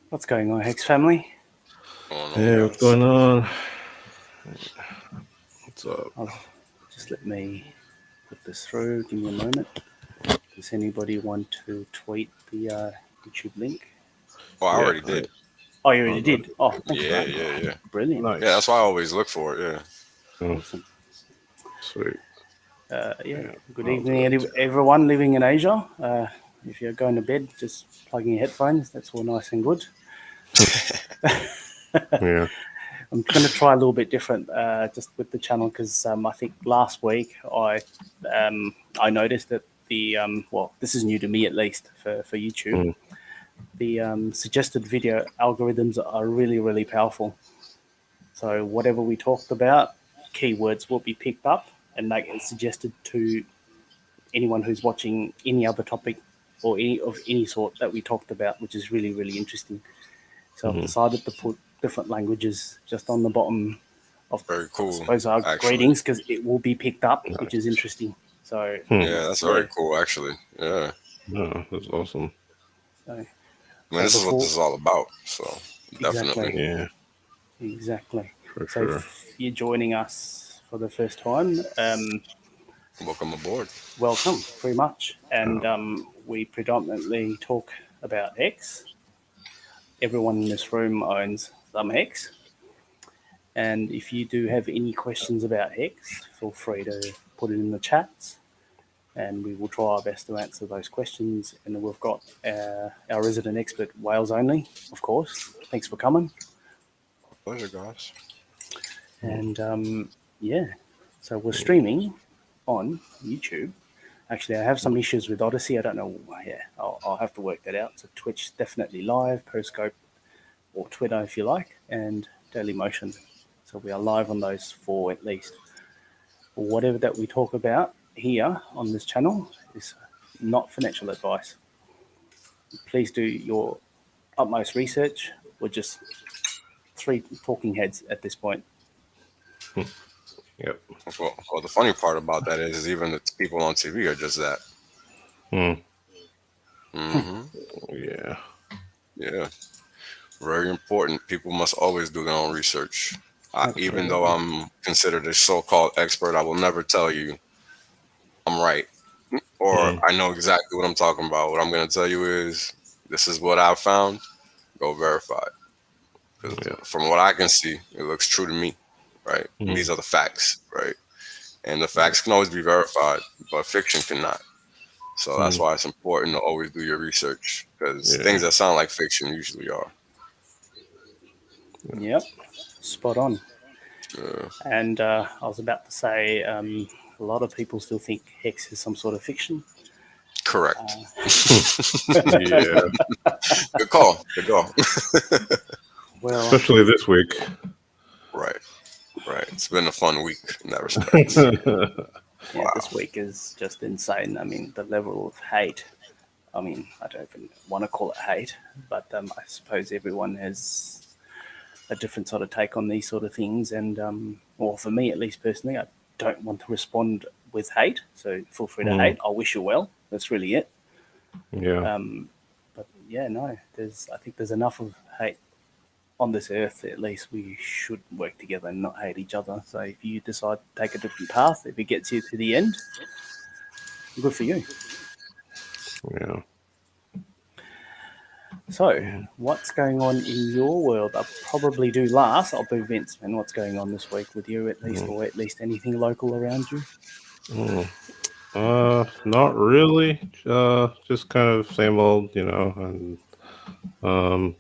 What's going on, Hex family? Hey, what's going on? What's up? Just let me put this through. Give me a moment. Does anybody want to tweet the YouTube link? Oh, I Yeah, already did. Oh, you already did? Oh, thanks for Yeah, that. yeah. Brilliant. Nice. Yeah, that's why I always look for it. Yeah. Awesome. Sweet. Yeah. Good I'll evening, do it. everyone living in Asia. If you're going to bed, just plug in your headphones. That's all nice and good. Yeah. I'm going to try a little bit different just with the channel because I think last week I noticed that this is new to me at least for YouTube. Mm. The suggested video algorithms are really, really powerful. So whatever we talked about, keywords will be picked up and they get suggested to anyone who's watching any other topic or any of any sort that we talked about, which is really, really interesting. So I've decided to put different languages just on the bottom of, Very I cool, suppose, our actually. greetings because it will be picked up, which is Nice. interesting. So, Yeah, that's very cool, actually. Yeah. No, that's awesome. so, I mean, so this is what before, this is all about. So, definitely. exactly, Yeah, exactly. for So sure. if you're joining us for the first time, Welcome aboard. welcome, very much. And Oh, we predominantly talk about Hex. Everyone in this room owns some Hex. And if you do have any questions about Hex, feel free to put it in the chats and we will try our best to answer those questions. And we've got our resident expert, Wales Only, of course. Thanks for coming. Pleasure, guys. And so we're streaming on YouTube. Actually, I have some issues with Odyssey. I don't know. Yeah, I'll have to work that out. So Twitch definitely live, Periscope or Twitter if you like, and Daily Motion. So we are live on those four at least. Whatever that we talk about here on this channel is not financial advice. Please do your utmost research. We're just three talking heads at this point. yep. Well, the funny part about that is even the people on TV are just that. Mm. Hmm. Yeah. Yeah. Very important. People must always do their own research. Even though Absolutely. I'm considered a so-called expert, I will never tell you I'm right or Mm. I know exactly what I'm talking about. What I'm going to tell you is this is what I found. Go verify it. 'Cause Yeah. from what I can see, it looks true to me, right? And Mm. these are the facts, right? And the facts can always be verified, but fiction cannot. So that's Mm. why it's important to always do your research because Yeah. things that sound like fiction usually are. Yep. Spot on. Uh, And I was about to say, a lot of people still think Hex is some sort of fiction. correct. Yeah. Good call. Good call. Well, Especially this week. Right. Right. It's been a fun week in that respect. yeah, Wow. this week is just insane. I mean, the level of hate. I mean, I don't even want to call it hate, but I suppose everyone has a different sort of take on these sort of things. And, well, for me, at least personally, I don't want to respond with hate. So feel free to Mm. hate. I wish you well. That's really it. Yeah. But yeah, no, I think there's enough of hate on this earth. At least we should work together and not hate each other. So if you decide to take a different path, if it gets you to the end, good for you. Yeah. So, what's going on in your world? I'll probably do last. I'll do Vince, and what's going on this week with you, at least, Mm. or at least anything local around you? Mm. Not really. Just kind of same old, and um,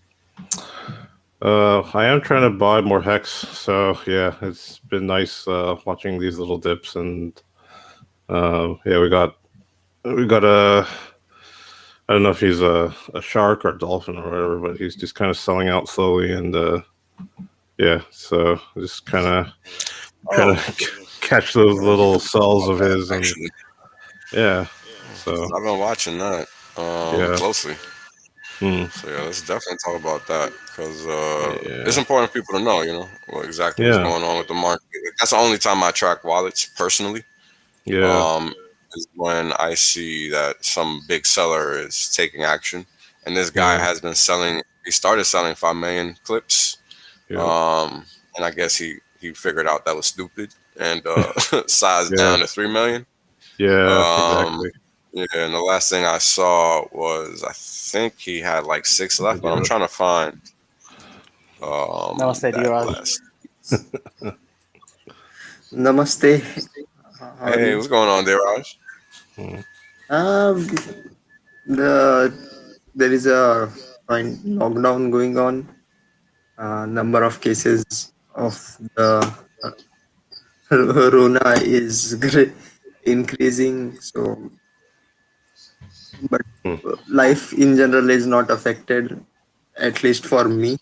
I am trying to buy more hex. So yeah, it's been nice watching these little dips, and yeah, we got a. I don't know if he's a shark or a dolphin or whatever, but he's just kind of selling out slowly, and yeah, so just kind of trying Oh, to catch those little cells about of that his, and actually. yeah, so I've been watching that yeah, closely. mm, So yeah, let's definitely talk about that because it's yeah, important for people to know, what exactly what's yeah, going on with the market. That's the only time I track wallets personally. yeah, Um, is when I see that some big seller is taking action, and this guy mm, has been selling he started selling 5 million clips. Yeah. And I guess he figured out that was stupid and sized Yeah. down to 3 million. Yeah. Um, Exactly. yeah, and the last thing I saw was I think he had like 6 left, but I'm trying to find Namaste, that Diraj. last. Namaste. How are Hey, you? what's going on there, Raj? Um, there is a lockdown going on. Number of cases of the Rona is increasing. So, but life in general is not affected, at least for me.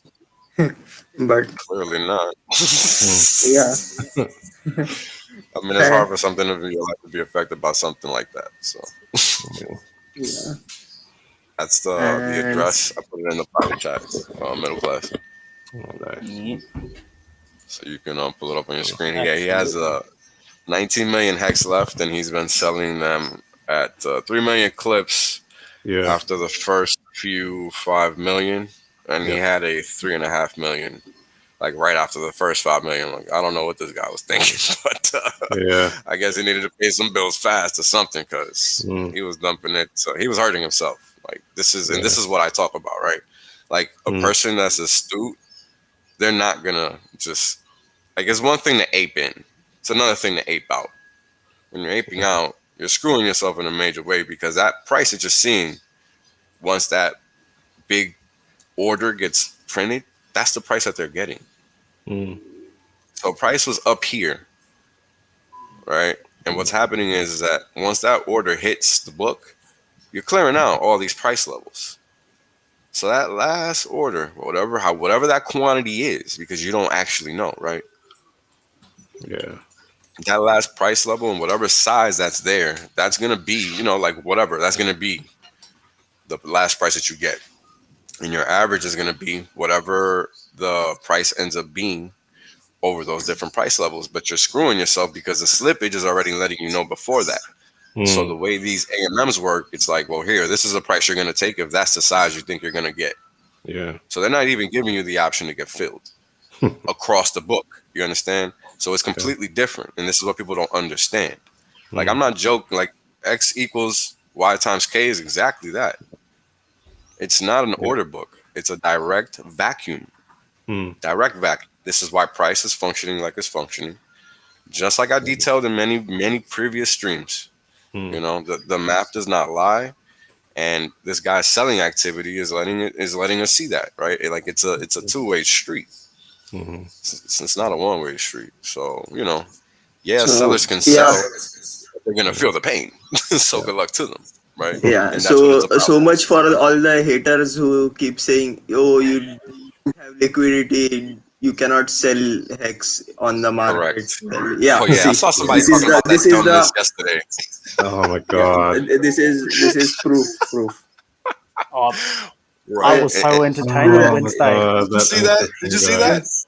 But Clearly not. yeah, I mean, it's uh, hard for something in your life to be affected by something like that. So yeah, that's the and address. I put it in the private chat. Middle class, Nice. Yeah. so you can pull it up on your screen. He Absolutely. has 19 million hex left, and he's been selling them at 3 million clips Yeah. after the first few 5 million, and he Yeah. had a 3.5 million. Like right after the first 5 million, like I don't know what this guy was thinking, but Yeah. I guess he needed to pay some bills fast or something because he was dumping it. So he was hurting himself. Like this is, and this is what I talk about, right? Like a person that's astute, they're not gonna just like. It's one thing to ape in; it's another thing to ape out. When you're aping out, you're screwing yourself in a major way because that price that you're seeing, once that big order gets printed, that's the price that they're getting. So price was up here, right? And what's happening is that once that order hits the book, you're clearing out all these price levels. So that last order, whatever that quantity is, because you don't actually know, right? Yeah. That last price level and whatever size that's there, that's gonna be, like whatever, that's gonna be the last price that you get. And your average is gonna be whatever the price ends up being over those different price levels, but you're screwing yourself because the slippage is already letting you know before that. So the way these AMMs work, it's like, well, here, this is the price you're going to take if that's the size you think you're going to get. Yeah. So they're not even giving you the option to get filled across the book. You understand? So it's completely different. And this is what people don't understand. Like, I'm not joking. Like, X equals Y times K is exactly that. It's not an order book. It's a direct vacuum. Direct vacuum. This is why price is functioning like it's functioning. Just like I detailed in many, many previous streams. The math does not lie. And this guy's selling activity is letting us see that, right? It's a two-way street. It's not a one-way street. So, so sellers can yeah, sell, but they're going to feel the pain. So good luck to them, right? yeah. And that's what it's about. So much for all the haters who keep saying, "Oh, you don't have liquidity. You cannot sell hex on the market." Correct. Well, yeah. Oh, yeah. I See, saw somebody talking about that dumbness yesterday. Oh my yeah. God. This is proof. Oh, Right. I was so entertained Oh on my Wednesday. Did you see that? Did you see that? Yes.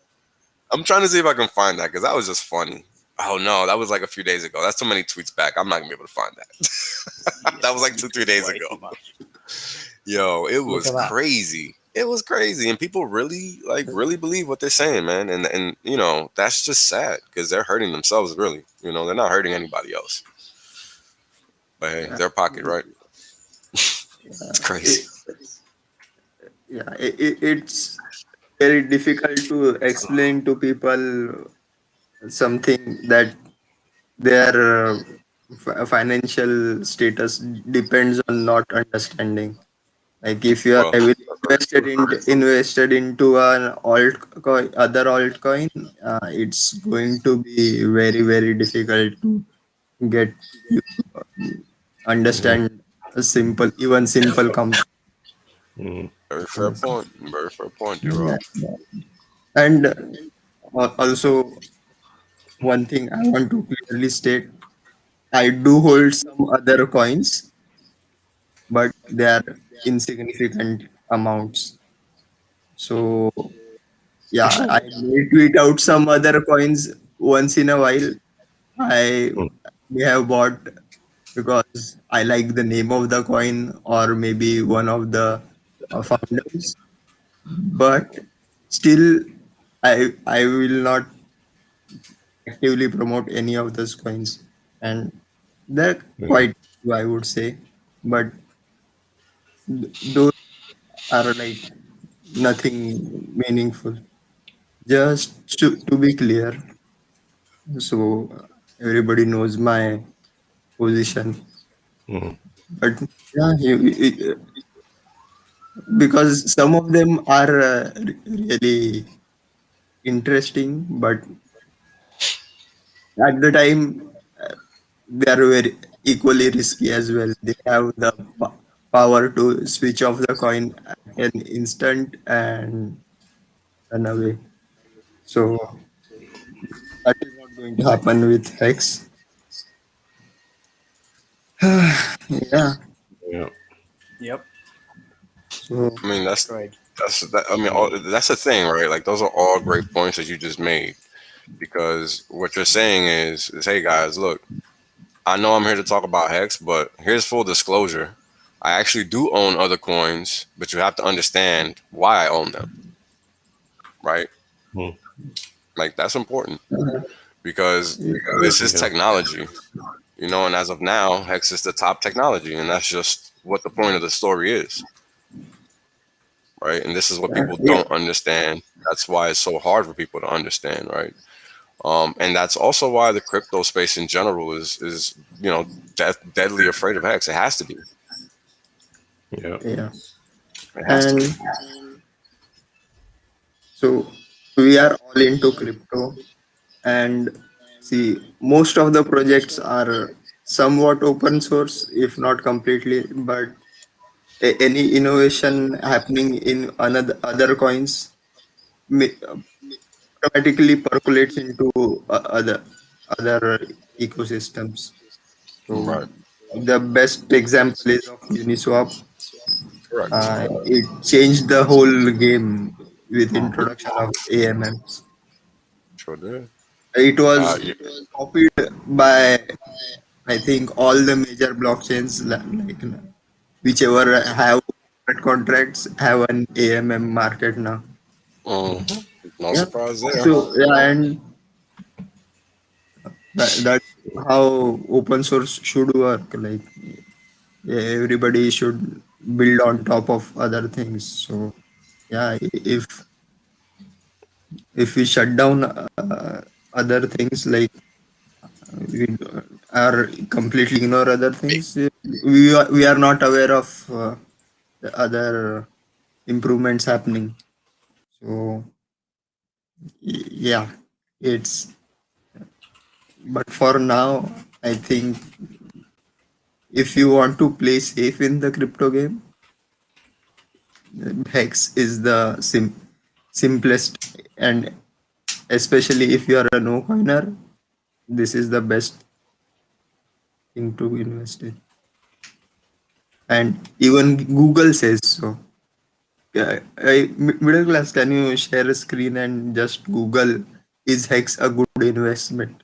I'm trying to see if I can find that because that was just funny. Oh no, that was like a few days ago. That's so many tweets back. I'm not gonna be able to find that. That was like 2-3 days Way ago. too much. Yo, it was at that. crazy. It was crazy, and people really believe what they're saying, man. And that's just sad because they're hurting themselves. Really, they're not hurting anybody else. But hey, their pocket, right? It's crazy. It's very difficult to explain to people something that their financial status depends on not understanding. Like if you are Well, heavily invested into an other altcoin, it's going to be very very difficult to get you to understand a even simple concept. very fair point. Very fair point, Yeah. D-Rock. And also, one thing I want to clearly state, I do hold some other coins, but they are insignificant amounts. So, yeah, I may tweet out some other coins once in a while. I may have bought because I like the name of the coin or maybe one of the founders. but still, I will not actively promote any of those coins, and they're quite few, I would say, but those are like nothing meaningful. Just to be clear, so everybody knows my position. Mhm. But yeah, because some of them are really interesting, but at the time they are very equally risky as well. They have the power to switch off the coin at an instant and run away. So that is not going to happen with Hex. Yeah. Yeah. Yep. So I mean, Great. I mean, that's the thing, right? Like, those are all great points that you just made, because what you're saying is, hey guys, look, I know I'm here to talk about Hex, but here's full disclosure. I actually do own other coins, but you have to understand why I own them, right? Mhm. Like, that's important, because this is Yeah. technology, and as of now, Hex is the top technology, and that's just what the point of the story is, right? And this is what people yeah, don't understand. That's why it's so hard for people to understand, right? And that's also why the crypto space in general is deadly afraid of Hex. It has to be. Yeah. yeah. It has to be. And so we are all into crypto, and see, most of the projects are somewhat open source, if not completely, but any innovation happening in another other coins automatically percolates into other ecosystems. So Right. the best example is of Uniswap. Correct. It changed the whole game with Hmm. introduction of AMMs. Sure did. It was Yeah. copied by, I think, all the major blockchains, like whichever have smart contracts have an AMM market now. Hmm. No Yeah. surprise there. So yeah, and that's how open source should work. Like, yeah, everybody should build on top of other things. So yeah, if we shut down other things, like we are completely ignore other things, we are not aware of the other improvements happening. So yeah, it's, but for now, I think if you want to play safe in the crypto game, Hex is the simplest, and especially if you are a no coiner, this is the best thing to invest in. And even Google says so. Yeah, middle class, can you share a screen and just Google, is Hex a good investment?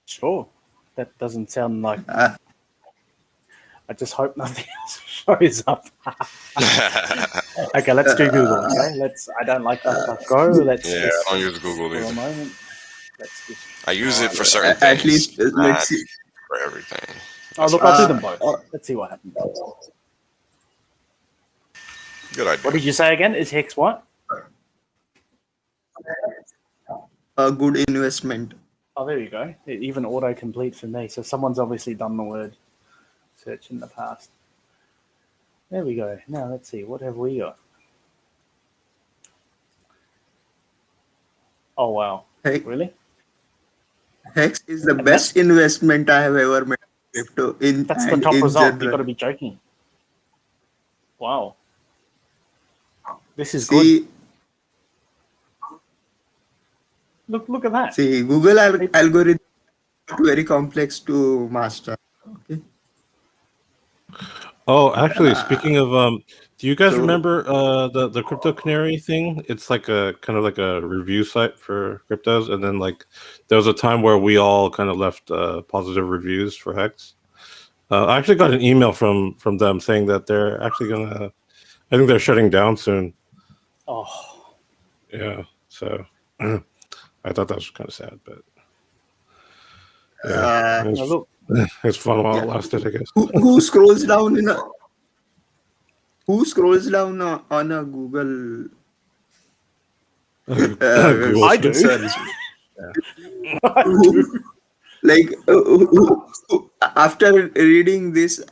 Sure. That doesn't sound like. Uh, I just hope nothing else shows up. Yeah, Okay, let's do Google. Okay, let's. I don't like DuckDuckGo. Let's I just don't use Google for a either. moment. Let's just I use it try. for certain at things, least let's not see. for everything. Oh, That's look, what I'll do I them say. both. Let's see what happens. Good What idea. did you say again? Is Hex what? A good investment. Oh, there you go. It even autocomplete for me. So someone's obviously done the word search in the past. There we go. Now let's see. What have we got? Oh, wow. Really? Hex is the And that's best investment I have ever made in crypto that's the and top in result. You've got general. to be joking. Wow. This is good. See, Look at that. Google It, algorithm is very complex to master. Okay. Oh, actually, speaking of, do you guys So remember the Crypto Canary thing? It's like a kind of like a review site for cryptos, and then like there was a time where we all kind of left positive reviews for Hex. I actually got an email from them saying that they're actually gonna I think they're shutting down soon. Oh, Yeah, so I thought that was kind of sad, but yeah, Uh, look. it's fun while it yeah. lasted, I guess. Who scrolls down in a who scrolls down on a Google Google I do. search? I do. Like after reading this,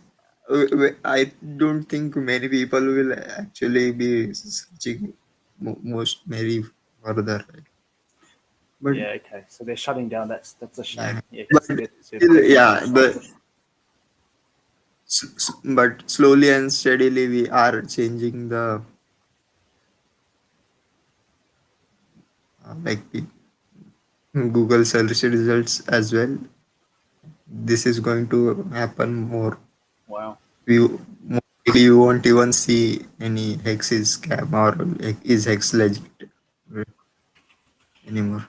I don't think many people will actually be searching most maybe further. Right? But Yeah, okay. So they're shutting down. That's a yeah, shame. Yeah, but because they're still, definitely yeah, trying. but slowly and steadily we are changing the like the Google search results as well. This is going to happen more. Wow. You won't even see any hex is scam or is hex legit anymore.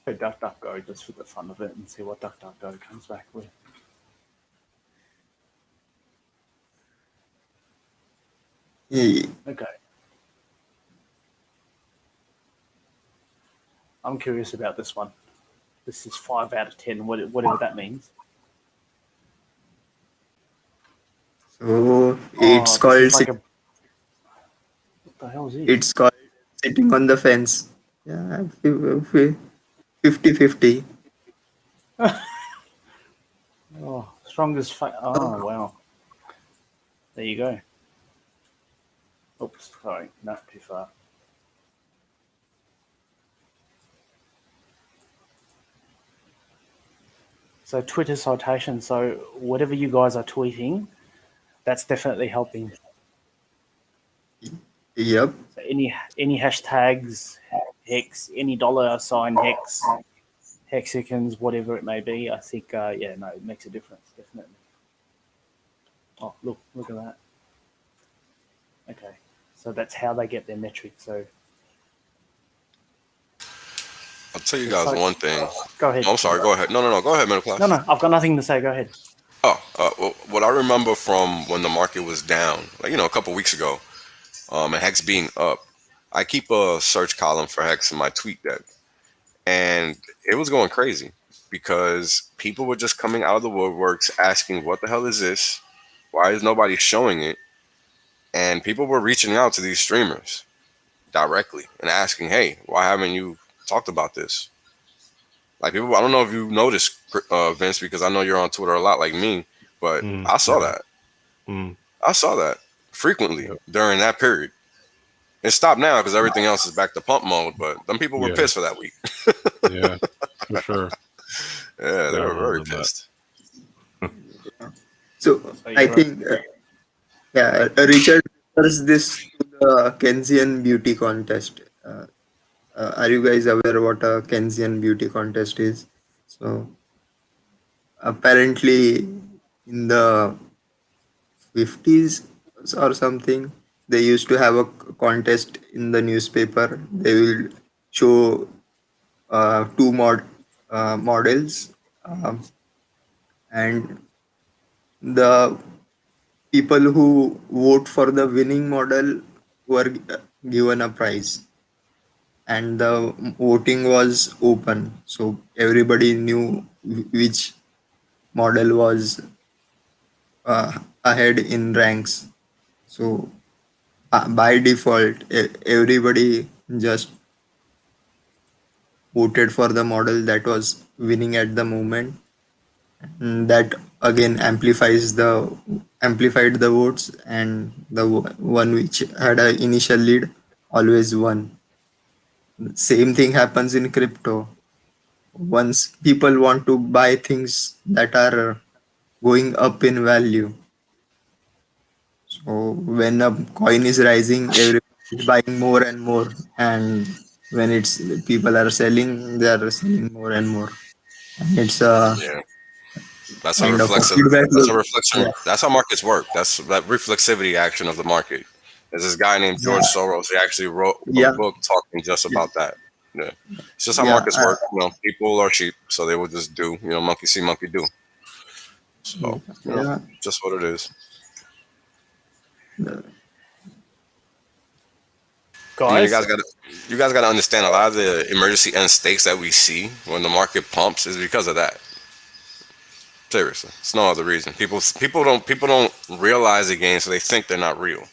Go DuckDuckGo just for the fun of it and see what DuckDuckGo comes back with. Yeah, Okay. I'm curious about this one. This is 5 out of 10, whatever that means. so Oh, this is like a. What the hell is it? it's called sitting on the fence. Yeah, 50-50. Oh, strongest. Oh, wow. There you go. Oops, sorry, not too far. So Twitter citation. So whatever you guys are tweeting, that's definitely helping. Yep. So any hashtags, hex, any dollar sign hex, hexicans, whatever it may be, I think it makes a difference, definitely. Oh, look at that. Okay, so that's how they get their metrics. So I'll tell you guys one thing. Go ahead. Oh, I'm sorry. Go ahead. No. Go ahead, middle class. No, I've got nothing to say. Go ahead. Oh, well, what I remember from when the market was down, like a couple weeks ago, and Hex being up, I keep a search column for Hex in my tweet deck, and it was going crazy because people were just coming out of the woodworks asking, "What the hell is this? Why is nobody showing it?" And people were reaching out to these streamers directly and asking, "Hey, why haven't you talked about this?" Like people, I don't know if you noticed, Vince, because I know you're on Twitter a lot like me, but I saw that. I saw that frequently during that period. It stopped now because everything else is back to pump mode, but them people were pissed for that week. Yeah, for sure. Yeah, they were very pissed. So I think, Richard refers this to the Keynesian beauty contest. Are you guys aware what a Keynesian beauty contest is? So apparently, in the 50s or something, they used to have a contest in the newspaper. They will show two models, and the people who vote for the winning model were given a prize, and the voting was open, so everybody knew which model was ahead in ranks. So by default, everybody just voted for the model that was winning at the moment. And that again amplified the votes, and the one which had an initial lead always won. Same thing happens in crypto. Once people want to buy things that are going up in value, so when a coin is rising, everyone is buying more and more, and when it's people are selling, they are selling more and more, and it's a Yeah, that's a kind of a reflexive. feedback That's a loop. reflection. Yeah, That's how markets work. That's that reflexivity action of the market. There's this guy named George yeah, Soros. He actually wrote a yeah, book talking just about that. Yeah, it's just how yeah. markets work. People are sheep, so they will just do. Monkey see, monkey do. So, Yeah. just what it is. Guys, you guys got to understand a lot of the emergency end stakes that we see when the market pumps is because of that. Seriously, it's no other reason. People don't realize the game, so they think they're not real.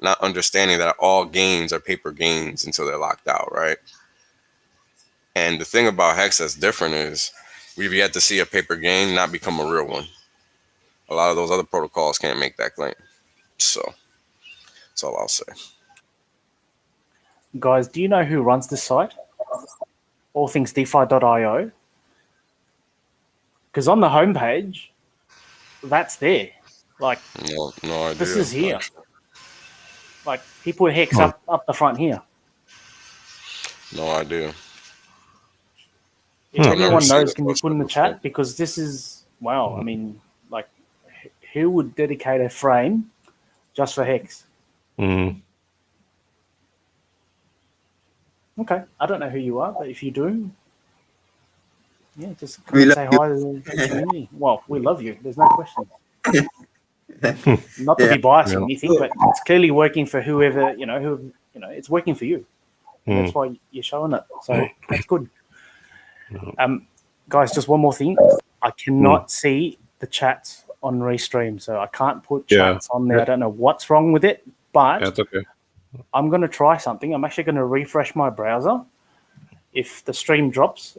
Not understanding that all gains are paper gains until they're locked out, right? And the thing about Hex that's different is we've yet to see a paper gain not become a real one. A lot of those other protocols can't make that claim. So that's all I'll say. guys, do you know who runs this site? allthingsdefi.io. Because on the homepage, that's there. Like, No idea. this is here. Like, he put Hex up the front here. No idea. If anyone never seen knows, it can you posted put in the before. chat? Because this is, wow, I mean, like, who would dedicate a frame just for Hex? Mm. Okay, I don't know who you are, but if you do, yeah, just come We and love say you. hi to the community. Well, we love you. There's no question. Not to be biased or Yeah. anything, but it's clearly working for whoever, it's working for you. And that's why you're showing it. So that's good. Guys, just one more thing. I cannot see the chats on Restream, so I can't put chats on there. I don't know what's wrong with it, but That's okay. I'm going to try something. I'm actually going to refresh my browser. If the stream drops,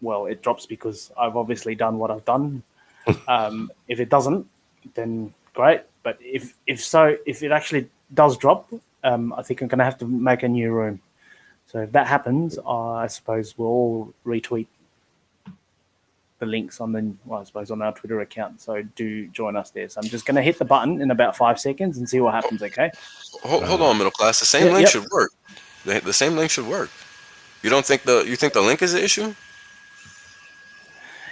well, it drops because I've obviously done what I've done. If it doesn't, then great. But if it actually does drop, I think I'm going to have to make a new room. So if that happens, I suppose we'll all retweet the links on our Twitter account. So do join us there. So I'm just going to hit the button in about 5 seconds and see what happens. Okay. Hold on, middle class. The same link should work. The same link should work. You think the link is the issue?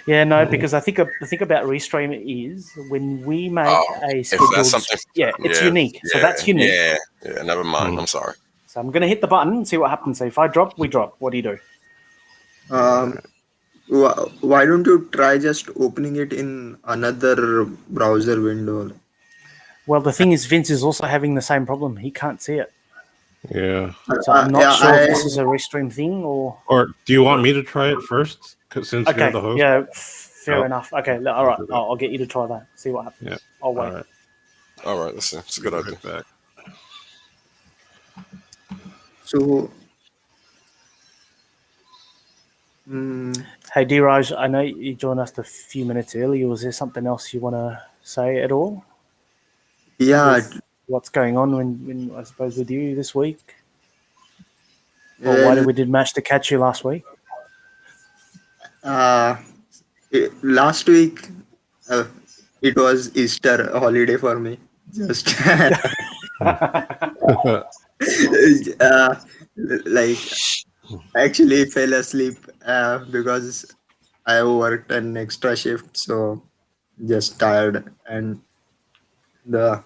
Yeah, no, because I think the thing about Restream is when we make a scheduled, it's unique. So that's unique. Yeah. Never mind. I'm sorry. So I'm going to hit the button and see what happens. So if I drop, we drop. What do you do? Why don't you try just opening it in another browser window? Well, the thing is, Vince is also having the same problem. He can't see it. Yeah. So I'm not sure if this is a Restream thing or do you want me to try it first? Since you're the host. Yeah, fair enough. Okay, all right. I'll get you to try that. See what happens. Yeah. I'll wait. All right. Listen, it's a good idea. Back. So, Hey, Diraj, I know you joined us a few minutes early. Was there something else you want to say at all? yeah, What's going on when I suppose with you this week? Or why did we manage to catch you last week? last week it was Easter holiday for me. Just like actually fell asleep because I worked an extra shift, so just tired, and the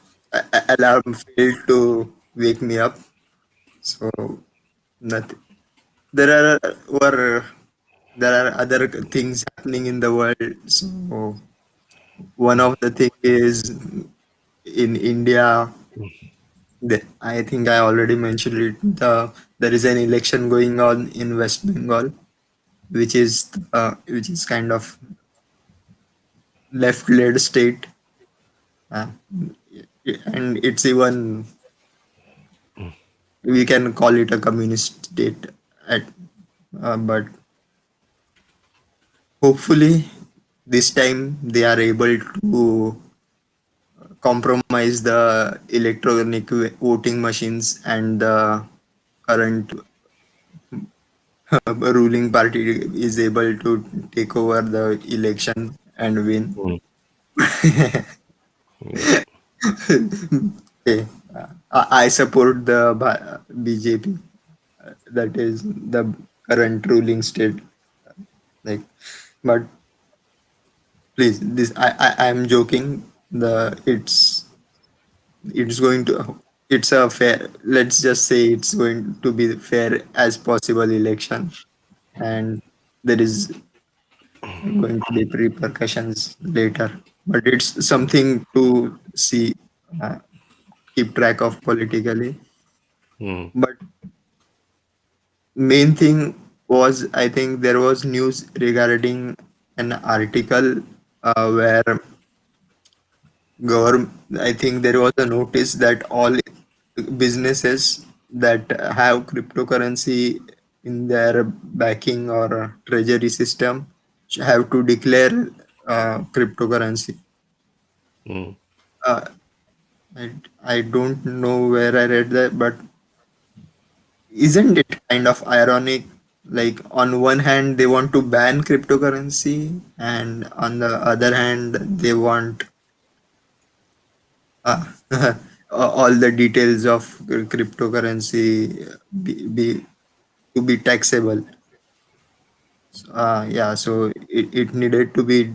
alarm failed to wake me up. So nothing. There are other things happening in the world. So one of the thing is in India. I think I already mentioned it. There is an election going on in West Bengal, which is kind of left-led state, and it's even we can call it a communist state. But hopefully, this time they are able to compromise the electronic voting machines, and the current ruling party is able to take over the election and win. Okay. I support the BJP, that is the current ruling state. But please, this I am joking. It's going to it's a fair. Let's just say it's going to be fair as possible election, and there is going to be repercussions later. But it's something to see. keep track of politically. Mm. But main thing was, I think there was news regarding an article where government, I think there was a notice that all businesses that have cryptocurrency in their backing or treasury system have to declare cryptocurrency. Mm. Uh, I don't know where I read that, but isn't it kind of ironic? Like, on one hand, they want to ban cryptocurrency, and on the other hand, they want uh, all the details of cryptocurrency to be taxable. Yeah, so it needed to be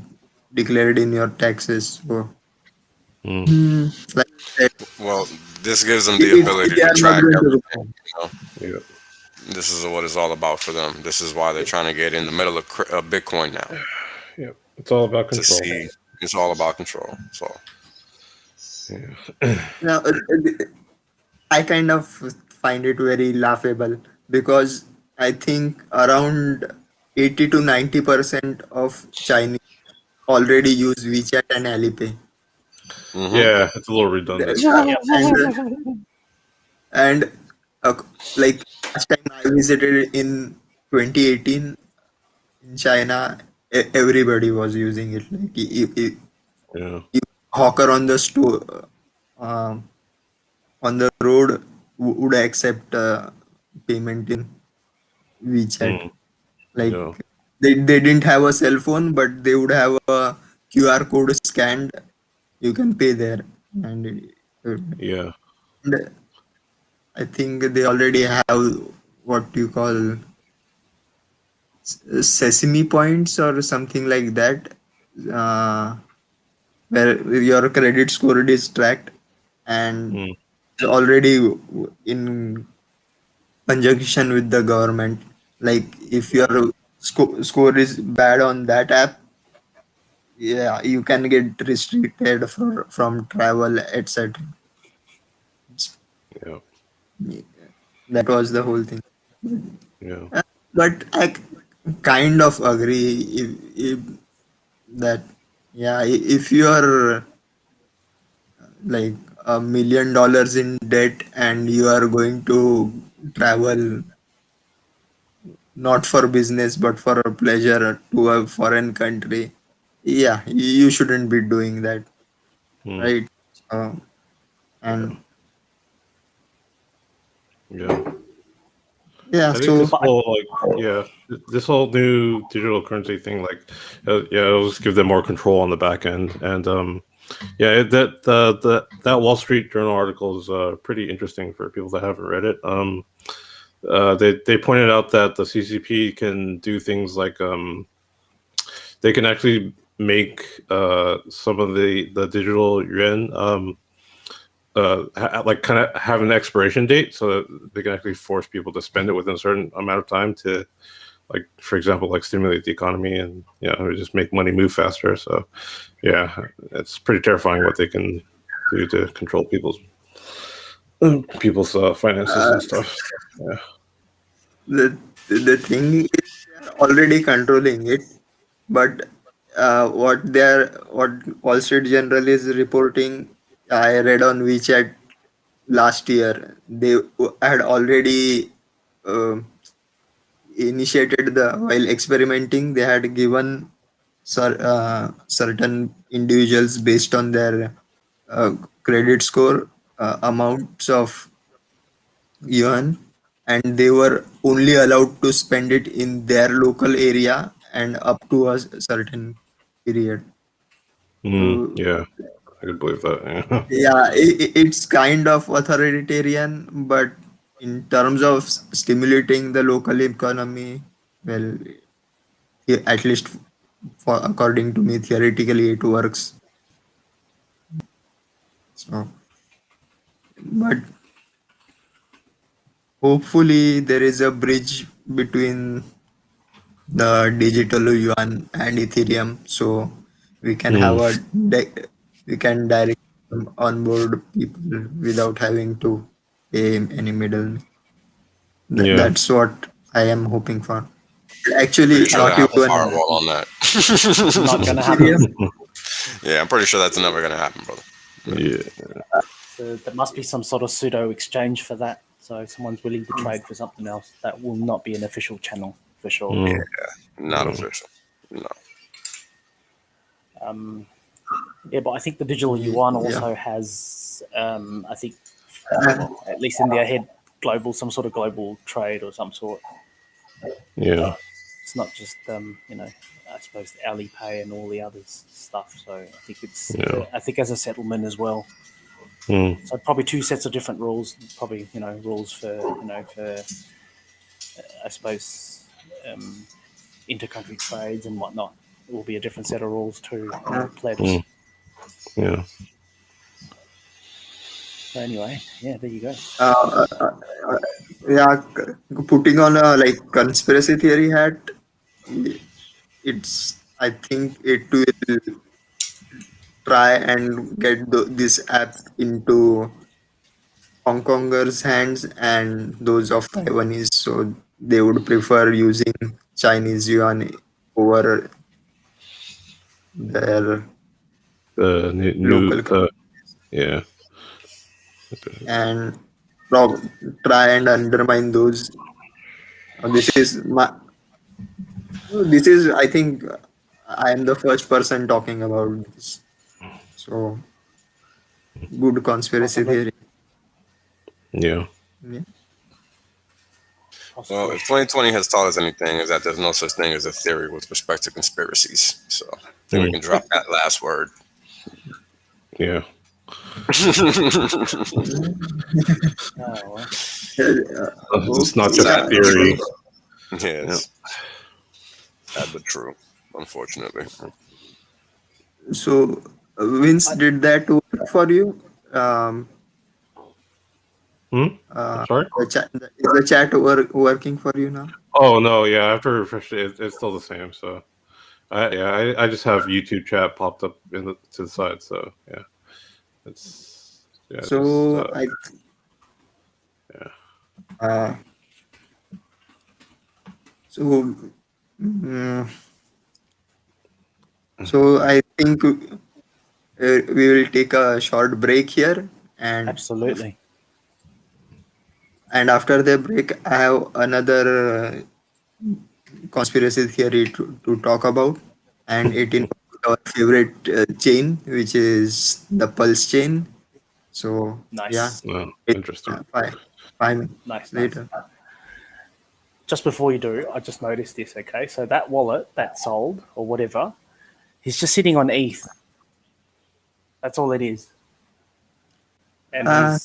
declared in your taxes. So, Mm. like I said, Well, this gives them the ability they to are not track going to. everything. You know, Yeah. this is what it's all about for them. This is why they're trying to get in the middle of Bitcoin now Yeah. It's all about to control. see. It's all about control. So Yeah. Now, I kind of find it very laughable because I think around 80 to 90% of Chinese already use WeChat and Alipay. Yeah. It's a little redundant. Yep. And uh, like last time I visited in 2018 in China, everybody was using it. Like Yeah. hawker on the store, um, on the road would accept payment in WeChat. Mm. Like Yeah. they didn't have a cell phone, but they would have a QR code scanned. You can pay there, Yeah. and I think they already have what you call sesame points or something like that, uh, where your credit score is tracked and Mm. already in conjunction with the government. Like if your score is bad on that app, yeah, you can get restricted from travel, etc. Yeah. That was the whole thing. Yeah. Uh, But I kind of agree if that, yeah, if you are like $1 million in debt and you are going to travel not for business but for a pleasure to a foreign country, yeah, you shouldn't be doing that, Mm. right? Yeah. And Yeah. yeah, I think this so But whole this whole new digital currency thing, it'll just give them more control on the back end, and that Wall Street Journal article is pretty interesting for people that haven't read it. They pointed out that the CCP can do things like they can actually make some of the digital yuan kind of have an expiration date so that they can actually force people to spend it within a certain amount of time to, like, for example, like stimulate the economy and just make money move faster. So yeah, it's pretty terrifying what they can do to control people's finances uh, and stuff. Yeah. the thing is they are already controlling it, but what Wall Street Journal is reporting, I read on WeChat last year. They had already uh, initiated the while experimenting. They had given certain individuals based on their uh, credit score amounts of yuan, and they were only allowed to spend it in their local area and up to a certain period. So Yeah, I could believe that. Yeah. yeah, it's kind of authoritarian, but in terms of stimulating the local economy, well, at least for according to me, theoretically it works. So, but hopefully there is a bridge between the digital yuan and Ethereum, so we can have Mm. we can direct. onboard people without having to pay any middle. Yeah. That's what I am hoping for. Pretty Actually, sure they not have a even. firewall on that. Not going to happen. Yeah, I'm pretty sure that's never gonna happen, brother. Yeah. So there must be some sort of pseudo exchange for that. So someone's willing to trade for something else. That will not be an official channel for sure. Mm. Not Mm. official. No. Yeah, but I think the digital yuan also has, I think, well, at least in their head, some sort of global trade or some sort. Yeah. It's not just, I suppose Alipay and all the other stuff. So I think Yeah. I think as a settlement as well. Mm. So probably two sets of different rules. Probably rules for I suppose intercountry trades and whatnot. It will be a different set of rules too. Pledge. Mm. Yeah. So anyway, yeah, there you go. Yeah, putting on a like conspiracy theory hat, I think it will try and get this app into Hong Kongers' hands and those of Taiwanese, so they would prefer using Chinese yuan over their The new local currency yeah. and try and undermine those. This is I think I am the first person talking about this. So good conspiracy Possibly. theory. Yeah. Yeah. Well, Possibly. if 2020 has taught us anything, is that there's no such thing as a theory with respect to conspiracies. So I think we can drop that last word. Yeah. Oh, well. It's not just Yeah. a theory. Yes. Sad but true, unfortunately. So Vince, did that work for you? Sorry? Is the chat working for you now? Oh no, yeah. After refresh it's still the same. So I just have YouTube chat popped up to the side. So yeah, it's So just I yeah. uh, so mm, so I think we will take a short break here, Absolutely. and after the break, I have another conspiracy theory to talk about, and it involves our favorite chain, which is the pulse chain. So yeah, Nice. Well, interesting. 5 minutes Nice. later. Just before you do, I just noticed this, okay? So that wallet that sold or whatever, he's just sitting on ETH. That's all it is. And I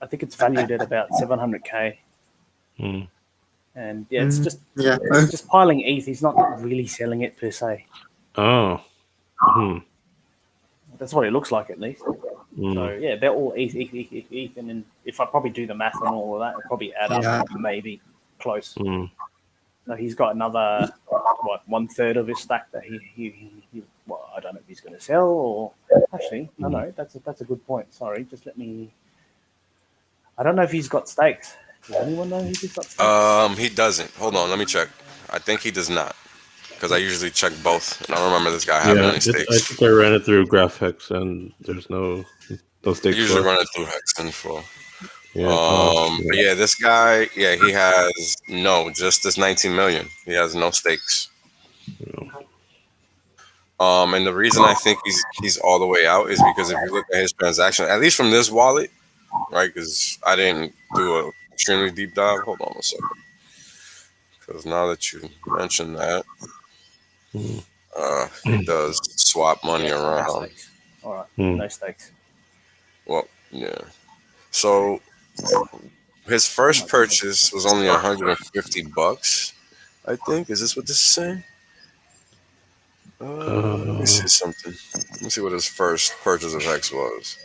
think it's valued at about 700K. Mm. And yeah, it's Yeah. just piling ETH. He's not really selling it per se. Oh. Hmm. That's what it looks like, at least. Mm. So yeah, they're all ETH, and then if I probably do the math on all of that, it'll probably add up maybe close. Mm. So he's got another 1/3 of his stack that he well, I don't know if he's going to sell or actually no, that's a good point. Sorry, just let me. I don't know if he's got stakes. Does anyone know if he's got stakes? He doesn't. Hold on, let me check. I think he does not, because I usually check both, and I don't remember this guy having any I stakes. think I ran it through GraphHex and there's no I stakes. usually run it through Hex Info. Yeah. But yeah, this guy, he has just this 19 million. He has no stakes. And the reason I think he's all the way out is because if you look at his transaction, at least from this wallet, right? Because I didn't do a extremely deep dive. Hold on a second. Because now that you mentioned that, he does swap money No around. stakes. All right, Hmm. no stakes. Well, yeah. So his first purchase was only $150, I think. Is this what this is saying? Let me see something. Let me see what his first purchase of Hex was.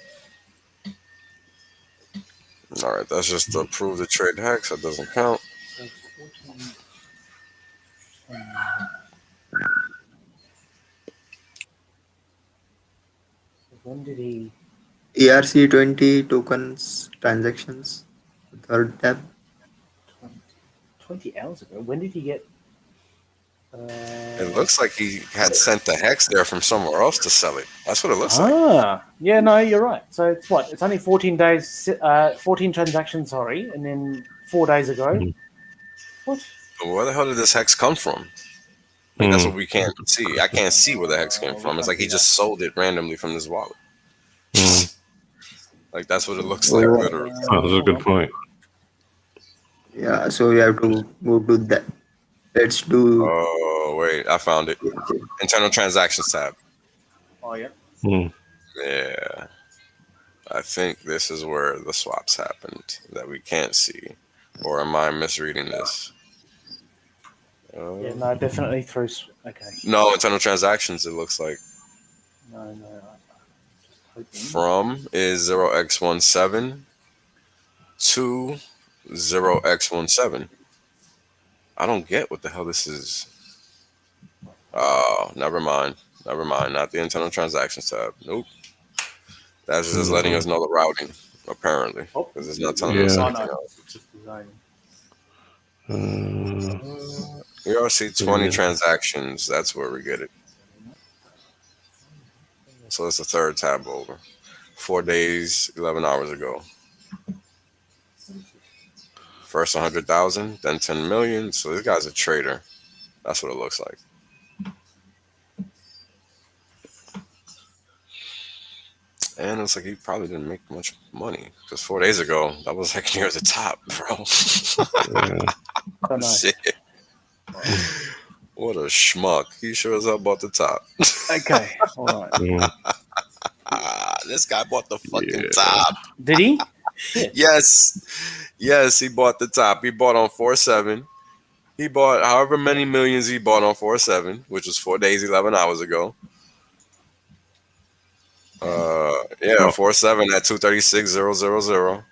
All right, that's just to approve the trade Hex. That doesn't count. So 14. When did he? ERC20 tokens transactions. Third tab. 20 hours ago. When did he get? It looks like he had sent the hex there from somewhere else to sell it. That's what it looks like. Yeah, no, you're right. So it's what? It's only 14 days, 14 transactions, sorry, and then 4 days ago. What? But where the hell did this hex come from? Like, that's what we can't see. I can't see where the hex came from. It's like he just sold it randomly from his wallet. Like, that's what it looks like, literally. Oh, that's a good point. Yeah, so we have to go to that. Let's do. Oh, wait, I found it. Internal transactions tab. Oh, yeah. Yeah. I think this is where the swaps happened that we can't see. Or am I misreading this? Yeah, no, definitely through. Okay. No, internal transactions, it looks like. No. From is 0x17 to 0x17. I don't get what the hell this is. Oh, never mind. Not the internal transactions tab. Nope. That's just letting us know the routing, apparently. Because it's not telling us anything else. We all see 20 transactions. That's where we get it. So it's the third tab over. 4 days, 11 hours ago. First 100,000, then 10 million. So this guy's a trader. That's what it looks like. And it's like he probably didn't make much money because 4 days ago that was like near the top, bro. Shit. What a schmuck. He sure as hell bought the top. Okay. All right. This guy bought the fucking top. Did he? Shit. Yes, he bought the top. He bought on 4/7. He bought however many millions he bought on 4/7, which was 4 days, 11 hours ago. 4/7 at 236,000 or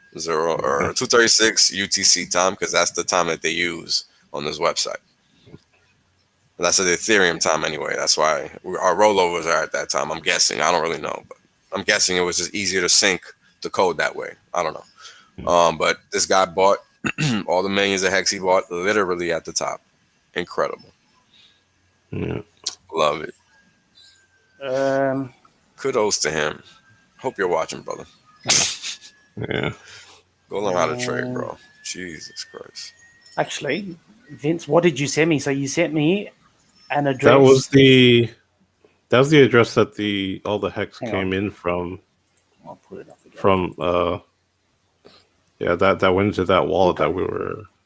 236 UTC time because that's the time that they use on this website. That's the Ethereum time anyway. That's why our rollovers are at that time. I'm guessing. I don't really know, but I'm guessing it was just easier to sync the code that way. I don't know. But this guy bought all the millions of hex he bought literally at the top. Incredible. Yeah. Love it. Kudos to him. Hope you're watching, brother. Yeah. Go learn how to trade, bro. Jesus Christ. Actually, Vince, what did you send me? So you sent me an address. That was the address that all the hex came in from. I'll put it up again. From that went into that wallet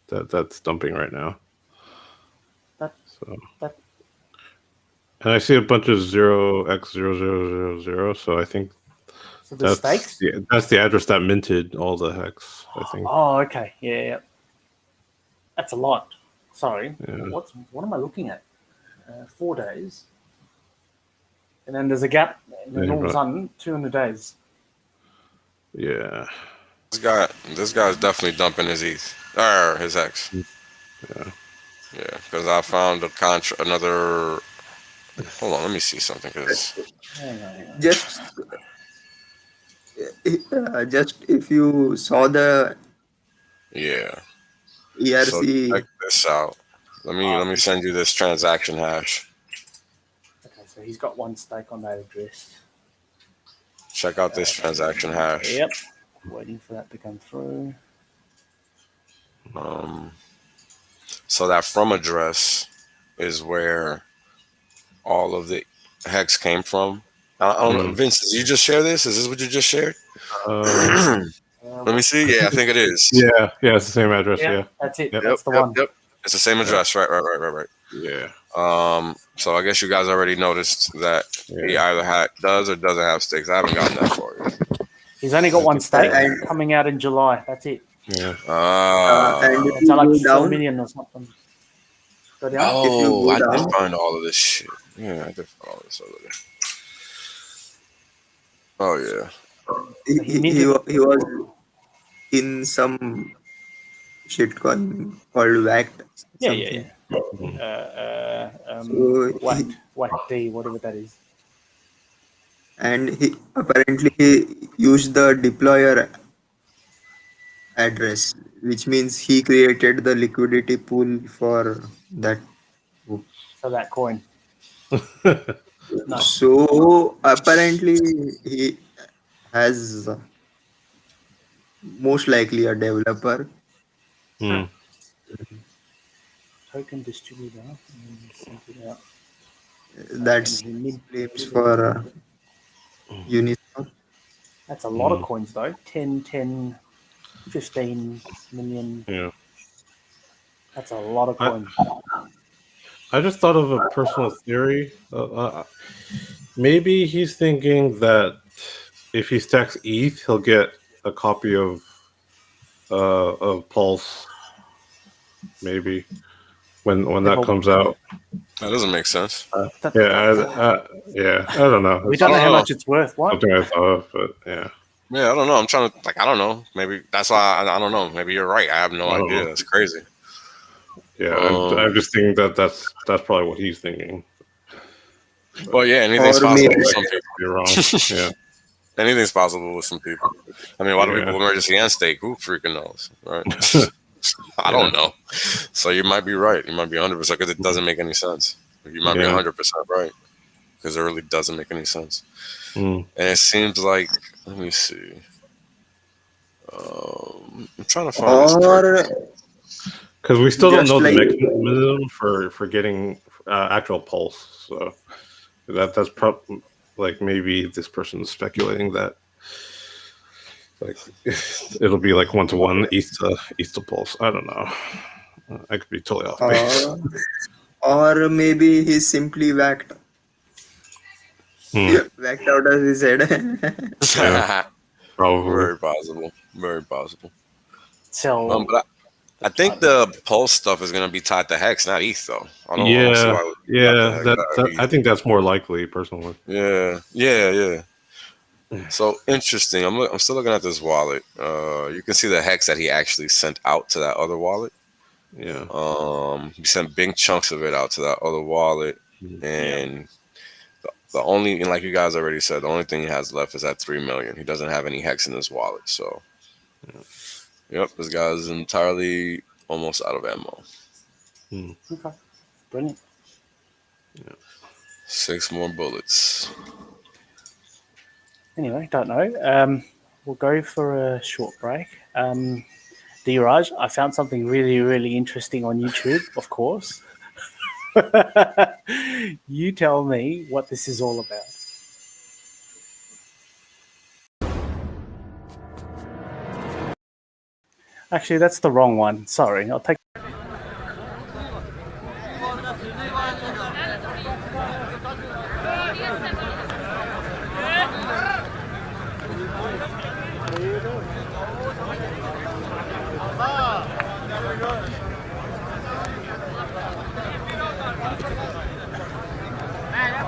that's dumping right now. And I see a bunch of 0x0000, so I think that's stakes? That's the address that minted all the hex, I think. Oh, okay. Yeah. That's a lot. Sorry. Yeah. What am I looking at? 4 days. And then there's a gap, and then all of a sudden, 200 days. Yeah. This guy's definitely dumping his ETH. Or his hex. Yeah. Yeah, because I found another. Hold on, let me see something. Just if you saw the ERC. So check this out. Let me send you this transaction hash. Okay, so he's got one stake on that address. Check out this transaction hash. Yep. Waiting for that to come through. So that from address is where all of the hex came from. I don't know, Vince, did you just share this? Is this what you just shared? Let me see. Yeah, I think it is. Yeah, it's the same address. Yeah, that's it. Yep. That's the one. Yep. It's the same address. Right. Yeah. So I guess you guys already noticed that he either does or doesn't have stakes. I haven't gotten that for you. He's only got one stake coming out in July. That's it. Yeah. And if it's you like go 4 down, million or something. Go down. Oh, I did find all of this shit. Yeah, I did find all this over there. Oh yeah. he was in some shitcoin called WACT. Yeah. So WACT D, whatever that is. and he apparently he used the deployer address, which means he created the liquidity pool for that. For that coin. No. So apparently he has most likely a developer. Token distributor. Sent it out. That's And he claims for Uniswap. That's a lot of coins, though. 10, 15 million. Yeah. That's a lot of coins. I just thought of a personal theory. Maybe he's thinking that if he stacks ETH, he'll get a copy of Pulse. Maybe when that comes out. That doesn't make sense. I don't know. We don't know how much it's worth. What? Something I thought of, but yeah. Yeah, I don't know. I'm trying to I don't know. Maybe that's why I don't know. Maybe you're right. I have no idea. That's crazy. Yeah, I'm just thinking that's probably what he's thinking. Well, yeah, anything's possible with some people. You're wrong. Yeah. Anything's possible with some people. I mean, why do people emergency and stake? Who freaking knows, right? I don't know. So you might be right. You might be 100% because it doesn't make any sense. You might be 100% right because it really doesn't make any sense. And it seems like, let me see. I'm trying to find because we still don't know the mechanism for getting actual pulse. So that's probably like maybe this person is speculating that like it'll be like 1-to-1 ETH to pulse. I don't know. I could be totally off base. Or maybe he's simply whacked. Whacked out of his head. Yeah, probably. Very possible. Very possible. So, but I think the pulse stuff is going to be tied to Hex, not ETH, though. I think that's more likely, personally. Yeah. So interesting. I'm still looking at this wallet. You can see the Hex that he actually sent out to that other wallet. Yeah. He sent big chunks of it out to that other wallet, and the only, and like you guys already said, the only thing he has left is at 3 million. He doesn't have any Hex in his wallet, so yep, this guy's entirely almost out of ammo. okay, brilliant. Yeah. 6 more bullets. Anyway, don't know. We'll go for a short break. D-Raj, I found something really, really interesting on YouTube, of course. You tell me what this is all about. Actually, that's the wrong one. Sorry, I'll take.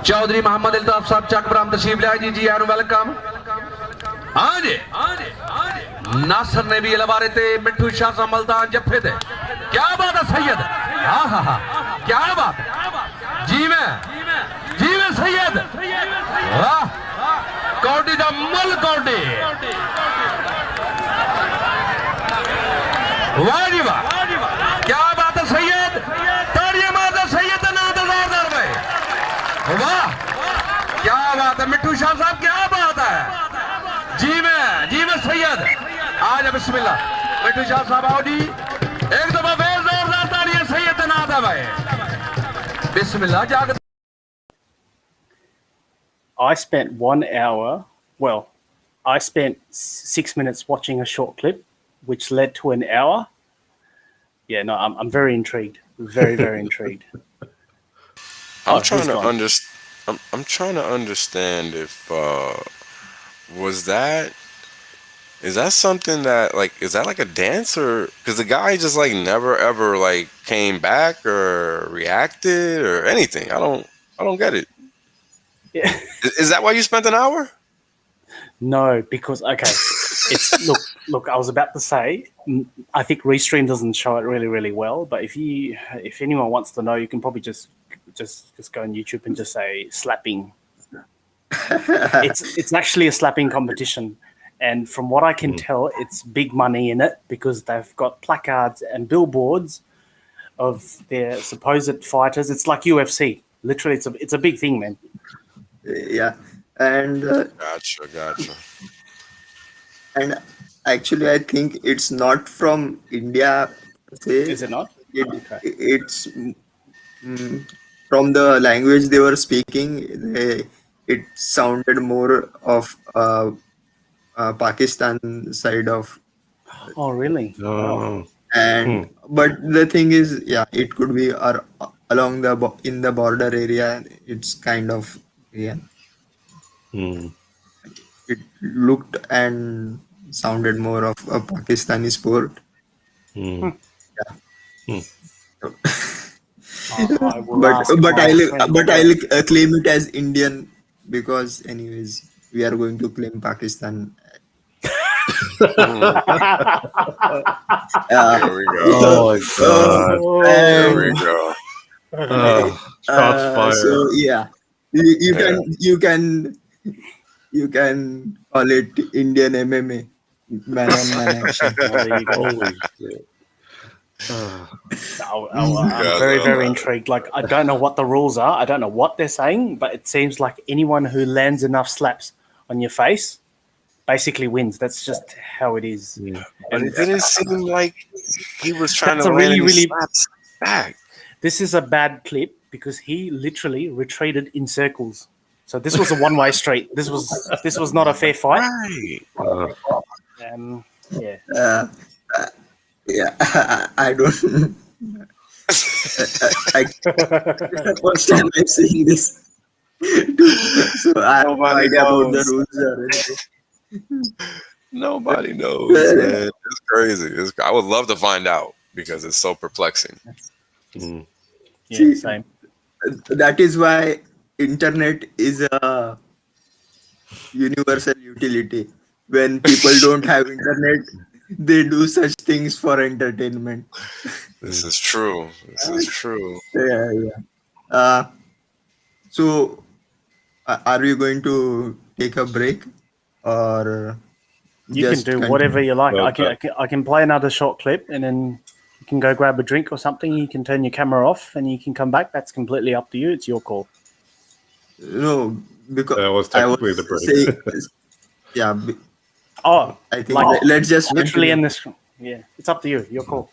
Chaudhary Mohammad Altaf साहब चकबराम तशरीफ लाए जी यार welcome हाँ जी नासर ने भी लबारे थे मिठू शाह साहब मल्तान जफे थे क्या बात है सैयद हाँ क्या बात जी में सैयद वाह कौडी दा मुल कौडी वाह जी वाह क्या बात है सैयद ताड़ियां मारदा सैयद ना दरबार भाई वाह क्या बात है मिठू शाह साहब क्या बात है जी में सैयद आज बिस्मिल्लाह मिठू शाह साहब आओ जी एक दफा फिर जोरदार तालियां सैयद ना था भाई बिस्मिल्लाह जाकर I spent 1 hour, well, I spent 6 minutes watching a short clip, which led to an hour. Yeah, no, I'm very intrigued. Very, very intrigued. I'm trying to understand. I'm trying to understand if is that something that is that like a dance, or because the guy just never ever came back or reacted or anything. I don't get it. Yeah. Is that why you spent an hour? No, because it's look. I was about to say, I think Restream doesn't show it really, really well. But if anyone wants to know, you can probably just go on YouTube and just say slapping It's actually a slapping competition, and from what I can tell, it's big money in it because they've got placards and billboards of their supposed fighters. It's like UFC. Literally, it's a big thing, man. Yeah, and Gotcha. and actually, I think it's not from India. Is it not? Okay. It's from the language they were speaking. It sounded more of Pakistan side of, Oh, really? Wow. and but the thing is, yeah, it could be along in the border area. It's kind of, yeah. It looked and sounded more of a Pakistani sport. Yeah. I will ask my friend. I'll claim it as Indian because anyways we are going to claim Pakistan. Here we go. Oh my god. Here we go. Shots fired. So yeah, you can call it Indian MMA, man on man action. There you go. Holy shit. I'm very intrigued. Like, I don't know what the rules are. I don't know what they're saying, but it seems like anyone who lands enough slaps on your face basically wins. That's just how it is. But it didn't seem like he was trying That's to a really, land really- slaps back. This is a bad clip because he literally retreated in circles. So this was a one-way street. This was not a fair fight. Right. Yeah. Yeah, I don't. First time I'm seeing this, so I have no Nobody idea about the knows. rules or anything. Nobody knows, man. It's crazy. I would love to find out because it's so perplexing. Yeah, same. That is why internet is a universal utility. When people don't have internet, they do such things for entertainment. This is true. Yeah. So, are we going to take a break, or You can just do continue? whatever you like. Okay. I can play another short clip, and then you can go grab a drink or something. You can turn your camera off, and you can come back. That's completely up to you. It's your call. No, because That was technically the break. saying, yeah. Oh, I think like let's just literally continue. in this. Yeah, it's up to you. Your call.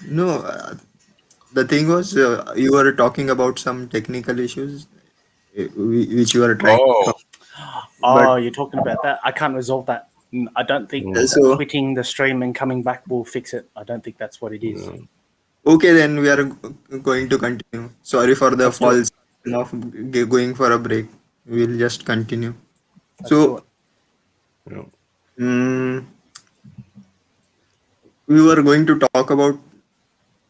No, the thing was, you were talking about some technical issues, which you were trying. Oh, Oh, you're talking about that. I can't resolve that. I don't think So- quitting the stream and coming back will fix it. I don't think that's what it is. Okay, then we are going to continue. Sorry for the Let's do false of going for a break. We'll just continue. Let's So, do it. we were going to talk about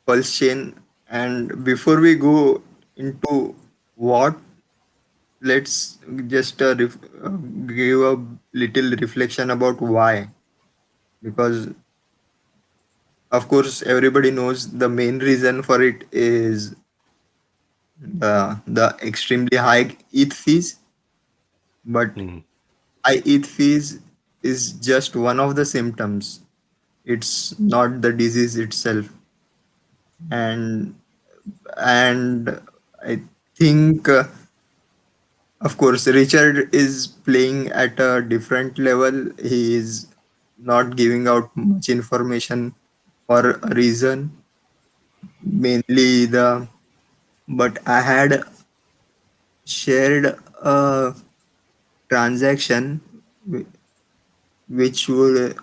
pulse chain, and before we go into what, let's just give a little reflection about why, because of course everybody knows the main reason for it is the extremely high ETH fees, but high ETH fees is just one of the symptoms. It's not the disease itself, and I think, of course, Richard is playing at a different level. He is not giving out much information for a reason, mainly but I had shared a transaction which would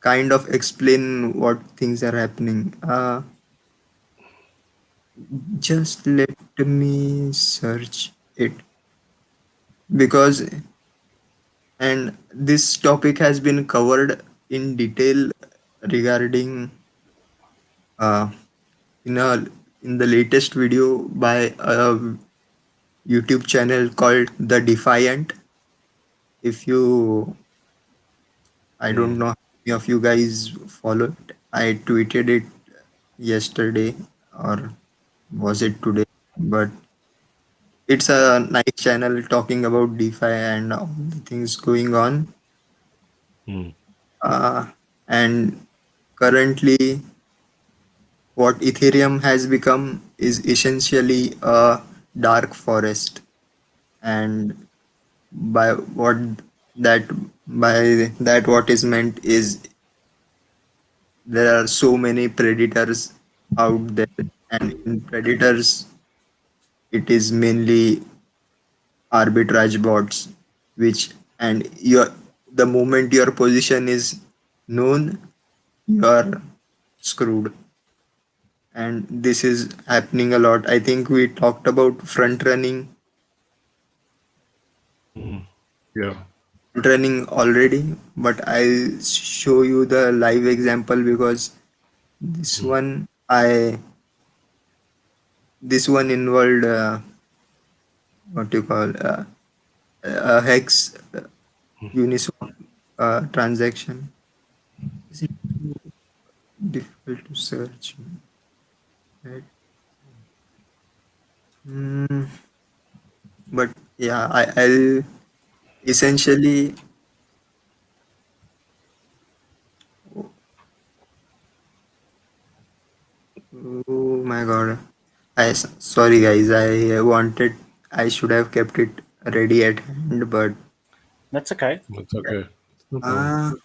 kind of explain what things are happening. Just let me search it, because and this topic has been covered in detail regarding in the latest video by a YouTube channel called The Defiant. If you, I don't know how many of you guys follow it. I tweeted it yesterday, or was it today? But it's a nice channel talking about DeFi and all the things going on. And currently, what Ethereum has become is essentially a dark forest. And by what that by that what is meant is there are so many predators out there, and in predators it is mainly arbitrage bots, which and your the moment your position is known, you are screwed. And this is happening a lot. I think we talked about front Yeah. running already, but I'll show you the live example because this one I this one involved what you call a hex Uniswap transaction. Is it too difficult to search? Right. But yeah, I'll essentially. Oh my god. Sorry guys, I should have kept it ready at hand, but That's okay. That's okay. No problem.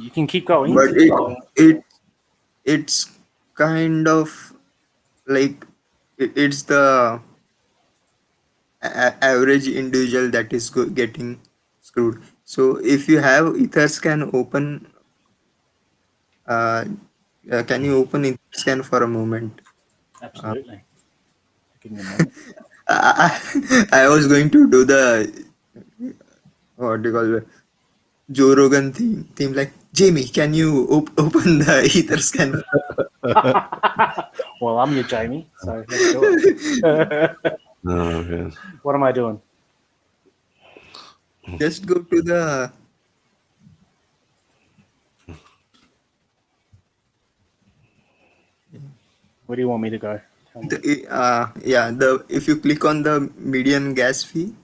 You can keep going. but it's kind of like it's the average individual that is getting screwed. So if you have Etherscan open, uh, can you open Etherscan for a moment? Absolutely. Give me a moment. I was going to do the what do you call it, Joe Rogan theme like Jamie, can you open the Etherscan? Well, I'm your Jamie, so let's do it. Oh, man. What am I doing? Just go to the Where do you want me to go? Tell me. the if you click on the median gas fee,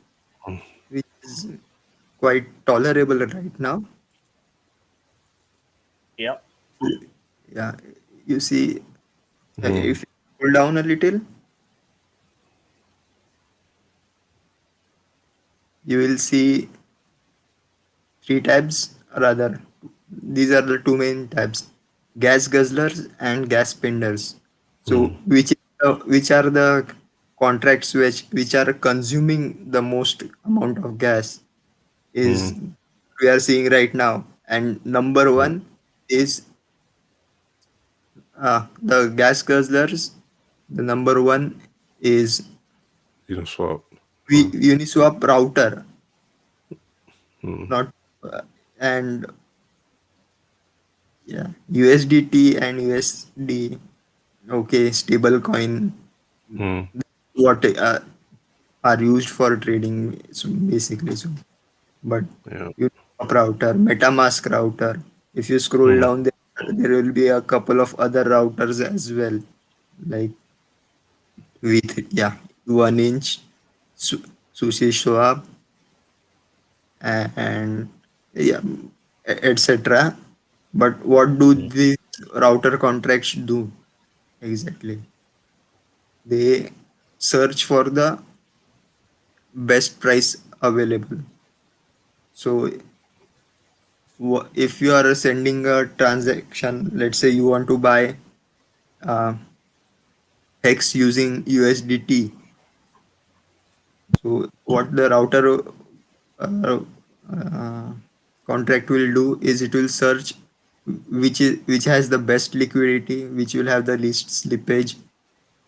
which is quite tolerable right now. Yep. Yeah, you see, if you pull down a little, you will see three tabs. Rather, these are the two main tabs: gas guzzlers and gas spenders. So, which are the contracts which are consuming the most amount of gas is we are seeing right now, and number one is the gas guzzlers. The number one is Uniswap. Uniswap router, not and yeah, USDT and USD. Okay, stable coin. What are used for trading, so basically. So, but Yeah. Uniswap router, MetaMask router. If you scroll down there will be a couple of other routers as well, like with 1 inch, Sushi Swap, and yeah, etc. But what do these router contracts do exactly? They search for the best price available. So if you are sending a transaction, let's say you want to buy hex using USDT. So what the router contract will do is it will search which has the best liquidity, which will have the least slippage,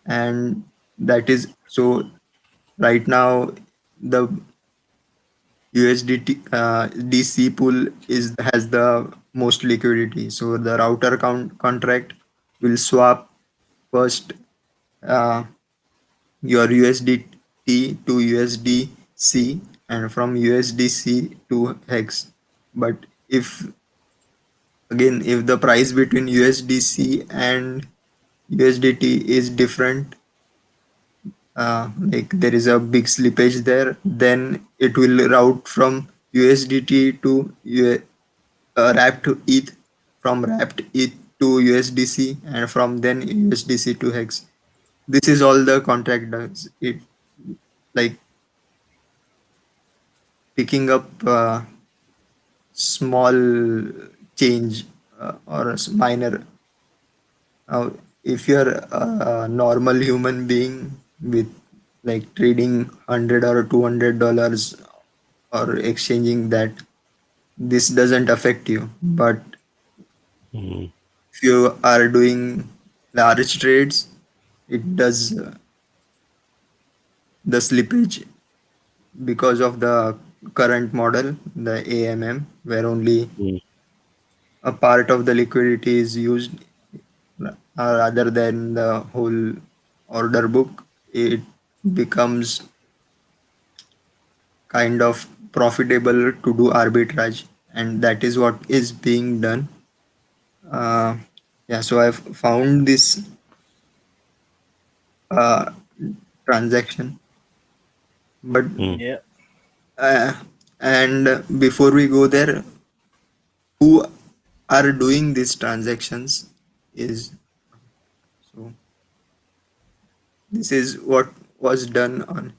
and that is so right now the USDT DC pool has the most liquidity. So the router contract will swap first uh, your USDT to USDC and from USDC to hex. But if the price between USDC and USDT is different, like there is a big slippage there, then it will route from USDT to wrapped ETH, from wrapped ETH to USDC, and from then USDC to Hex. This is all the contract does. It like picking up small change or a minor. If you're a normal human being with like trading $100 or $200 or exchanging that, this doesn't affect you. But if you are doing large trades, it does the slippage because of the current model, the AMM, where only a part of the liquidity is used rather than the whole order book. It becomes kind of profitable to do arbitrage, and that is what is being done. Yeah, so I've found this uh, transaction, but Yeah. uh, and before we go there, who are doing these transactions is, so this is what was done on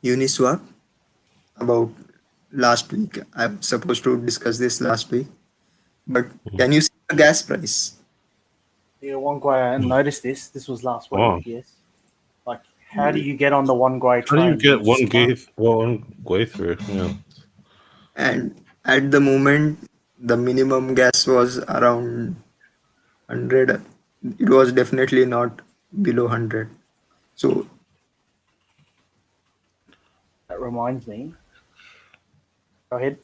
Uniswap about last week. I'm supposed to discuss this last week, but can you see the gas price? Yeah, one guy I noticed this. This was last week. Wow. Yes. Like, how do you get on the one guy How do you train? get just one way through? Yeah. And at the moment, the minimum gas was around 100. It was definitely not below 100. So That reminds me. Go ahead.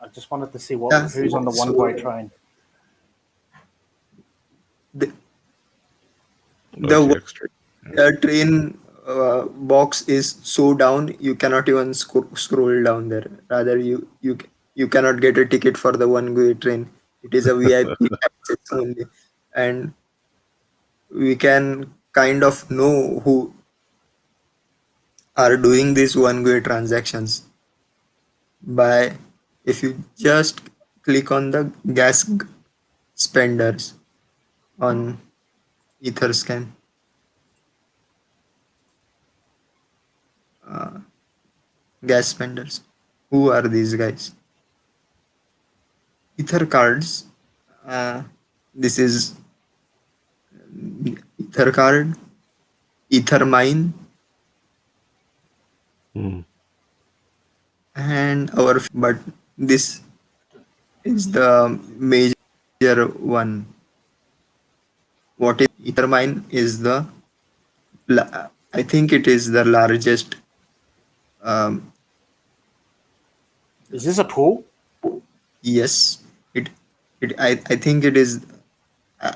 I just wanted to see yeah, who's on the one guy train. the, the OTX trade. train box is so down you cannot even scroll down there. Rather, you cannot get a ticket for the one-way train. It is a VIP access only, and we can kind of know who are doing these one-way transactions by, if you just click on the gas spenders on Etherscan. Gas spenders. Who are these guys? Ether cards. This is Ether card, Ether mine, and our. But this is the major one. What is Ether mine? Is the I think it is the largest. Um, Is this a pool? yes, I think it is. Uh,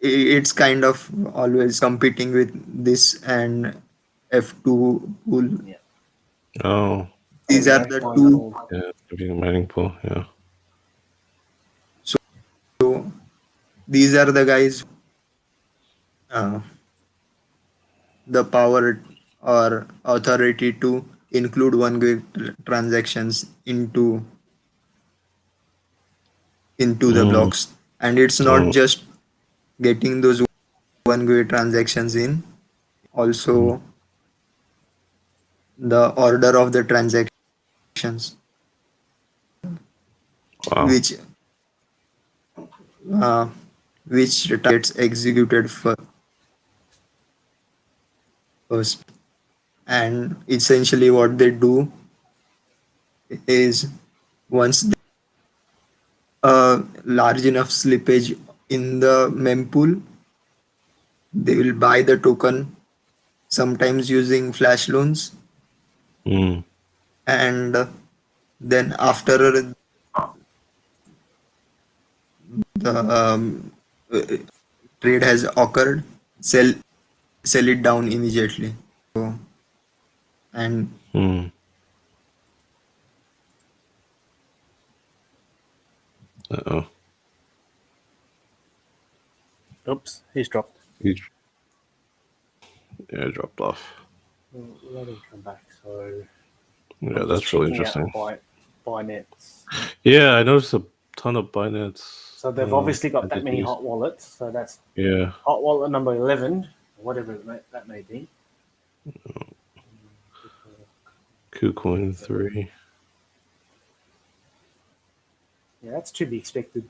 it's kind of always competing with this and F2 pool. Yeah. Oh, These are the two. yeah, being a mining pool. Yeah. So these are the guys. Uh, the power or authority to include one-way transactions into the blocks, and it's not just getting those one-way transactions in, also the order of the transactions, Wow. which gets executed first. And essentially what they do is, once a large enough slippage in the mempool, they will buy the token, sometimes using flash loans, and then after the trade has occurred, sell it down immediately. So, and Uh-oh. Oops, he's dropped. Yeah, it dropped off. Let him come back. So Yeah, I'm that's just really checking out interesting. Binance. Yeah, I noticed a ton of Binance. So they've obviously got that many entities. hot wallets. So that's Yeah. hot wallet number 11, whatever that may be. KuCoin 3. Yeah, that's to be expected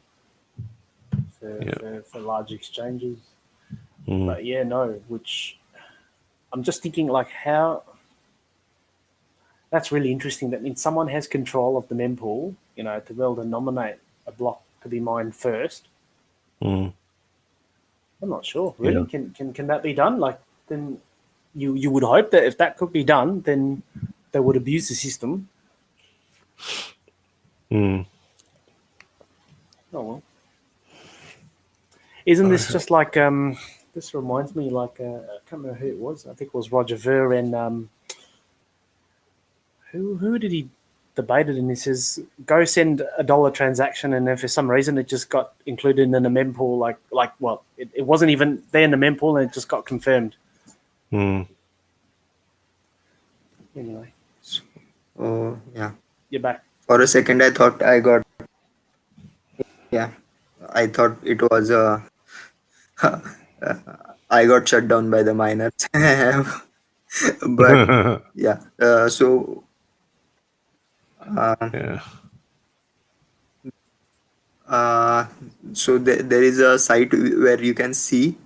for large exchanges. But yeah, no, which I'm just thinking like how that's really interesting. That means someone has control of the mempool, to be able to nominate a block to be mined first. Mm. I'm not sure. Really? Yeah. Can that be done? Like then you would hope that if that could be done, then they would abuse the system. Mm. Oh well. Isn't this just like this reminds me like I can't remember who it was. I think it was Roger Ver and who did he debated in this? Is go send $1 transaction and then for some reason it just got included in the mempool it wasn't even there in the mempool and it just got confirmed. Mm. Anyway. Oh yeah. You're back. For a second I thought I thought it was I got shut down by the miners. But yeah. So yeah. So there is a site where you can see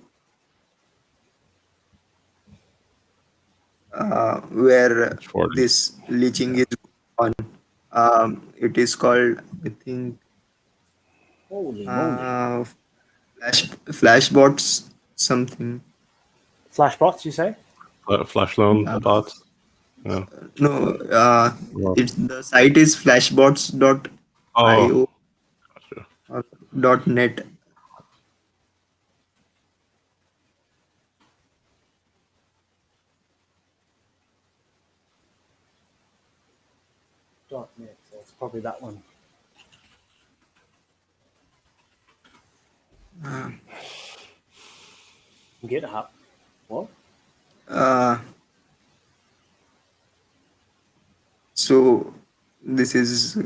where this leaching is on. It is called, I think, Holy moly. Flashbots something. Flashbots, you say? Flash loan bots. Yeah. No, the site is flashbots.io or .net. .net, so it's probably that one. GitHub. What? So this is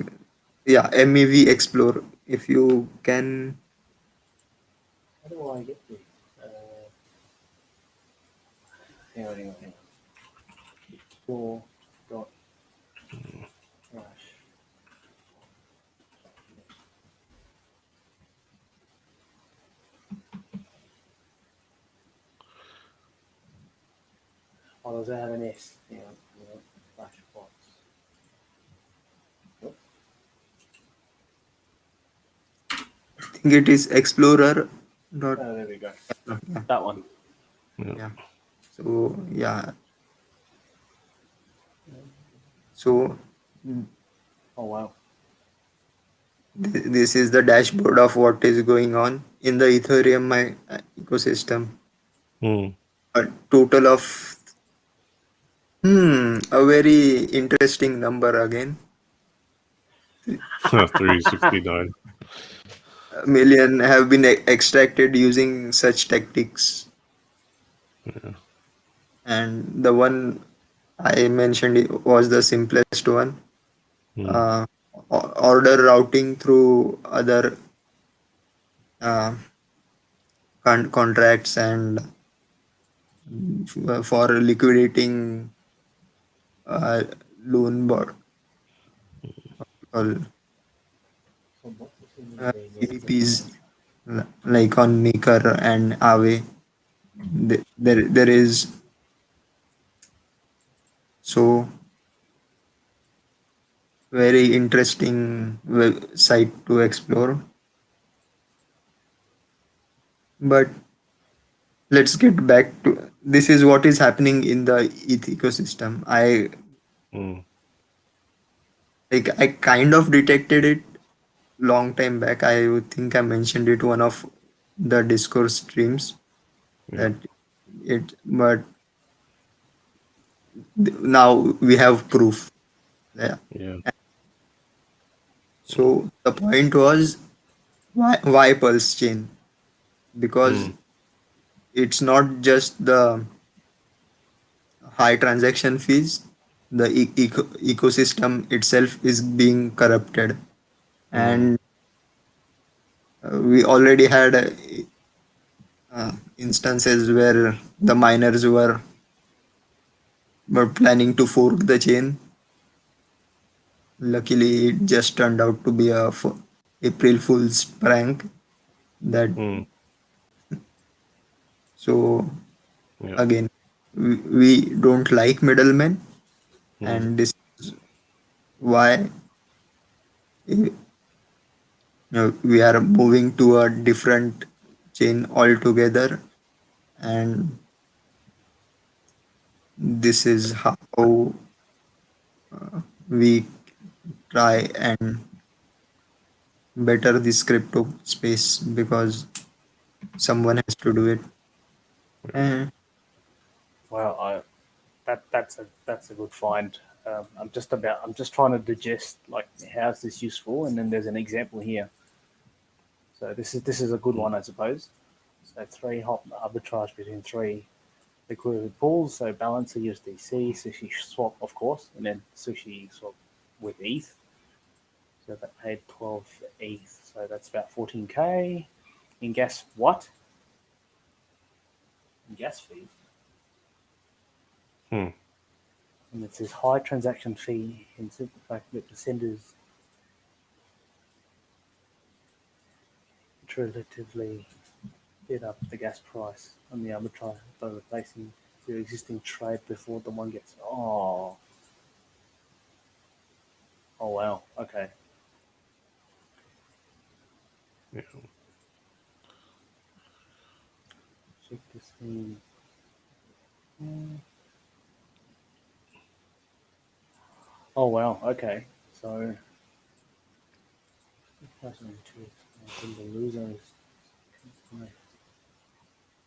MEV Explore. If you can. How do I get this? Hang on. Explore. Oh, does it have an S? Yeah, Flashbots. I think it is Explorer. Oh, there we go. That one. Yeah. So yeah. So. Oh wow. This is the dashboard of what is going on in the Ethereum ecosystem. A total of a very interesting number again. 369 million have been extracted using such tactics. Yeah. And the one I mentioned was the simplest one. Order routing through other contracts and for liquidating loan board CDPs like on Maker and Aave. There is so very interesting site to explore. But let's get back to this is what is happening in the ETH ecosystem. I kind of detected it long time back. I would think I mentioned it one of the Discord streams but now we have proof. Yeah. So the point was why Pulse Chain? Because it's not just the high transaction fees, the ecosystem itself is being corrupted. And we already had instances where the miners were planning to fork the chain. Luckily, it just turned out to be a April Fool's prank. That so Yeah. again, we don't like middlemen, and this is why we are moving to a different chain altogether, and this is how we try and better this crypto space, because someone has to do it. And Well, that's a good find. I'm just trying to digest like how's this useful, and then there's an example here. So this is a good one, I suppose. So three hop arbitrage between three liquidity pools. So Balancer USDC, Sushi swap, of course, and then Sushi swap with ETH. So that paid 12 ETH. So that's about 14K. In gas what? In gas fees. And it says high transaction fee in the fact that the senders relatively bid up the gas price on the arbitrage by replacing the existing trade before the one gets. Oh wow. Okay. Yeah. Check this thing. Oh wow. Okay. So the losers.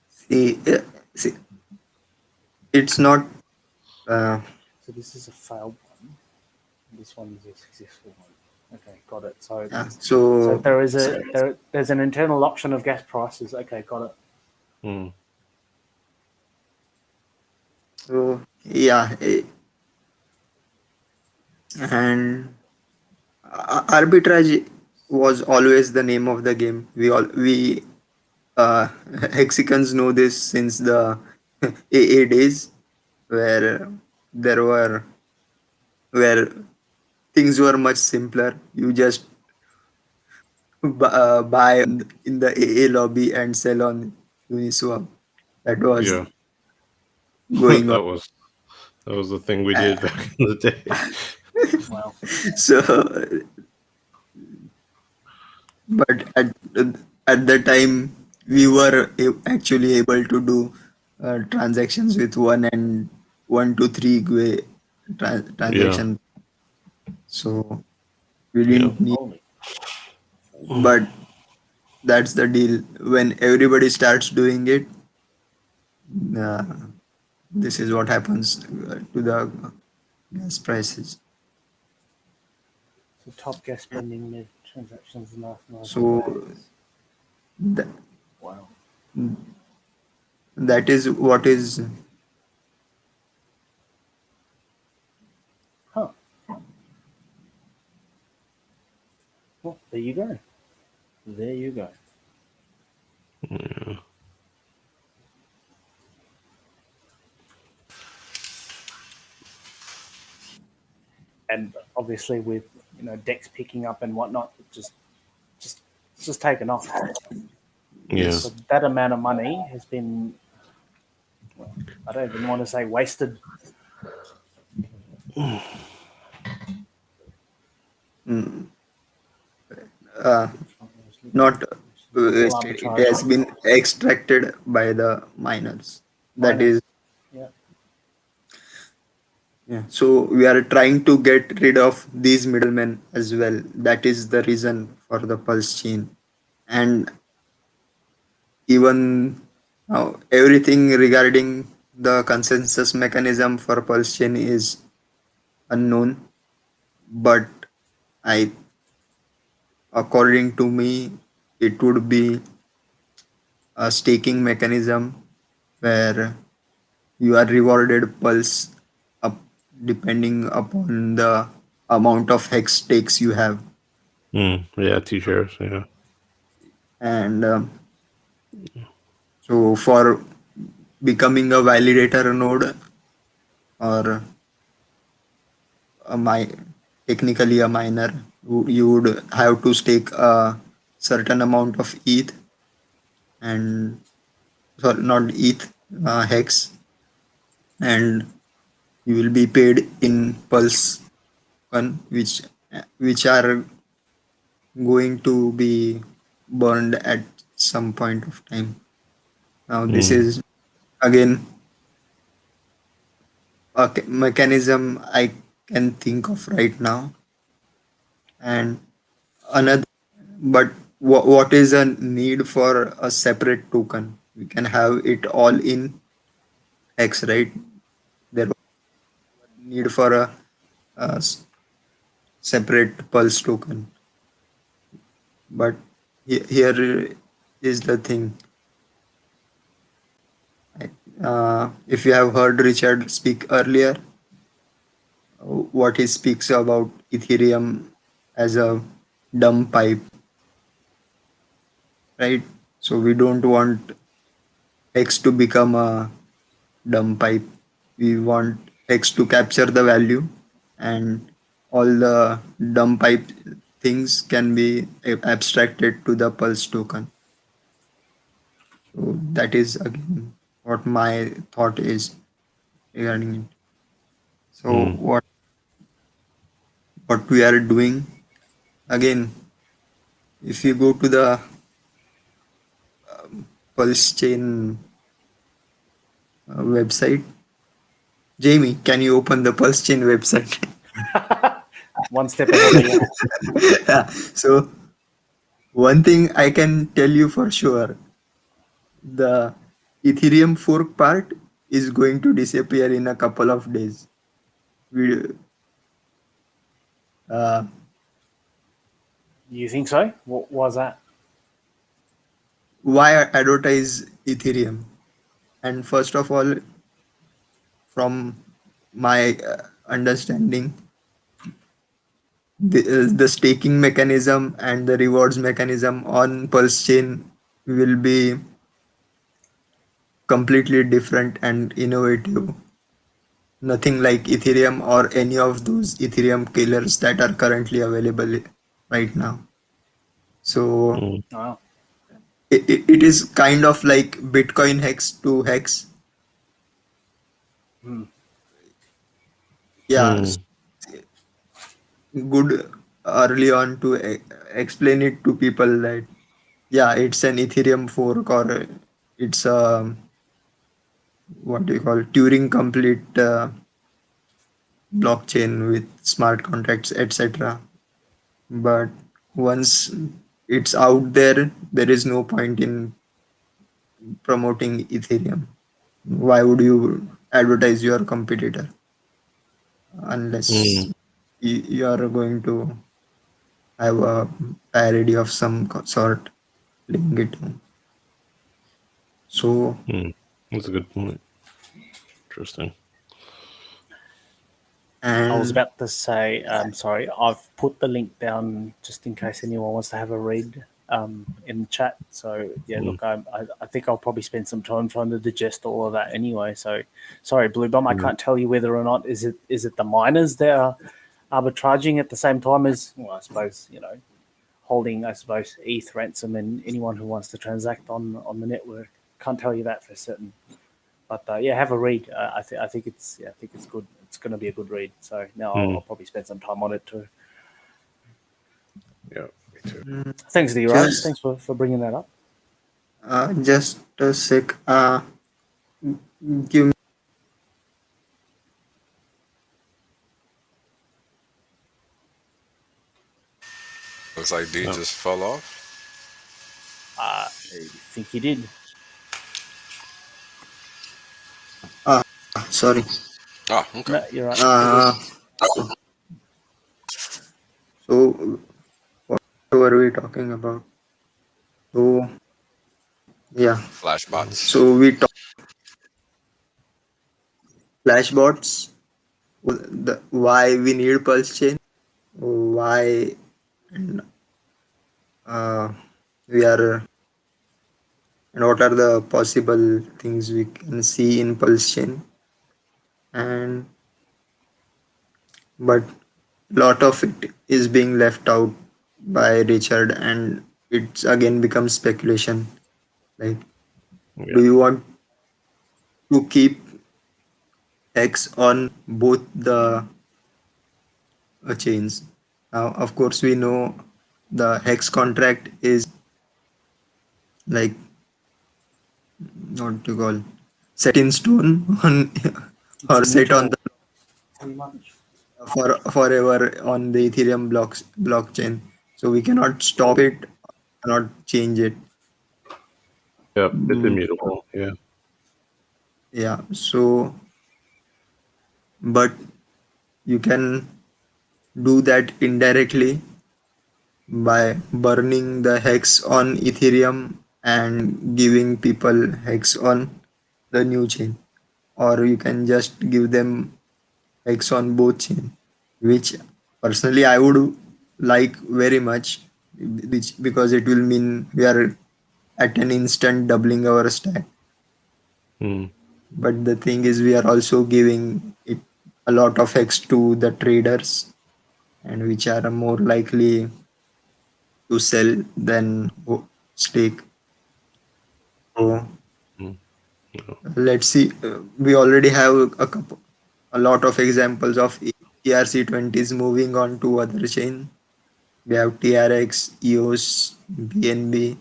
see, it's not. So this is a failed one. This one is a successful one. Okay, got it. So So there's an internal auction of gas prices. Okay, got it. So yeah, and arbitrage was always the name of the game. We Hexicans know this since the AA days, where there were where things were much simpler. You just buy in the AA lobby and sell on Uniswap. That was Yeah. going on. that was the thing we did back in the day. Wow. So, but at the time, we were actually able to do transactions with 1 to 3 transaction. So we didn't need, Holy. but that's the deal. When everybody starts doing it, uh, this is what happens to the gas prices. So top gas spending mid transactions in last 90 So days. th- Wow. that is what is. Huh. Well, there you go. There you go. Yeah. And obviously with decks picking up and whatnot, it's just taken off. Yeah. So that amount of money has been, well, I don't even want to say wasted. Not wasted. It has been extracted by the miners. That is, yeah. So we are trying to get rid of these middlemen as well. That is the reason for the pulse chain, and even everything regarding the consensus mechanism for pulse chain is unknown. But according to me, it would be a staking mechanism where you are rewarded pulse up depending upon the amount of hex stakes you have. Yeah, T-shares. Yeah. And so for becoming a validator node or technically a miner, you would have to stake a certain amount of ETH and sorry, not ETH, hex, and you will be paid in pulse one, which are going to be burned at some point of time. Now this is again a mechanism I can think of right now, and another. But what is a need for a separate token? We can have it all in X, right? There was need for a separate pulse token. But here is the thing. If you have heard Richard speak earlier, what he speaks about Ethereum as a dumb pipe, right? So we don't want X to become a dumb pipe. We want X to capture the value, and all the dumb pipe things can be abstracted to the pulse token. So that is again what my thought is regarding it. So what we are doing again, if you go to the pulse chain website, Jamie, can you open the pulse chain website? One step ahead of you. Yeah. So one thing I can tell you for sure, the Ethereum fork part is going to disappear in a couple of days. You think so? What was that? Why advertise Ethereum? And first of all, from my understanding, the staking mechanism and the rewards mechanism on Pulse chain will be completely different and innovative. Nothing like Ethereum or any of those Ethereum killers that are currently available right now. So Oh. it is kind of like Bitcoin hex to hex. Yeah, good early on to explain it to people that yeah, it's an Ethereum fork or it's a what do you call Turing complete blockchain with smart contracts, etc. But once it's out there, there is no point in promoting Ethereum. Why would you advertise your competitor unless you are going to have a parody of some sort linking it to? So That's a good point. Interesting. I was and about to say, sorry, I've put the link down just in case anyone wants to have a read in the chat. So yeah, look, I think I'll probably spend some time trying to digest all of that anyway. So sorry, Blue Bomb, I can't tell you whether or not is it the miners that are arbitraging at the same time as, well, I suppose, holding, I suppose, ETH ransom and anyone who wants to transact on the network. Can't tell you that for certain. But yeah, have a read. I think it's good. It's going to be a good read. So now I'll probably spend some time on it too. Yeah, me too. Thanks, D-Raj. Thanks for bringing that up. just a sec. Give me. Looks like D just fell off. I think he did. Sorry. Oh, okay. No, you're right. So what were we talking about? So yeah. Flashbots. So we talk. flashbots, why we need pulse chain, why uh, we are, and what are the possible things we can see in pulse chain, and but lot of it is being left out by Richard, and it's again becomes speculation. Like, Yeah. do you want to keep X on both the chains? Now, of course, we know the hex contract is like what to call set in stone on or It's set on immutable. the for forever on the Ethereum blockchain. So we cannot stop it, cannot change it. Yep. It's Mm, immutable. Yeah. yeah. So, but you can do that indirectly by burning the hex on Ethereum and giving people hex on the new chain, or you can just give them hex on both chain, which personally I would like very much, which because it will mean we are at an instant doubling our stack. Mm. But the thing is, we are also giving it a lot of hex to the traders, and which are more likely to sell than stake. So Mm. let's see. We already have a lot of examples of ERC20s moving on to other chain. We have TRX, EOS, BNB.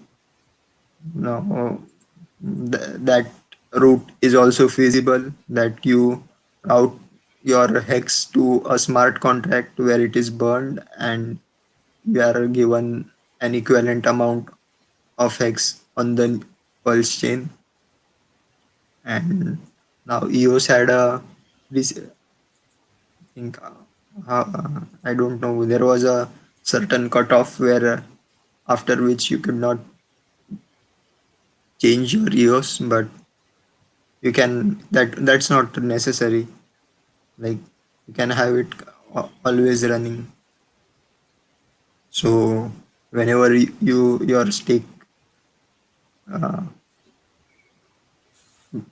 No, that route is also feasible. That you route your hex to a smart contract where it is burned, and you are given an equivalent amount of hex on the pulse chain. And now EOS had a think I don't know. There was a certain cutoff where after which you could not change your EOS, but you can that's not necessary. Like, you can have it always running. So whenever your stake uh,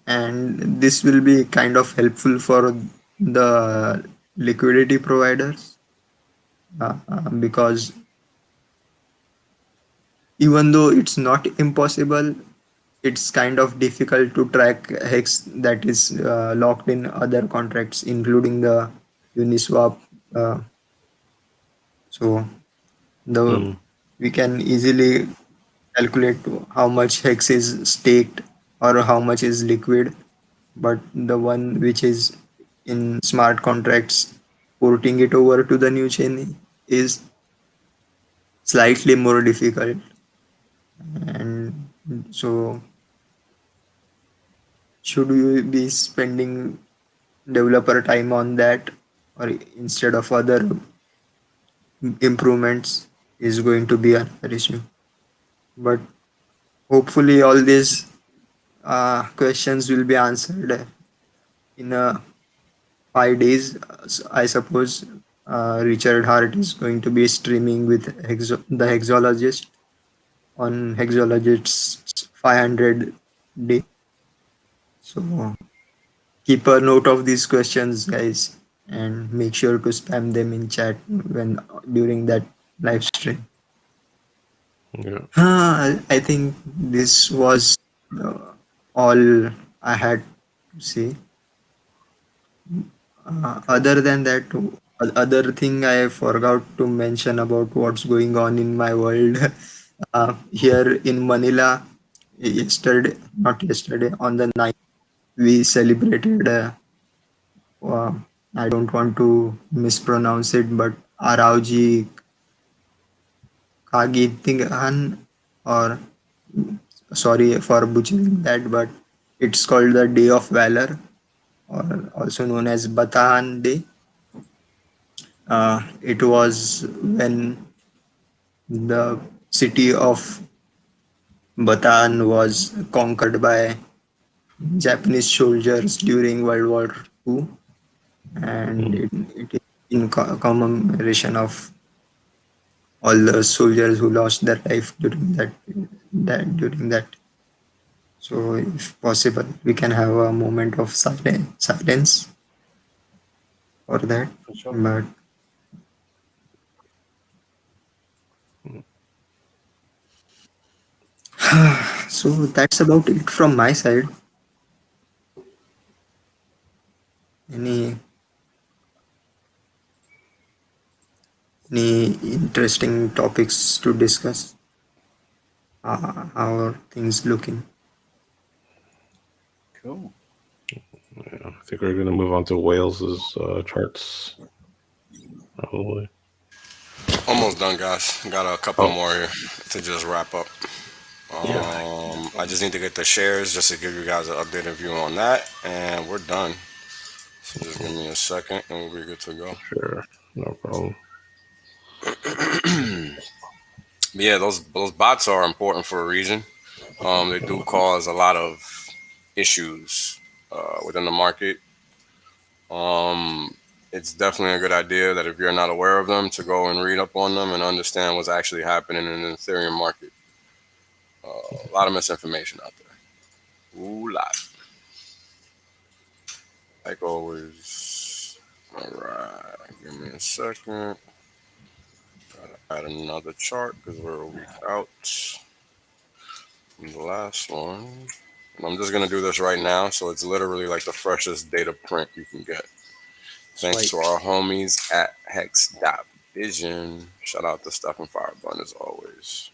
and this will be kind of helpful for the liquidity providers because even though it's not impossible, it's kind of difficult to track hex that is locked in other contracts, including the Uniswap. Uh, so the Mm. we can easily calculate how much hex is staked or how much is liquid, but the one which is in smart contracts, porting it over to the new chain is slightly more difficult. And so, should we be spending developer time on that, or instead of other improvements, is going to be another issue. But hopefully all these questions will be answered in 5 days. I suppose Richard Hart is going to be streaming with the Hexologist on Hexologist's 500 day. So keep a note of these questions, guys, and make sure to spam them in chat when during that live stream. Yeah. I think this was all I had to say. Other than that, other thing I forgot to mention about what's going on in my world. Here in Manila, yesterday, not yesterday, on the 9th, we celebrated. Uh, I don't want to mispronounce it, but Arauji Kagitingan, or sorry for butchering that, but it's called the Day of Valor, or also known as Bataan Day. It was when the city of Bataan was conquered by Japanese soldiers during World War coup, and it is in commemoration of all the soldiers who lost their life during that. So, if possible, we can have a moment of silence for that. For sure. But so that's about it from my side. Any interesting topics to discuss? How are things looking? Cool. Yeah, I think we're going to move on to Wales's charts. Probably. Almost done, guys. Got a couple Oh. more here to just wrap up. I just need to get the shares just to give you guys an updated view on that, and we're done. So just give me a second, and we'll be good to go. Sure, no problem. Yeah, those bots are important for a reason. They do cause a lot of issues within the market. It's definitely a good idea that if you're not aware of them, to go and read up on them and understand what's actually happening in the Ethereum market. A lot of misinformation out there. Ooh, lot. Like always. All right, give me a second. Gotta add another chart because we're a week out. And the last one. And I'm just gonna do this right now, so it's literally like the freshest data print you can get. Thanks Sweet. to our homies at Hex.Vision. Shout out to Steph and Firebun as always.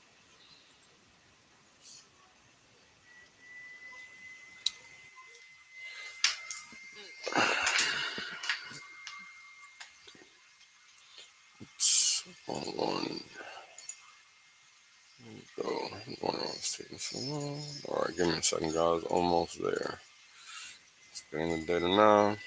Hold on. Go. One was taking so long. Alright, give me a second, guys. Almost there. It's getting the data now.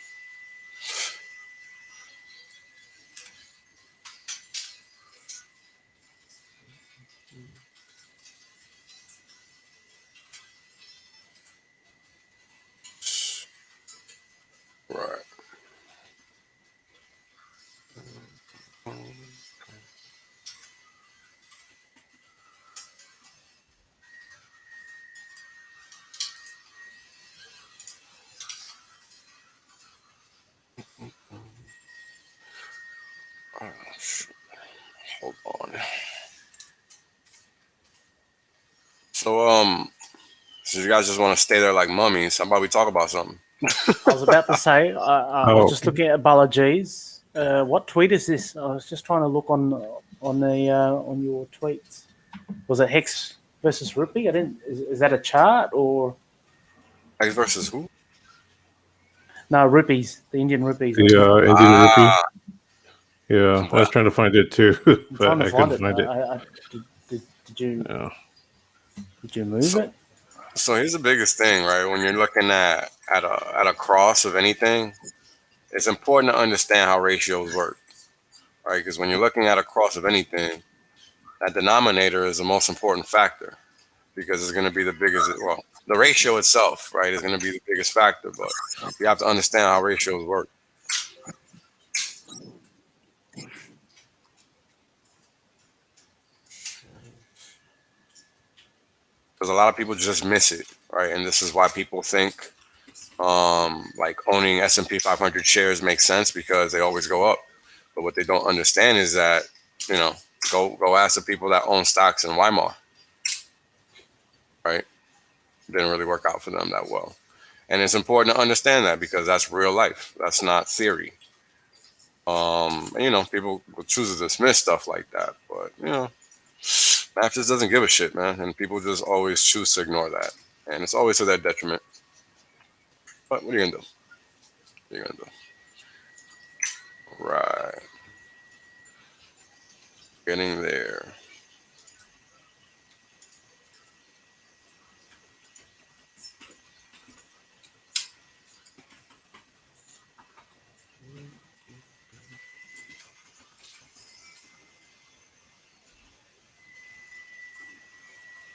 Right. Oh, shoot. Hold on. So you guys just want to stay there like mummies? How about we talk about something? I was about to say, I was just looking at Balaji's. What tweet is this? I was just trying to look on your tweets. Was it Hex versus Rupee? I didn't. Is that a chart or X versus who? no rupees? The Indian rupees. The Indian rupee. Yeah, I Well, was trying to find it too, I'm but trying to I find couldn't it. find it. Did you move so, it? so here's the biggest thing, right? When you're looking at a cross of anything, it's important to understand how ratios work, right? Because when you're looking at a cross of anything, that denominator is the most important factor because it's going to be the biggest. Well, the ratio itself, right, is going to be the biggest factor, but you have to understand how ratios work. Because a lot of people just miss it, right? And this is why people think like owning S&P 500 shares makes sense because they always go up. But what they don't understand is that, you know, go ask the people that own stocks in Weimar, right? Didn't really work out for them that well. And it's important to understand that because that's real life. That's not theory. And, you know, people choose to dismiss stuff like that. But, you know, math just doesn't give a shit, man. And people just always choose to ignore that. And it's always to their detriment. But what are you going to do? What are you going to do? Right. Getting there.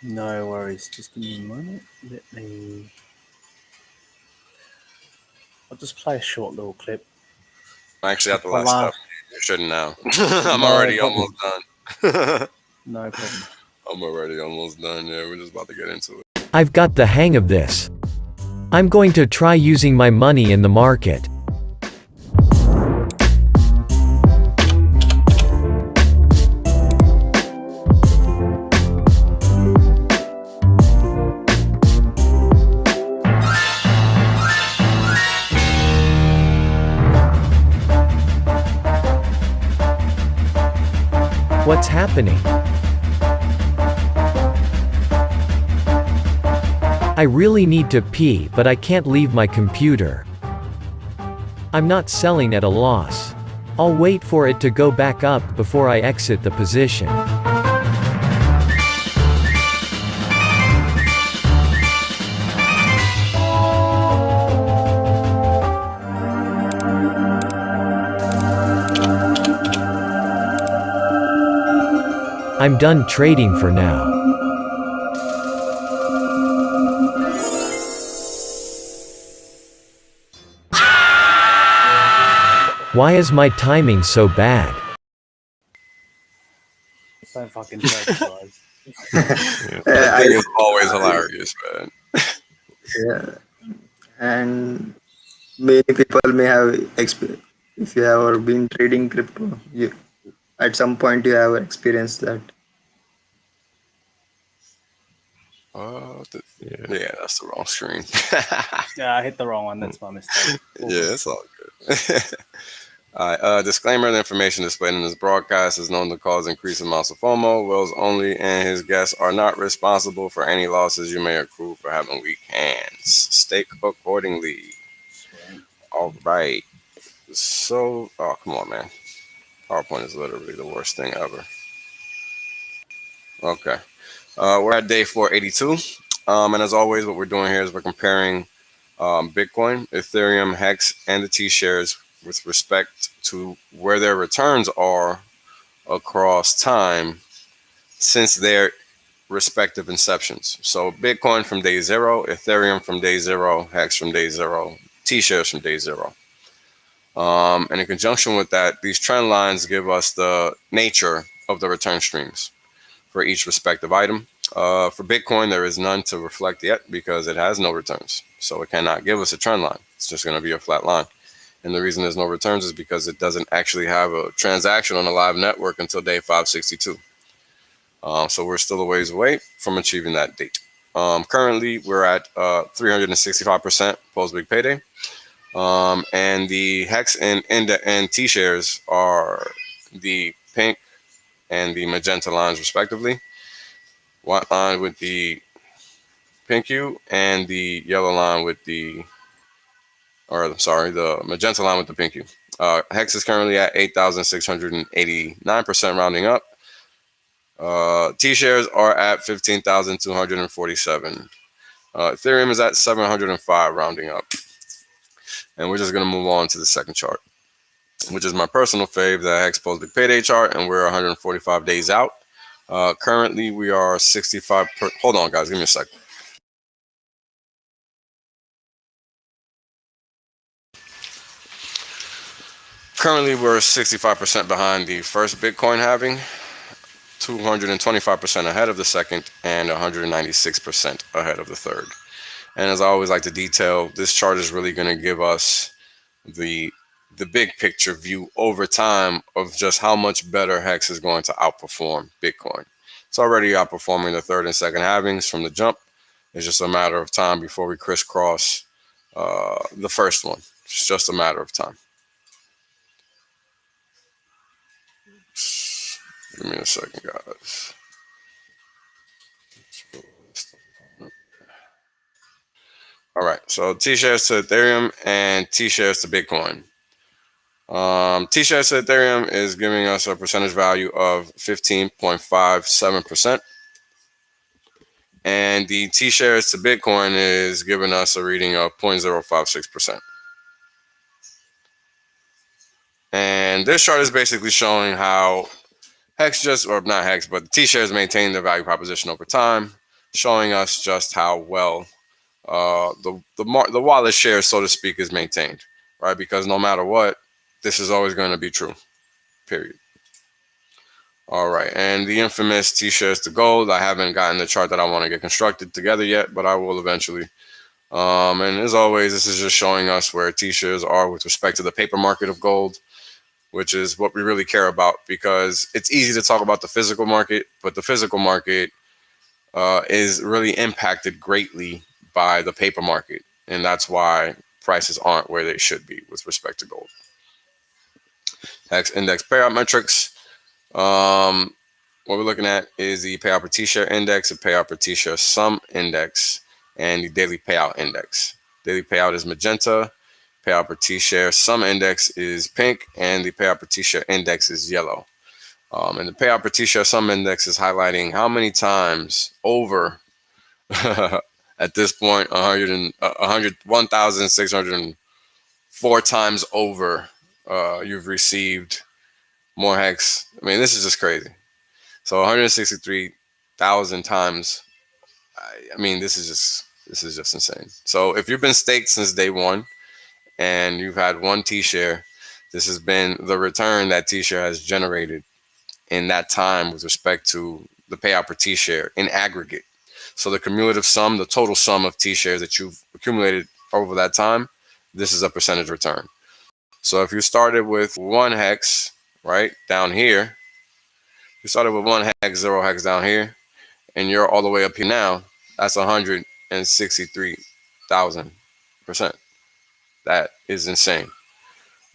No worries. Just give me a moment. Let me I'll just play a short little clip. Actually, at the last step, you shouldn't now. I'm No already problem. almost done. No problem. I'm already almost done. Yeah, we're just about to get into it. I've got the hang of this. I'm going to try using my money in the market. What's happening? I really need to pee, but I can't leave my computer. I'm not selling at a loss. I'll wait for it to go back up before I exit the position. I'm done trading for now. Why is my timing so bad? Don't fucking joke, guys. I think it's always hilarious, man. Yeah, and many people may have if you have ever been trading crypto, at some point you have experienced that. Yeah, that's the wrong screen. Yeah, I hit the wrong one. That's my mistake. Yeah, it's all good. All right. Disclaimer: the information displayed in this broadcast is known to cause increased amounts of FOMO. Wells only and his guests are not responsible for any losses you may accrue for having weak hands. Stake accordingly. All right. So, oh, come on, man. PowerPoint is literally the worst thing ever. Okay. We're at day 482. And as always, what we're doing here is we're comparing Bitcoin, Ethereum, Hex, and the T-shares with respect to where their returns are across time since their respective inceptions. So Bitcoin from day 0, Ethereum from day 0, Hex from day 0, T-shares from day 0. And in conjunction with that, these trend lines give us the nature of the return streams for each respective item. For Bitcoin, there is none to reflect yet because it has no returns. So it cannot give us a trend line. It's just going to be a flat line. And the reason there's no returns is because it doesn't actually have a transaction on a live network until day 562. So we're still a ways away from achieving that date. Currently, we're at 365% post-big payday. And the Hex and T-shares are the pink and the magenta lines respectively. White line with the pink hue and the yellow line with the, the magenta line with the pink hue. Hex is currently at 8,689% rounding up. T-shares are at 15,247. Ethereum is at 705 rounding up. And we're just going to move on to the second chart, which is my personal fave, the Hex post-big payday chart, and we're 145 days out. Currently, we are 65. Hold on, guys. Give me a second. Currently, we're 65% behind the first Bitcoin halving, 225% ahead of the second, and 196% ahead of the third. And as I always like to detail, this chart is really going to give us the big picture view over time of just how much better Hex is going to outperform Bitcoin. It's already outperforming the third and second halvings from the jump. It's just a matter of time before we crisscross the first one. It's just a matter of time. Give me a second, guys. All right, so T-shares to Ethereum and T-shares to Bitcoin. T-shares to Ethereum is giving us a percentage value of 15.57%. And the T-shares to Bitcoin is giving us a reading of 0.056%. And this chart is basically showing how Hex not Hex, but the T-shares maintain their value proposition over time, showing us just how well the wallet share, so to speak, is maintained, right? Because no matter what, this is always going to be true. Period. All right, and the infamous T-shares to gold. I haven't gotten the chart that I want to get constructed together yet, but I will eventually. And as always, this is just showing us where T-shares are with respect to the paper market of gold, which is what we really care about, because it's easy to talk about the physical market, but the physical market is really impacted greatly by the paper market, and that's why prices aren't where they should be with respect to gold. Hex index payout metrics. What we're looking at is the payout per T-share index, the payout per T-share sum index, and the daily payout index. Daily payout is magenta, payout per T-share sum index is pink, and the payout per T-share index is yellow. And the payout per T-share sum index is highlighting how many times over at this point, 1,604 times over you've received more hex. I mean, this is just crazy. So 163,000 times. I mean, this is just insane. So if you've been staked since day one and you've had one T-share, this has been the return that T-share has generated in that time with respect to the payout per T-share in aggregate. So the cumulative sum, the total sum of T-shares that you've accumulated over that time, this is a percentage return. So if you started with 1 hex, right, down here, you started with 1 hex, 0 hex down here, and you're all the way up here now, that's 163,000%. That is insane.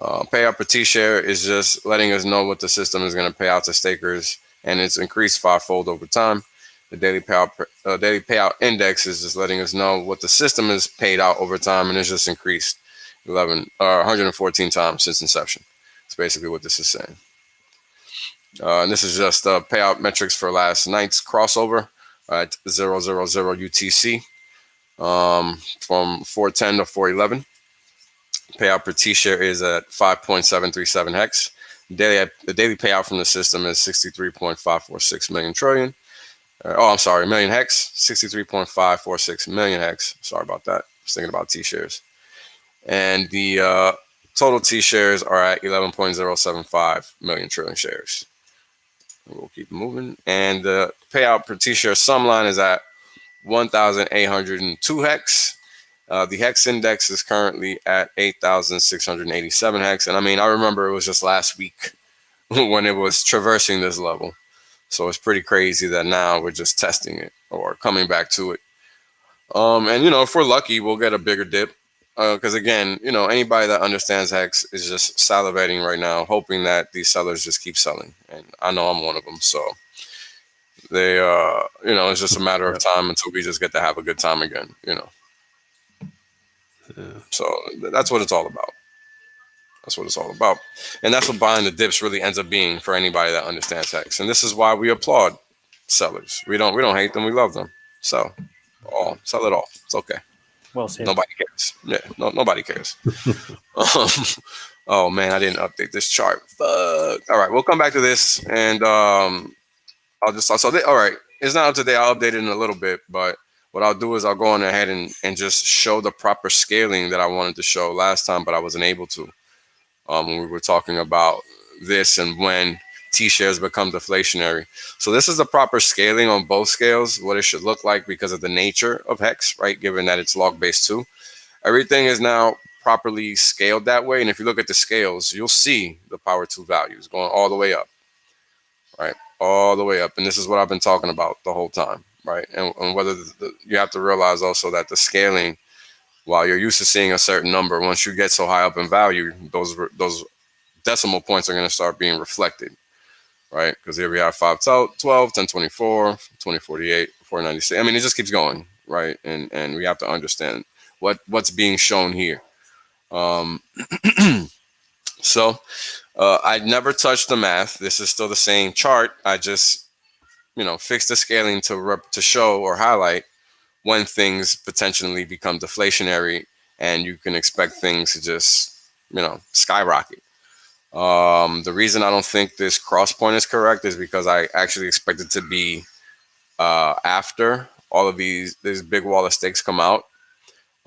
Payout per T-share is just letting us know what the system is going to pay out to stakers, and it's increased 5-fold over time. The daily payout index is just letting us know what the system has paid out over time, and it's just increased 114 times since inception. That's basically what this is saying. And this is just payout metrics for last night's crossover at 000 UTC from 410 to 411. Payout per T-share is at 5.737 hex. The daily payout from the system is 63.546 million trillion. Million hex. 63.546 million hex. Sorry about that. I was thinking about T-shares. And the total T-shares are at 11.075 million trillion shares. We'll keep moving. And the payout per T-share sum line is at 1,802 hex. The hex index is currently at 8,687 hex. And I mean, I remember it was just last week when it was traversing this level. So it's pretty crazy that now we're just testing it or coming back to it. And, you know, if we're lucky, we'll get a bigger dip. Because again, you know, anybody that understands hex is just salivating right now, hoping that these sellers just keep selling. And I know I'm one of them. So they, you know, it's just a matter of time until we just get to have a good time again, you know. Yeah. So that's what it's all about. That's what it's all about. And that's what buying the dips really ends up being for anybody that understands hex. And this is why we applaud sellers. We don't hate them. We love them. So sell it all. It's okay. Well said. Nobody cares. Yeah, nobody cares. Oh man, I didn't update this chart. Fuck. All right, we'll come back to this, and all right. It's not up to date. I'll update it in a little bit, but what I'll do is I'll go on ahead and just show the proper scaling that I wanted to show last time, but I wasn't able to. When we were talking about this and when T-shares become deflationary. So this is the proper scaling on both scales, what it should look like because of the nature of hex, right? Given that it's log-based too. Everything is now properly scaled that way. And if you look at the scales, you'll see the power 2 values going all the way up, right? All the way up. And this is what I've been talking about the whole time, right? And whether you have to realize also that the scaling, while you're used to seeing a certain number, once you get so high up in value, those decimal points are going to start being reflected. Right, because here we have 512, 1024, 2048, 496. I mean, it just keeps going, right? And we have to understand what's being shown here. So I never touched the math. This is still the same chart. I just, you know, fixed the scaling to show or highlight when things potentially become deflationary, and you can expect things to just, you know, skyrocket. The reason I don't think this cross point is correct is because I actually expect it to be after all of these big wall of stakes come out.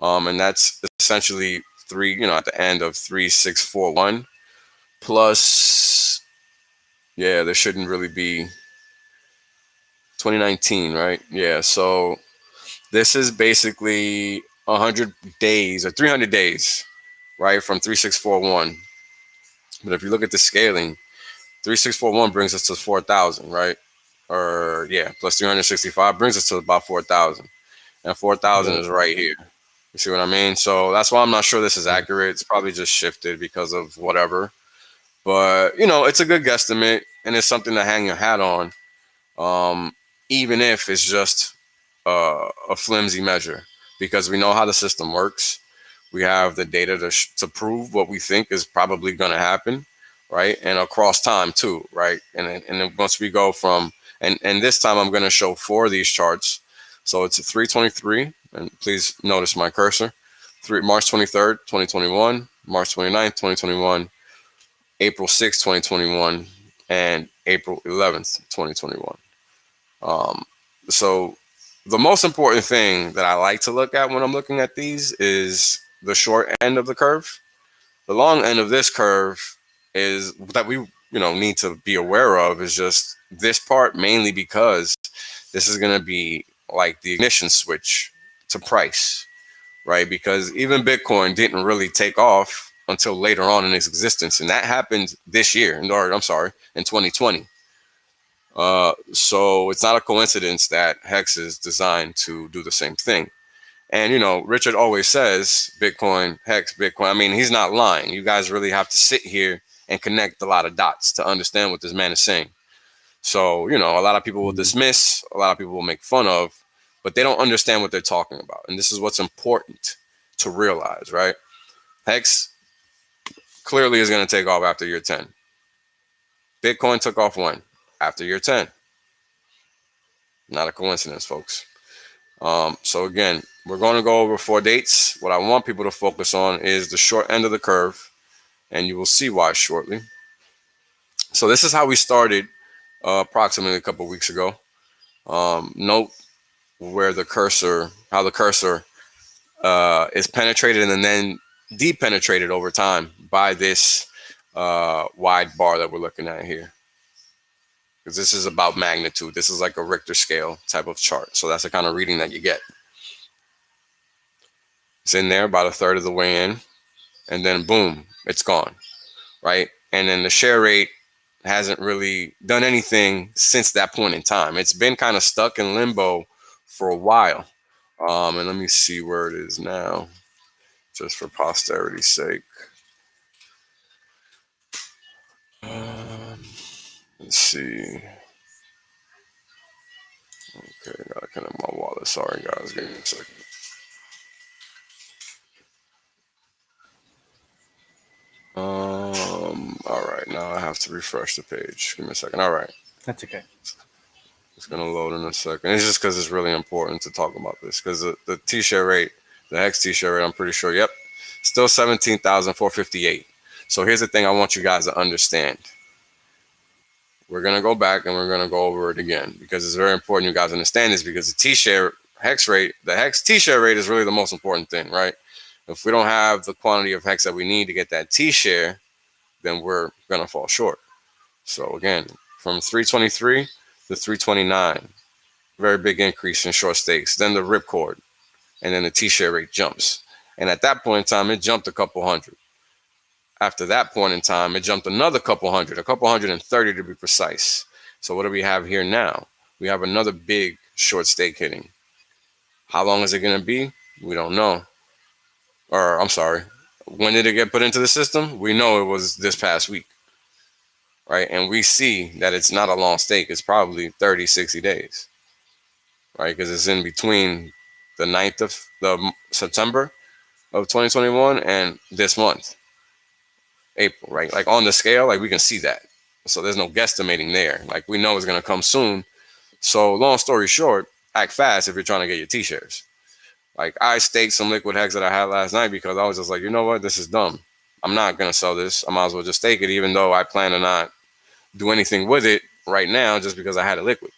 And that's essentially three, at the end of 3641 plus, yeah, there shouldn't really be 2019, right? Yeah, so this is basically 100 days or 300 days, right, from 3641. But if you look at the scaling, 3641 brings us to 4,000, right? Or yeah, plus 365 brings us to about 4,000, and 4,000 is right here. You see what I mean? So that's why I'm not sure this is accurate. It's probably just shifted because of whatever. But it's a good guesstimate, and it's something to hang your hat on, even if it's just a flimsy measure, because we know how the system works. We have the data to prove what we think is probably going to happen, right? And across time too, right? And then once we go from, and this time I'm going to show 4 of these charts. So it's a 323, and please notice my cursor. March 23rd, 2021, March 29th, 2021, April 6th, 2021, and April 11th, 2021. So the most important thing that I like to look at when I'm looking at these is the short end of the curve. The long end of this curve is that we need to be aware of is just this part, mainly because this is going to be like the ignition switch to price, right? Because even Bitcoin didn't really take off until later on in its existence, and that happened this year, or I'm sorry, in 2020. So it's not a coincidence that Hex is designed to do the same thing. And, Richard always says Bitcoin, Hex, Bitcoin. I mean, he's not lying. You guys really have to sit here and connect a lot of dots to understand what this man is saying. So, a lot of people will dismiss, a lot of people will make fun of, but they don't understand what they're talking about. And this is what's important to realize, right? Hex clearly is going to take off after year 10. Bitcoin took off when? After year 10. Not a coincidence, folks. So again, we're going to go over 4 dates. What I want people to focus on is the short end of the curve, and you will see why shortly. So this is how we started approximately a couple weeks ago. Note where how the cursor is penetrated and then depenetrated over time by this wide bar that we're looking at here. Because this is about magnitude. This is like a Richter scale type of chart. So that's the kind of reading that you get. It's in there about a third of the way in, and then boom, it's gone, right? And then the share rate hasn't really done anything since that point in time. It's been kind of stuck in limbo for a while. And let me see where it is now, just for posterity's sake. Let's see. Okay, I gotta connect my wallet. Sorry, guys. Give me a second. All right, now I have to refresh the page. Give me a second. All right. That's okay. It's gonna load in a second. It's just because it's really important to talk about this, because the T-share rate, the Hex T-share rate, I'm pretty sure, yep, still 17,458. So here's the thing I want you guys to understand. We're gonna go back and we're gonna go over it again, because it's very important you guys understand this, because the T-share Hex rate, the Hex T-share rate is really the most important thing, right? If we don't have the quantity of Hex that we need to get that T-share, then we're gonna fall short. So again, from 323 to 329, very big increase in short stakes. Then the ripcord, and then the T-share rate jumps. And at that point in time, it jumped a couple hundred. After that point in time, it jumped another couple hundred, a couple 130 to be precise. So what do we have here now? We have another big short stake hitting. How long is it going to be? We don't know. Or I'm sorry, when did it get put into the system? We know it was this past week, right? And we see that it's not a long stake. It's probably 30, 60 days, right? Because it's in between the 9th of the September of 2021 and this month, April, right? Like on the scale, like we can see that. So there's no guesstimating there. Like we know it's going to come soon. So long story short, act fast if you're trying to get your T-shares. Like I staked some liquid Hex that I had last night because I was just like, you know what, this is dumb. I'm not going to sell this. I might as well just stake it, even though I plan to not do anything with it right now just because I had it liquid,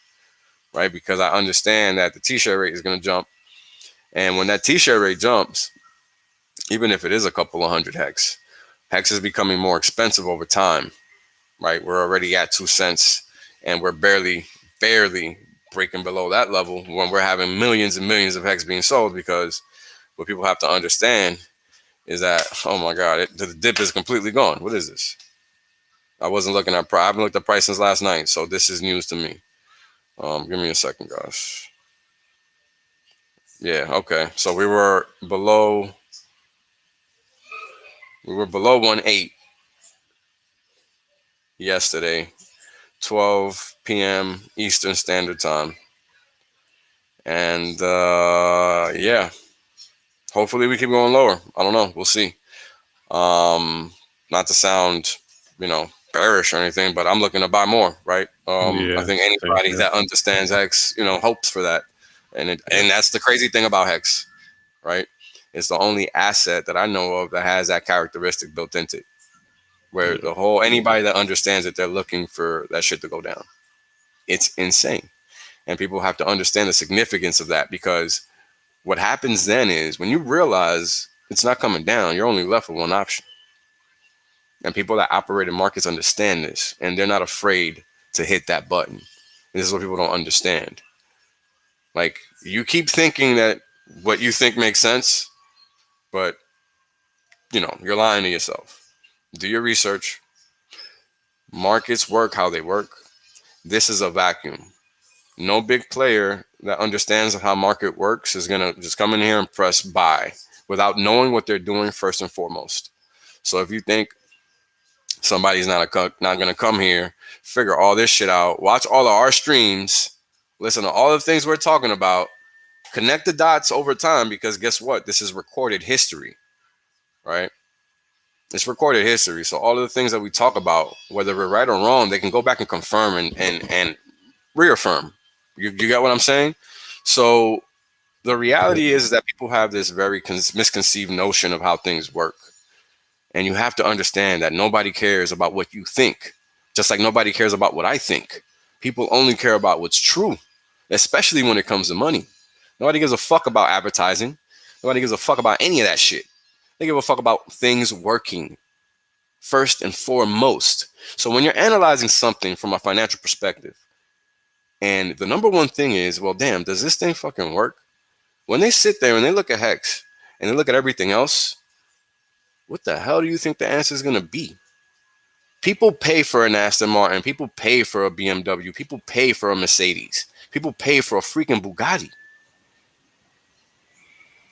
right? Because I understand that the T-share rate is going to jump. And when that T-share rate jumps, even if it is a couple of hundred hex is becoming more expensive over time, right? We're already at 2 cents, and we're barely breaking below that level when we're having millions and millions of hex being sold. Because what people have to understand is that, oh my God, the dip is completely gone. What is this? I wasn't looking at I haven't looked at price since last night, so this is news to me. Give me a second, guys. Yeah, okay. So we were below 1.8 yesterday, 12 p.m. Eastern Standard Time. And yeah, hopefully we keep going lower. I don't know. We'll see. Not to sound, bearish or anything, but I'm looking to buy more, right? I think anybody that understands Hex, hopes for that. And that's the crazy thing about Hex, right? It's the only asset that I know of that has that characteristic built into it, where anybody that understands it, they're looking for that shit to go down. It's insane. And people have to understand the significance of that, because what happens then is when you realize it's not coming down, you're only left with one option. And people that operate in markets understand this, and they're not afraid to hit that button. And this is what people don't understand. Like, you keep thinking that what you think makes sense, but, you're lying to yourself. Do your research. Markets work how they work. This is a vacuum. No big player that understands how market works is going to just come in here and press buy without knowing what they're doing first and foremost. So if you think somebody's not going to come here, figure all this shit out, watch all of our streams, listen to all the things we're talking about, connect the dots over time, because guess what? This is recorded history, right? It's recorded history. So all of the things that we talk about, whether we're right or wrong, they can go back and confirm and reaffirm. You get what I'm saying? So the reality is that people have this very misconceived notion of how things work. And you have to understand that nobody cares about what you think, just like nobody cares about what I think. People only care about what's true, especially when it comes to money. Nobody gives a fuck about advertising. Nobody gives a fuck about any of that shit. They give a fuck about things working first and foremost. So when you're analyzing something from a financial perspective, and the number one thing is, well, damn, does this thing fucking work? When they sit there and they look at Hex and they look at everything else, what the hell do you think the answer is going to be? People pay for an Aston Martin. People pay for a BMW. People pay for a Mercedes. People pay for a freaking Bugatti.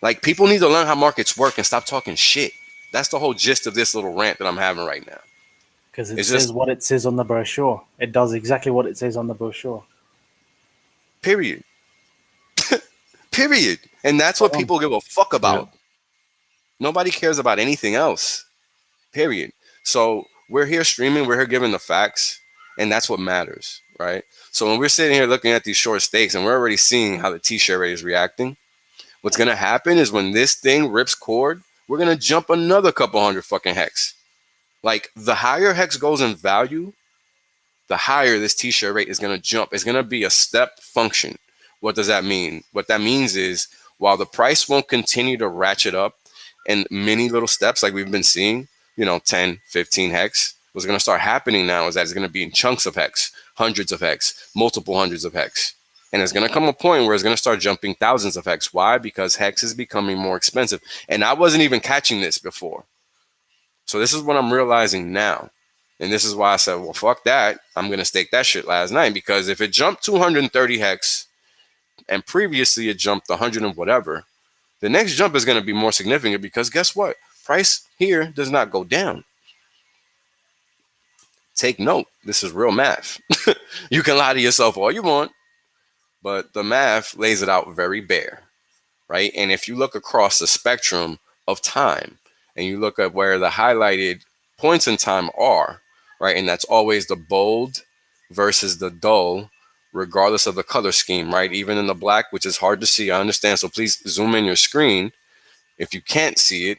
Like, people need to learn how markets work and stop talking shit. That's the whole gist of this little rant that I'm having right now. Because it says what it says on the brochure. It does exactly what it says on the brochure. Period. Period. And that's what people give a fuck about. Yeah. Nobody cares about anything else. Period. So we're here streaming, we're here giving the facts, and that's what matters, right? So when we're sitting here looking at these short stakes and we're already seeing how the T-share rate is reacting, what's going to happen is when this thing rips cord, we're going to jump another couple hundred fucking hex. Like, the higher hex goes in value, the higher this T-share rate is going to jump. It's going to be a step function. What does that mean? What that means is, while the price won't continue to ratchet up in many little steps like we've been seeing, 10, 15 hex, what's going to start happening now is that it's going to be in chunks of hex, hundreds of hex, multiple hundreds of hex. And it's going to come a point where it's going to start jumping thousands of hex. Why? Because hex is becoming more expensive. And I wasn't even catching this before. So this is what I'm realizing now. And this is why I said, well, fuck that. I'm going to stake that shit last night. Because if it jumped 230 hex and previously it jumped 100 and whatever, the next jump is going to be more significant, because guess what? Price here does not go down. Take note. This is real math. You can lie to yourself all you want, but the math lays it out very bare, right? And if you look across the spectrum of time and you look at where the highlighted points in time are, right? And that's always the bold versus the dull, regardless of the color scheme, right? Even in the black, which is hard to see, I understand. So please zoom in your screen if you can't see it.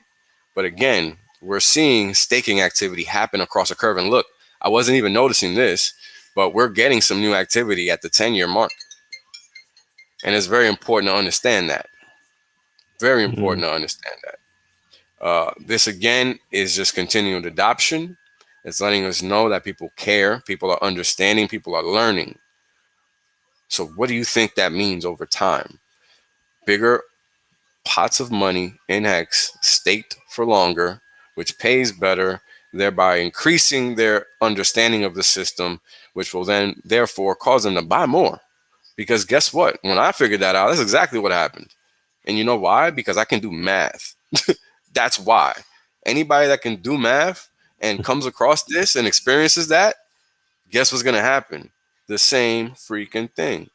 But again, we're seeing staking activity happen across a curve. And look, I wasn't even noticing this, but we're getting some new activity at the 10-year mark. And it's very important to understand that. Very important to understand that. This again is just continued adoption. It's letting us know that people care, people are understanding, people are learning. So what do you think that means over time? Bigger pots of money in Hex, staked for longer, which pays better, thereby increasing their understanding of the system, which will then therefore cause them to buy more. Because guess what? When I figured that out, that's exactly what happened. And you know why? Because I can do math. That's why. Anybody that can do math and comes across this and experiences that, guess what's going to happen? The same freaking thing.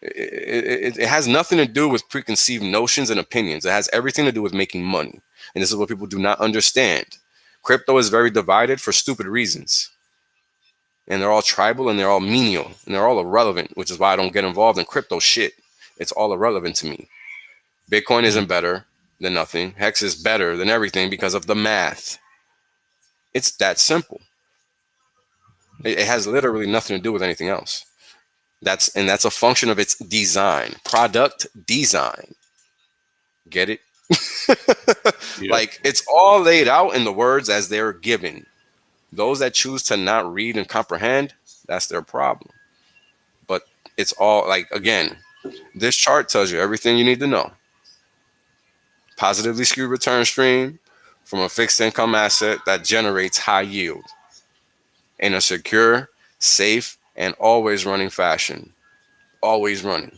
It has nothing to do with preconceived notions and opinions. It has everything to do with making money. And this is what people do not understand. Crypto is very divided for stupid reasons. And they're all tribal and they're all menial and they're all irrelevant, which is why I don't get involved in crypto shit. It's all irrelevant to me. Bitcoin isn't better than nothing. Hex is better than everything because of the math. It's that simple. It has literally nothing to do with anything else. That's a function of its design, product design. Get it? Yeah. Like, it's all laid out in the words as they're given. Those that choose to not read and comprehend, that's their problem. But it's all, like, again, this chart tells you everything you need to know. Positively skewed return stream from a fixed income asset that generates high yield in a secure, safe, and always running fashion. Always running,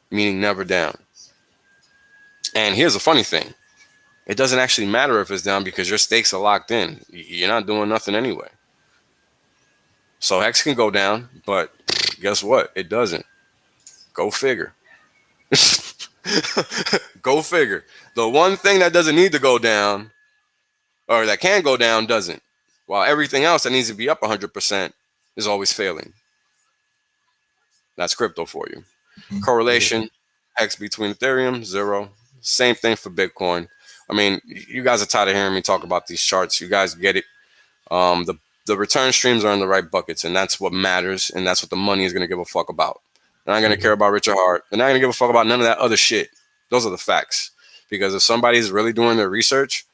meaning never down. And here's the funny thing. It doesn't actually matter if it's down because your stakes are locked in. You're not doing nothing anyway. So Hex can go down, but guess what? It doesn't. Go figure. Go figure. The one thing that doesn't need to go down, or that can go down, doesn't. While everything else that needs to be up 100% is always failing. That's crypto for you. Correlation, Hex between Ethereum, 0. Same thing for Bitcoin. I mean, you guys are tired of hearing me talk about these charts. You guys get it. The return streams are in the right buckets, and that's what matters, and that's what the money is going to give a fuck about. They're not going to care about Richard Hart. They're not going to give a fuck about none of that other shit. Those are the facts. Because if somebody's really doing their research,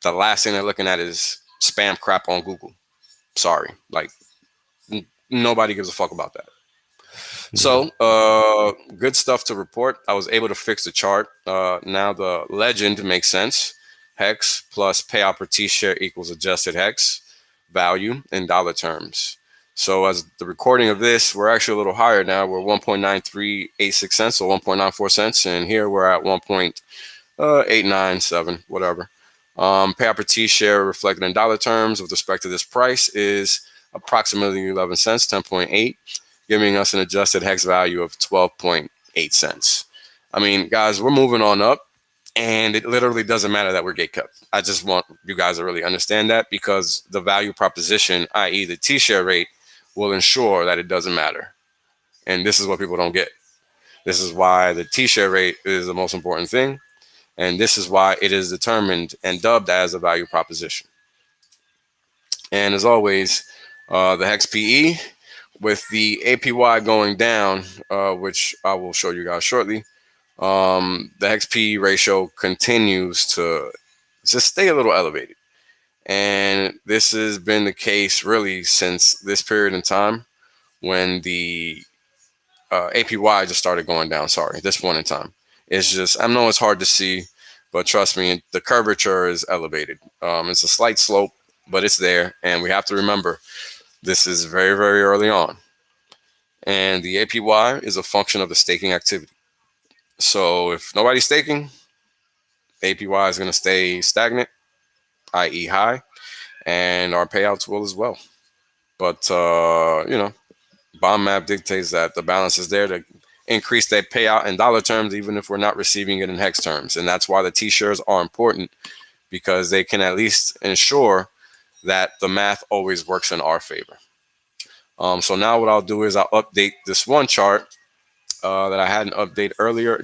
the last thing they're looking at is spam crap on Google. Sorry. Like, nobody gives a fuck about that. So, good stuff to report. I was able to fix the chart. Now the legend makes sense. Hex plus payout per T-share equals adjusted Hex value in dollar terms. So as the recording of this, we're actually a little higher now. We're 1.9386 cents, so 1.94 cents. And here we're at 1.897, whatever. Payout per T-share reflected in dollar terms with respect to this price is approximately 11 cents, 10.8. Giving us an adjusted Hex value of 12.8 cents. I mean, guys, we're moving on up, and it literally doesn't matter that we're gatekept. I just want you guys to really understand that, because the value proposition, i.e. the T-share rate, will ensure that it doesn't matter. And this is what people don't get. This is why the T-share rate is the most important thing, and this is why it is determined and dubbed as a value proposition. And as always, the Hex PE, with the APY going down, which I will show you guys shortly, the XP ratio continues to just stay a little elevated. And this has been the case really since this period in time when the APY just started going down. Sorry, this point in time. It's just, I know it's hard to see, but trust me, the curvature is elevated. It's a slight slope, but it's there. And we have to remember, this is very, very early on. And the APY is a function of the staking activity. So if nobody's staking, APY is going to stay stagnant, i.e. high, and our payouts will as well. But, you know, Bond Map dictates that the balance is there to increase that payout in dollar terms, even if we're not receiving it in Hex terms. And that's why the T-shares are important, because they can at least ensure that the math always works in our favor. So now what I'll do is I'll update this one chart that I hadn't dated earlier.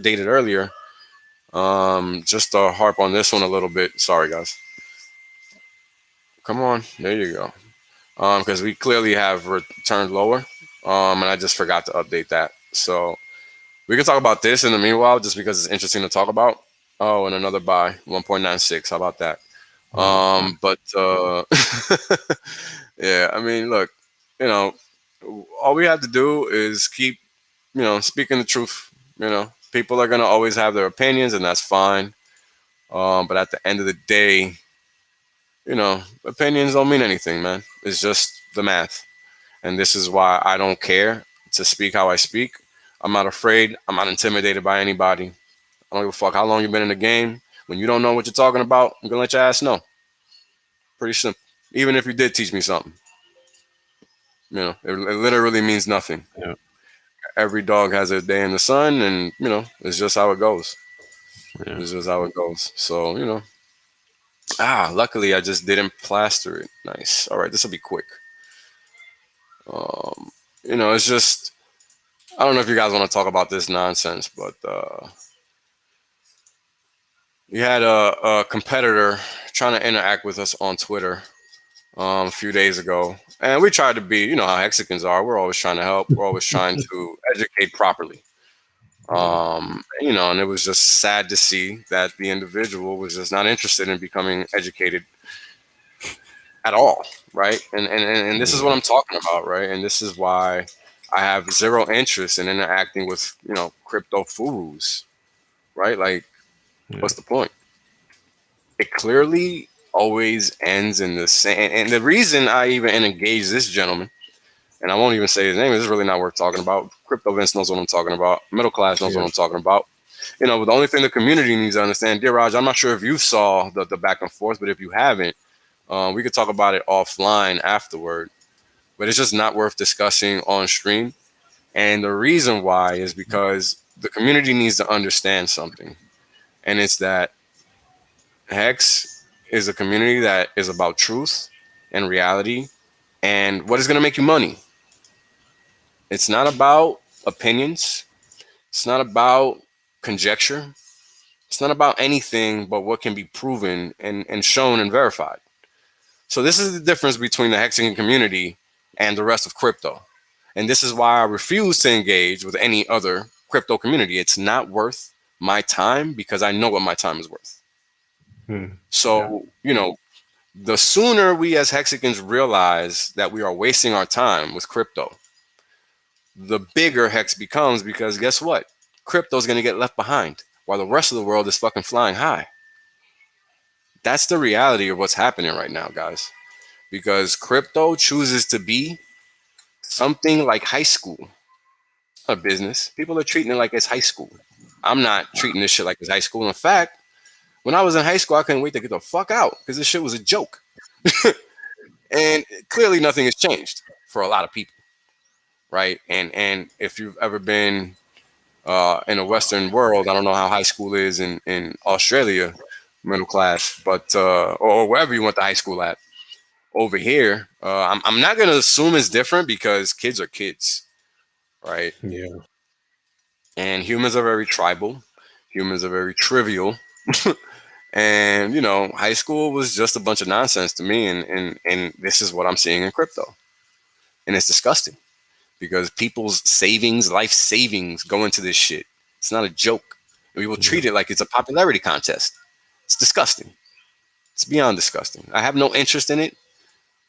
Just to harp on this one a little bit. Sorry, guys. Come on. There you go. Because we clearly have returned lower. And I just forgot to update that. So we can talk about this in the meanwhile, just because it's interesting to talk about. Oh, and another buy, 1.96. How about that? But yeah, I mean, look, you know, all we have to do is keep, speaking the truth. People are gonna always have their opinions, and that's fine. But at the end of the day, opinions don't mean anything, man. It's just the math. And this is why I don't care to speak how I speak. I'm not afraid. I'm not intimidated by anybody. I don't give a fuck how long you've been in the game. When you don't know what you're talking about, I'm gonna let your ass know. Pretty simple. Even if you did teach me something, it literally means nothing. Yeah. Every dog has a day in the sun, and it's just how it goes. Yeah. It's just how it goes. So luckily I just didn't plaster it. Nice. All right, this will be quick. It's just, I don't know if you guys want to talk about this nonsense, but we had a competitor trying to interact with us on Twitter a few days ago, and we tried to be, how Hexicans are. We're always trying to help. We're always trying to educate properly. And it was just sad to see that the individual was just not interested in becoming educated at all, right? And this is what I'm talking about, right? And this is why I have zero interest in interacting with, crypto fools, right? Like, what's the point? It clearly always ends in the same. And the reason I even engage this gentleman, and I won't even say his name, this is really not worth talking about. Crypto Vince knows what I'm talking about. Middle class knows what I'm talking about. But the only thing the community needs to understand, dear Raj, I'm not sure if you saw the back and forth, but if you haven't, we could talk about it offline afterward. But it's just not worth discussing on stream. And the reason why is because the community needs to understand something. And it's that Hex is a community that is about truth and reality and what is going to make you money. It's not about opinions. It's not about conjecture. It's not about anything but what can be proven and shown and verified. So this is the difference between the Hexican community and the rest of crypto. And this is why I refuse to engage with any other crypto community. It's not worth my time because I know what my time is worth. So, the sooner we as Hexicans realize that we are wasting our time with crypto, the bigger Hex becomes, because guess what? Crypto is going to get left behind while the rest of the world is fucking flying high. That's the reality of what's happening right now, guys. Because crypto chooses to be something like high school, a business. People are treating it like it's high school. I'm not treating this shit like it's high school. In fact, when I was in high school, I couldn't wait to get the fuck out because this shit was a joke. And clearly nothing has changed for a lot of people, right? And if you've ever been in a Western world, I don't know how high school is in Australia, middle class, but or wherever you went to high school at. Over here, I'm not going to assume it's different because kids are kids, right? Yeah. And humans are very tribal. Humans are very trivial. And, high school was just a bunch of nonsense to me. And this is what I'm seeing in crypto. And it's disgusting because people's savings, life savings go into this shit. It's not a joke. We will treat it like it's a popularity contest. It's disgusting. It's beyond disgusting. I have no interest in it.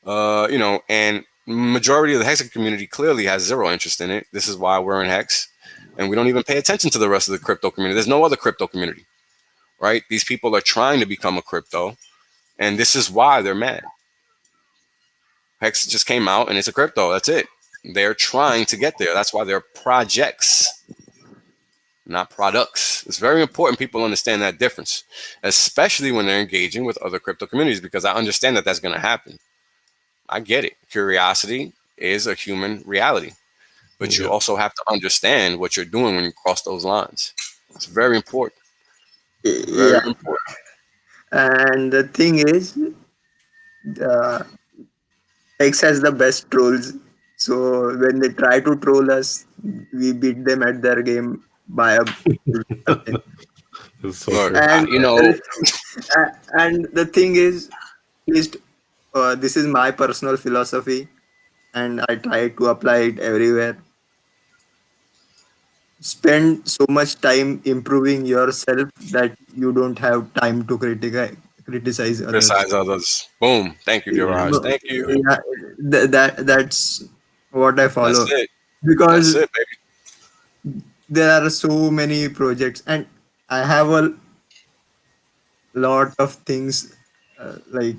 And majority of the Hex community clearly has zero interest in it. This is why we're in Hex. And we don't even pay attention to the rest of the crypto community. There's no other crypto community. Right? These people are trying to become a crypto, and this is why they're mad. Hex just came out, and it's a crypto. That's it. They're trying to get there. That's why they're projects, not products. It's very important people understand that difference, especially when they're engaging with other crypto communities, because I understand that that's going to happen. I get it. Curiosity is a human reality, but you also have to understand what you're doing when you cross those lines. It's very important. Very important. And the thing is, X has the best trolls. So when they try to troll us, we beat them at their game by a. And and the thing is, at least this is my personal philosophy, and I try to apply it everywhere. spend so much time improving yourself that you don't have time to criticize others. Criticize others. Boom. Thank you, Viraj. No, Thank you. yeah, that's what I That's follow, it. That's because it, baby. there are so many projects and I have a lot of things, like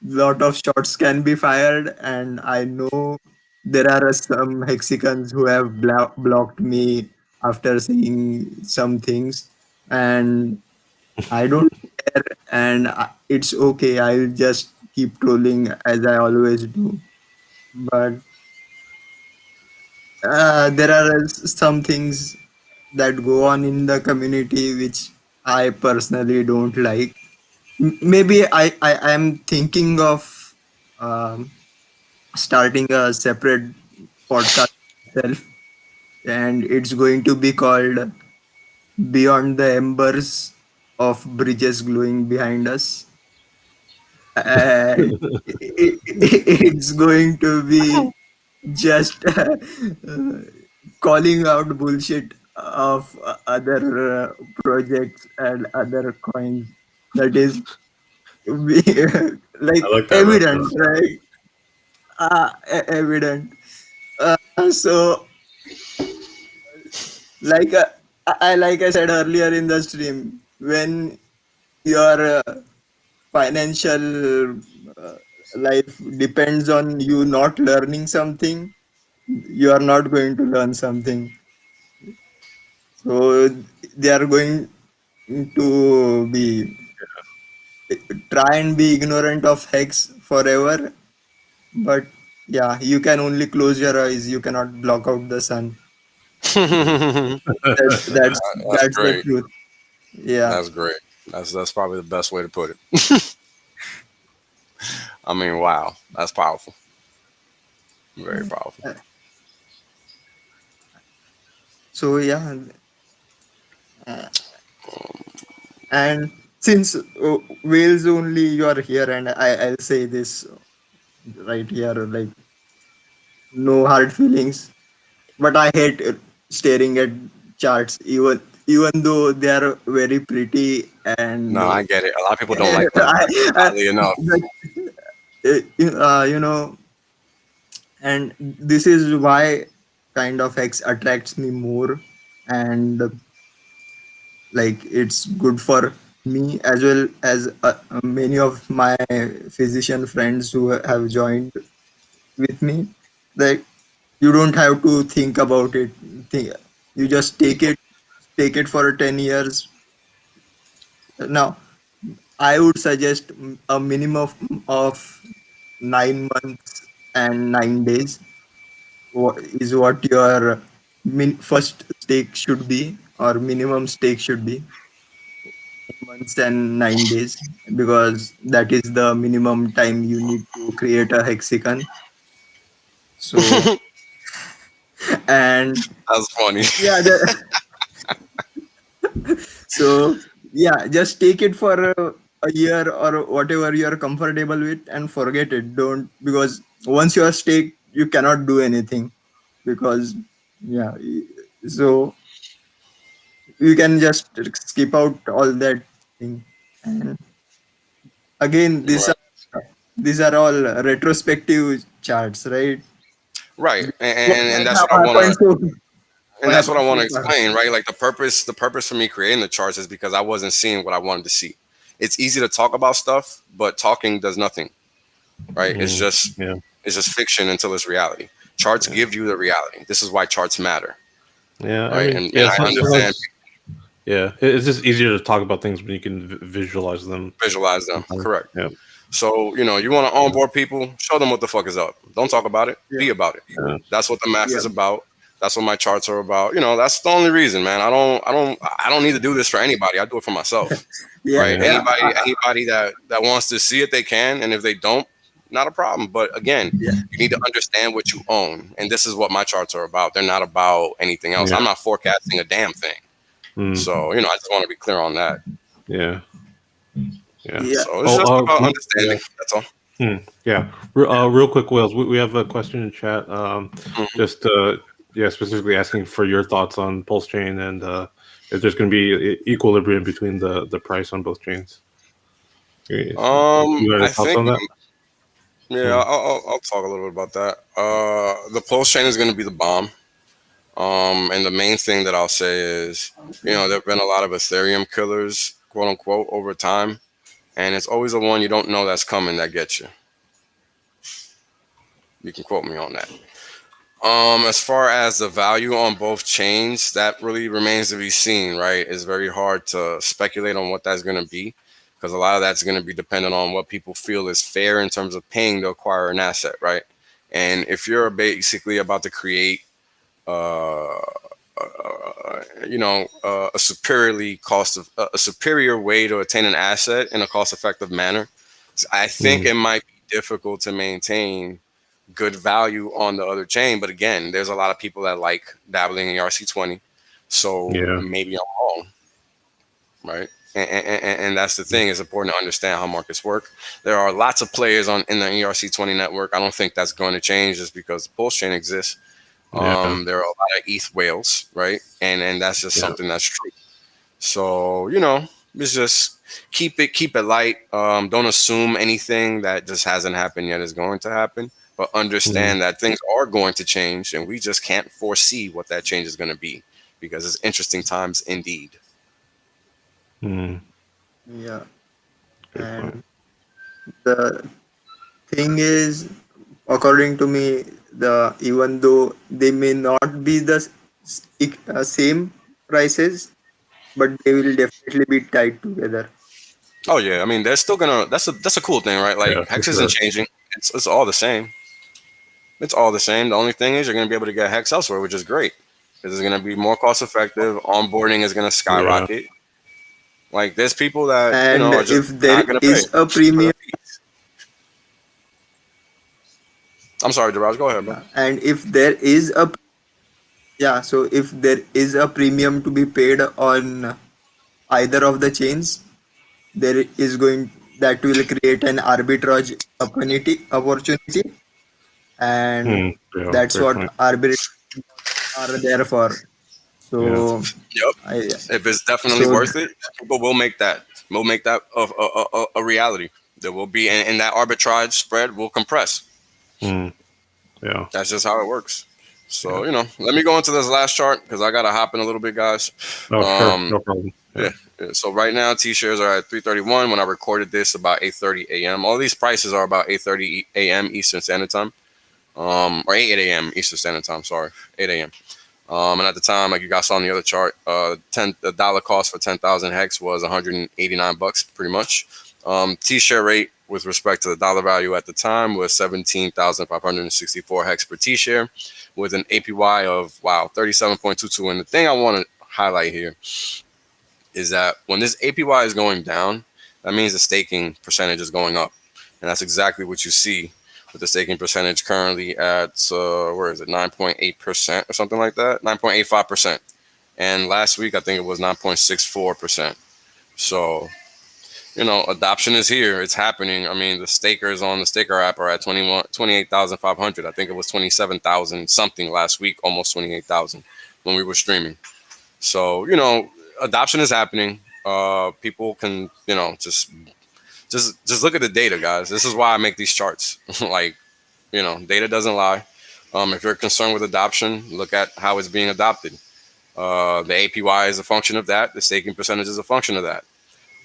lot of shots can be fired, and I know there are some Hexicans who have blocked me after saying some things, and I don't care, and it's okay. I'll just keep trolling as I always do. But there are some things that go on in the community which I personally don't like. Maybe I am thinking of um, starting a separate podcast itself, and it's going to be called Beyond the Embers of Bridges Glowing Behind Us. And it's going to be just calling out bullshit of other projects and other coins. That is like I like that evident, reference. right? Evident. So, like like I said earlier in the stream, when your financial life depends on you not learning something, you are not going to learn something. So they are going to be try and be ignorant of hex forever. But yeah, you can only close your eyes. You cannot block out the sun. That, that's That's that's the great. truth. Yeah. That's great. That's probably the best way to put it. I mean, wow. That's powerful. Very powerful. So yeah, and since Wales only you are here, and I'll say this right here, like no hard feelings. But I hate staring at charts, even though they are very pretty and No, I get it. A lot of people don't like them. I, Oddly enough. you know, and this is why kind of X attracts me more, and like it's good for me as well as many of my physician friends who have joined with me. Like you don't have to think about it. You just take it for 10 years. Now I would suggest a minimum of 9 months and 9 days is what your first stake should be, or minimum stake should be 9 months and 9 days, because that is the minimum time you need to create a hexagon. So and That's funny. yeah, so yeah, just take it for a year or whatever you're comfortable with and forget it. Don't, because once you are staked, you cannot do anything, because yeah, so you can just skip out all that thing. And again, Right. these are all retrospective charts, right? Right. And What that's what I want happened to so, and what that's what I happened want to so far? explain, right? Like the purpose for me creating the charts is because I wasn't seeing what I wanted to see. It's easy to talk about stuff, but talking does nothing, right? Yeah. It's just fiction until it's reality. Charts give you the reality. This is why charts matter, Yeah. right? I mean, And I understand yeah, it's just easier to talk about things when you can visualize them. visualize them. Correct. Yeah. So, you want to onboard people, show them what the fuck is up. Don't talk about it. Yeah. Be about it. Yeah. That's what the math Yeah. is about. That's what my charts are about. That's the only reason, man. I don't need to do this for anybody. I do it for myself. Yeah. Right? Yeah. Anybody that wants to see it, they can. And if they don't, not a problem. But again, Yeah. you need to understand what you own. And this is what my charts are about. They're not about anything else. Yeah. I'm not forecasting a damn thing. So, I just want to be clear on that. Yeah. Yeah. Yeah. So it's just about understanding. Yeah. That's all. Yeah. Real quick, Wales, we have a question in chat. Just specifically asking for your thoughts on Pulse Chain and if there's going to be equilibrium between the price on both chains. You got any thoughts on that? Yeah, I'll talk a little bit about that. The Pulse Chain is going to be the bomb. And the main thing that I'll say is, there have been a lot of Ethereum killers, quote unquote, over time. And it's always the one you don't know that's coming that gets you. You can quote me on that. As far as the value on both chains, that really remains to be seen, right? It's very hard to speculate on what that's going to be because a lot of that's going to be dependent on what people feel is fair in terms of paying to acquire an asset, right? And if you're basically about to create a superior way to attain an asset in a cost-effective manner, I think it might be difficult to maintain good value on the other chain. But again, there's a lot of people that like dabbling in ERC20, so maybe I'm wrong, right? And that's the thing. It's important to understand how markets work. There are lots of players in the ERC20 network. I don't think that's going to change just because the Pulse Chain exists. There are a lot of ETH whales, right? And that's just something that's true. So, it's just keep it light. Don't assume anything that just hasn't happened yet is going to happen, but understand that things are going to change and we just can't foresee what that change is going to be because it's interesting times indeed. Yeah. And the thing is, according to me, even though they may not be the same prices, but they will definitely be tied together. Oh yeah, I mean they're still gonna. That's a cool thing, right? Like Hex isn't changing. It's all the same. It's all the same. The only thing is you're gonna be able to get Hex elsewhere, which is great because it's gonna be more cost effective. Onboarding is gonna skyrocket. Like there's people that are just if there not gonna is pay a premium. I'm sorry, Daraj, go ahead, bro. And if there is so if there is a premium to be paid on either of the chains, that will create an arbitrage opportunity, and that's what arbitrage are there for. So if it's definitely worth it, people will make that. We'll make that a reality. There will be, and that arbitrage spread will compress. That's just how it works. So let me go into this last chart because I gotta hop in a little bit, guys. Sure. No problem. Yeah. So right now, T-shares are at 331. When I recorded this, about 8:30 a.m. All these prices are about 8:30 a.m. Eastern Standard Time, or 8 a.m. Eastern Standard Time. Sorry, 8 a.m. And at the time, like you guys saw on the other chart, the dollar cost for 10,000 hex was $189, pretty much. T-share rate with respect to the dollar value at the time was 17,564 hex per T-share, with an APY of 37.22. And the thing I want to highlight here is that when this APY is going down, that means the staking percentage is going up, and that's exactly what you see with the staking percentage currently at 9.8% or something like that, 9.85%. And last week I think it was 9.64%. So adoption is here. It's happening. I mean, the stakers on the staker app are at 28,500. I think it was 27,000 something last week, almost 28,000 when we were streaming. So adoption is happening. People can just look at the data, guys. This is why I make these charts. Data doesn't lie. If you're concerned with adoption, look at how it's being adopted. The APY is a function of that. The staking percentage is a function of that.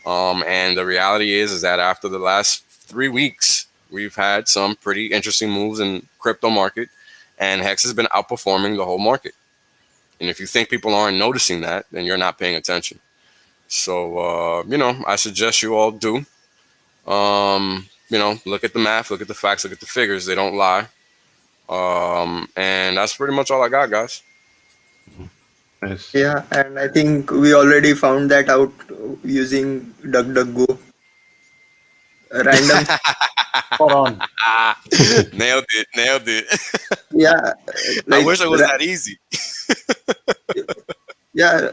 And the reality is that after the last 3 weeks, we've had some pretty interesting moves in crypto market, and Hex has been outperforming the whole market. And if you think people aren't noticing that, then you're not paying attention. So, I suggest you all do. Look at the math, look at the facts, look at the figures. They don't lie. And that's pretty much all I got, guys. Nice. Yeah, and I think we already found that out using DuckDuckGo. Random. Spot on. Nailed it. Yeah. I wish it was that easy. Yeah,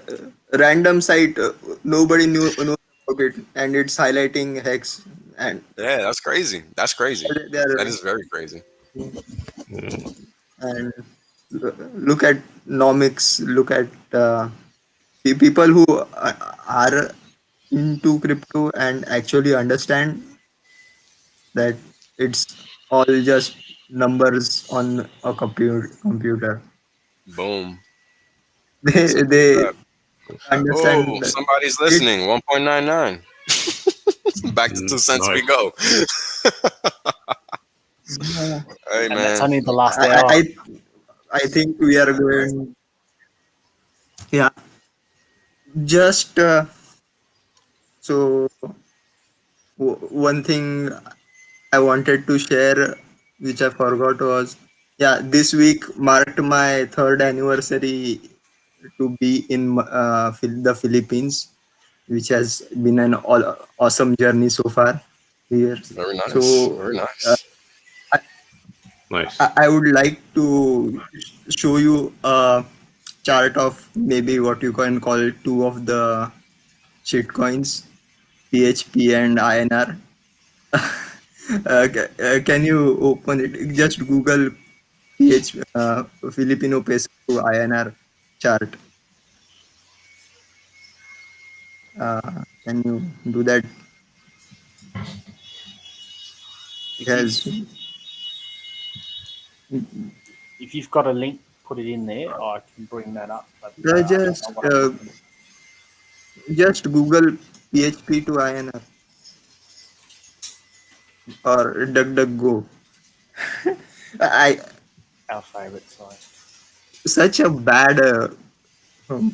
random site. Nobody knows about it, and it's highlighting Hex. And yeah, that's crazy. That is very crazy. and look at nomics, look at people who are into crypto and actually understand that it's all just numbers on a computer. Boom. Simple as They that. Oh, understand somebody's it. listening. 1.99. Back to 2 cents we Nice. go. Yeah. Hey And that's man. only the last I, hour. I I think we are going. Yeah, just so one thing I wanted to share, which I forgot, was this week marked my third anniversary to be in the Philippines, which has been an awesome journey so far here. Very nice. So Very nice. I, Nice. I would like to show you a chart of maybe what you can call two of the shit coins, PHP and INR. Can you open it? Just Google PH Filipino peso to INR chart. Can you do that? It has If you've got a link, put it in there. I can bring that up. But uh, I don't just know what I'm looking at. just Google PHP to INR or DuckDuckGo. I Our favourite side. Such a bad um,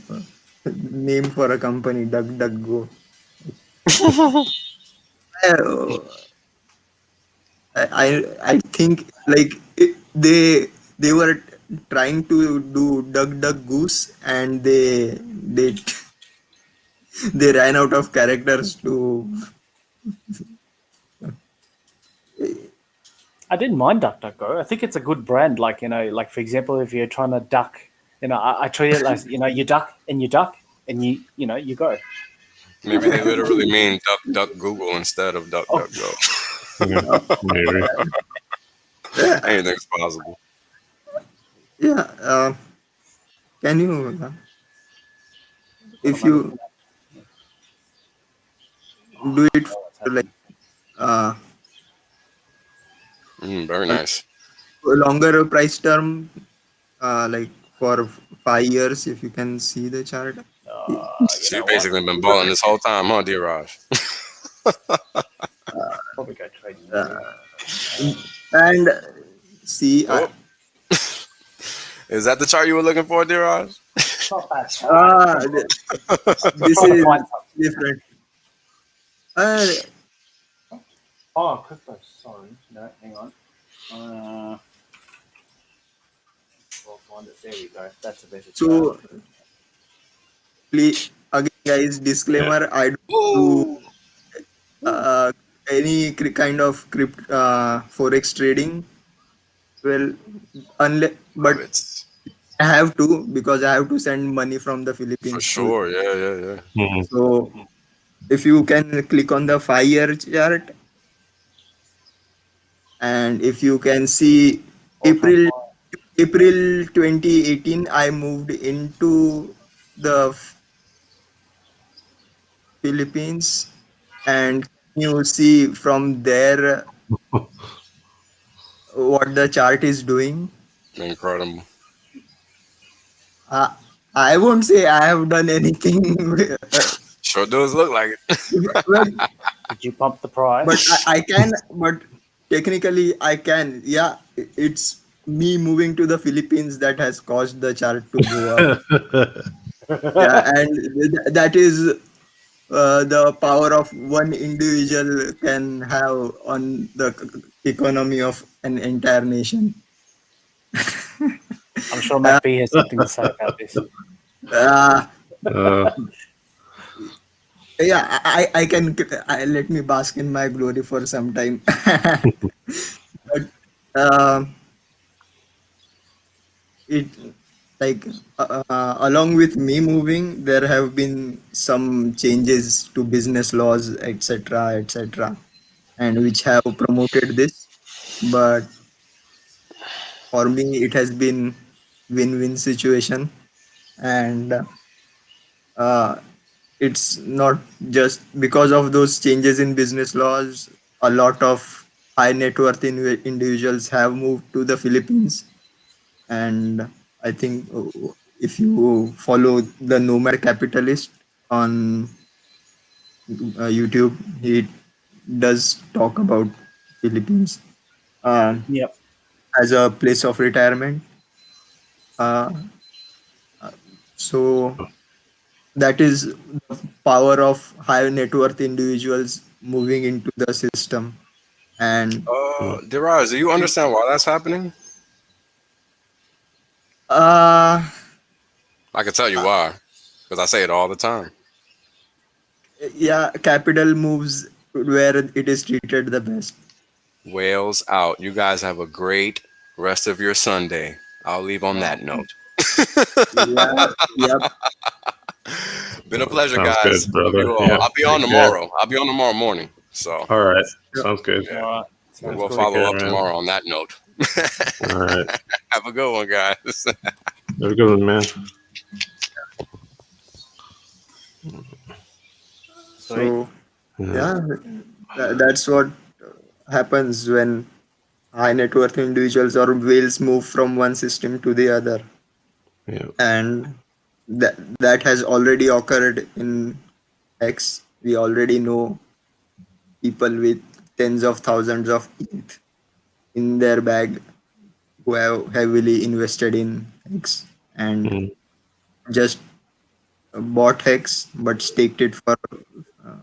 name for a company, DuckDuckGo. Uh, I think like they were trying to do Duck Duck Goose and they they ran out of characters to. I didn't mind DuckDuckGo. I think it's a good brand. Like, like for example, if you're trying to duck, I treat it like, you duck and you you go. Maybe they literally mean duck Google instead of duck Oh. duck go. Yeah, maybe. Anything's possible. Yeah, can you if you do it for like uh, Very nice. a longer price term, like for 5 years, if you can see the chart. So you've basically been balling this whole time, huh, dear Raj? Probably go trading. And see, Oh. Is that the chart you were looking for, dear Raj? Not bad. this Trying to is find something. different. Oh, crypto. Sorry. No, hang on. I'll find it. There we go. That's a better chart. So, please, again, guys, disclaimer: I don't do any kind of forex trading. Well, unless but It's I have to because I have to send money from the for Philippines. sure. Yeah. So, if you can click on the 5 year chart, and if you can see April 2018, I moved into the Philippines, and you see from there what the chart is doing. Incredible. I won't say I have done anything, Sure does look like it. well, Did you pump the price? but I can. But technically, I can. Yeah, it's me moving to the Philippines that has caused the chart to go up. Yeah, and that is the power of one individual can have on the economy of an entire nation. I'm sure Matt B has something to say about this. Yeah, I can let me bask in my glory for some time. But it like along with me moving, there have been some changes to business laws, etc., and which have promoted this. But for me, it has been win-win situation, and it's not just because of those changes in business laws. A lot of high net worth individuals have moved to the Philippines, and I think if you follow the Nomad Capitalist on YouTube, he does talk about Philippines uh, Yep. as a place of retirement. Uh, so that is the power of high net worth individuals moving into the system. And Diraj, do you understand why that's happening? uh, I can tell you why, because I say it all the time. yeah, capital moves where it is treated the best. Whales out. You guys have a great rest of your Sunday. I'll leave on that note. Yeah, yeah. Been a pleasure, Sounds guys. good, Love brother. you all. Yeah. I'll be on Take care. tomorrow. I'll be on tomorrow morning. So All right. Yeah. Sounds good. yeah, All right. Sounds we'll good. follow care, up man. tomorrow on that note. All right. Have a good one, guys. Have a good one, man. Sweet. So yeah, that's what happens when high net worth individuals or whales move from one system to the other, Yeah. and that has already occurred in X. We already know people with tens of thousands of ETH in their bag who have heavily invested in X and Mm. just bought Hex but staked it for uh,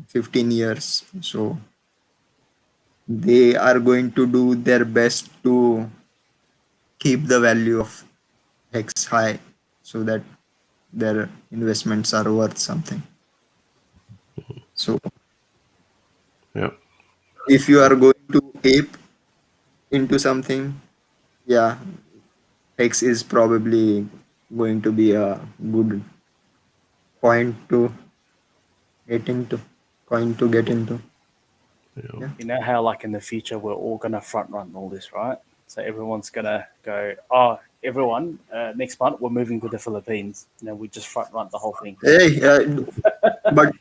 15 years. So they are going to do their best to keep the value of Hex high so that their investments are worth something. So Yeah. if you are going to ape into something, yeah, Hex is probably going to be a good point to get into, coin to get into. Yeah. You know how, like, in the future, we're all going to front run all this, right? So everyone's going to go, oh, everyone, next month we're moving to the Philippines. We just front run the whole thing. Hey, but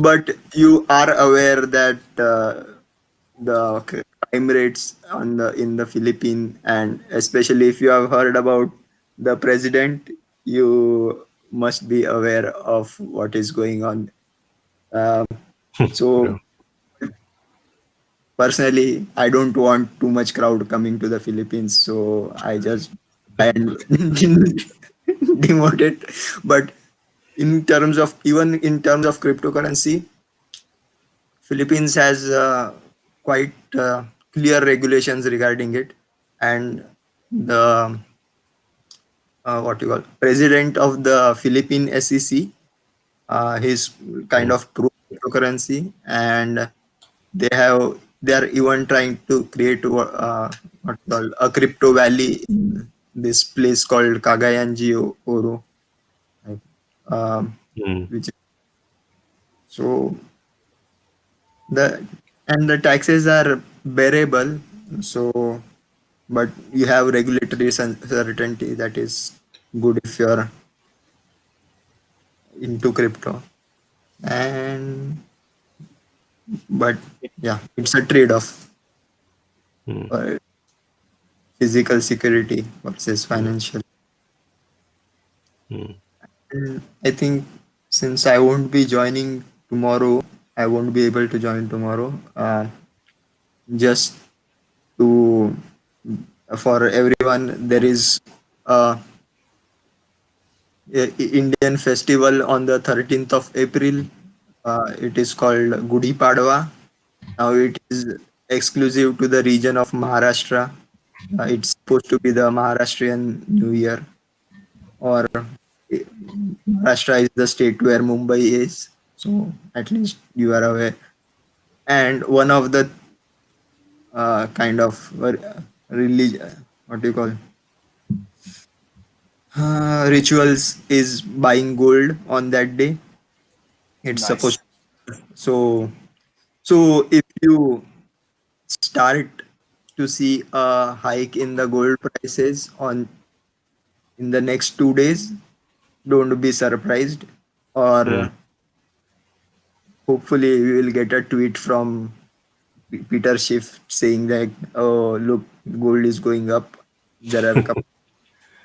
but you are aware that the crime rates on the in the Philippines, and especially if you have heard about the president, you must be aware of what is going on. Um, so Yeah. personally, I don't want too much crowd coming to the Philippines, so I just try and demote it. But even in terms of cryptocurrency, Philippines has quite clear regulations regarding it, and the what you call president of the Philippine SEC, he's kind of pro cryptocurrency, and they are even trying to create what you call a crypto valley in this place called Cagayan de Oro, right? Mm. Which so the and the taxes are bearable, so but you have regulatory certainty that is good if you're into crypto, and but yeah, it's a trade-off Mm. for physical security versus financial. Mm. And I think since I won't be joining tomorrow, I won't be able to join tomorrow. Just to for everyone, there is a Indian festival on the 13th of April. It is called Gudi Padwa. Now it is exclusive to the region of Maharashtra. It's supposed to be the Maharashtrian New Year, or Maharashtra is the state where Mumbai is. So at least you are aware. And one of the kind of religion, what do you call, rituals is buying gold on that day. It's Nice. supposed so if you start to see a hike in the gold prices on in the next 2 days, don't be surprised. Or hopefully we will get a tweet from Peter Schiff saying that, oh, look, gold is going up. There are a couple.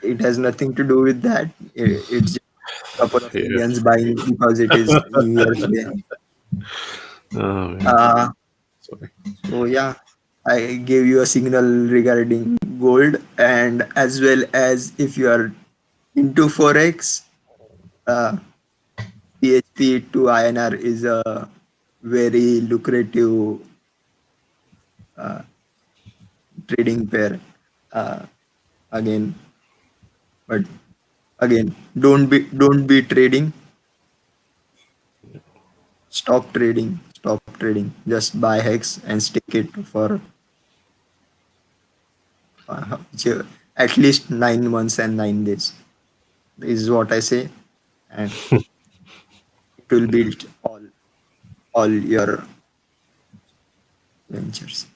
It has nothing to do with that. It's just a couple of Yeah. Indians buying because it is New Year's Day. Oh, man. Sorry. So yeah, I gave you a signal regarding gold, and as well as if you are into forex, PHP to INR is a very lucrative trading pair. Uh, again, but again, don't be trading. Stop trading. Stop trading. Just buy hex and stick it for uh, at least 9 months and 9 days. This is what I say, and it will build all your ventures.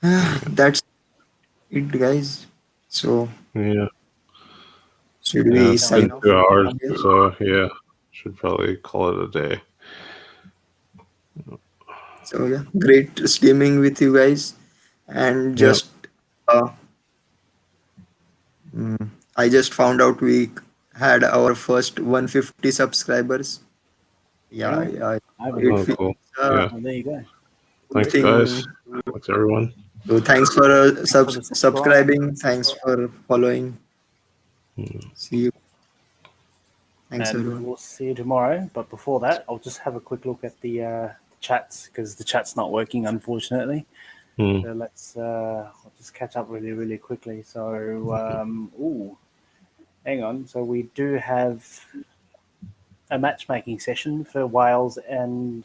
That's it, guys. So Yeah. should Yeah, we it's sign been off? 2 hours, so yeah, should probably call it a day. So yeah, great streaming with you guys, and Yep. just I just found out we had our first 150 subscribers. Yeah, Really? yeah. I haven't It Oh, noticed. cool. feels Yeah. Oh, there you go. Thanks, thing. guys. Thanks, everyone. So thanks for Thanks for the subscribing. Thanks for following. See you. Thanks, And everyone. we'll see you tomorrow. But before that, I'll just have a quick look at the chats because the chat's not working, unfortunately. Hmm. So let's I'll just catch up really, really quickly. So, hang on. So we do have a matchmaking session for Wales and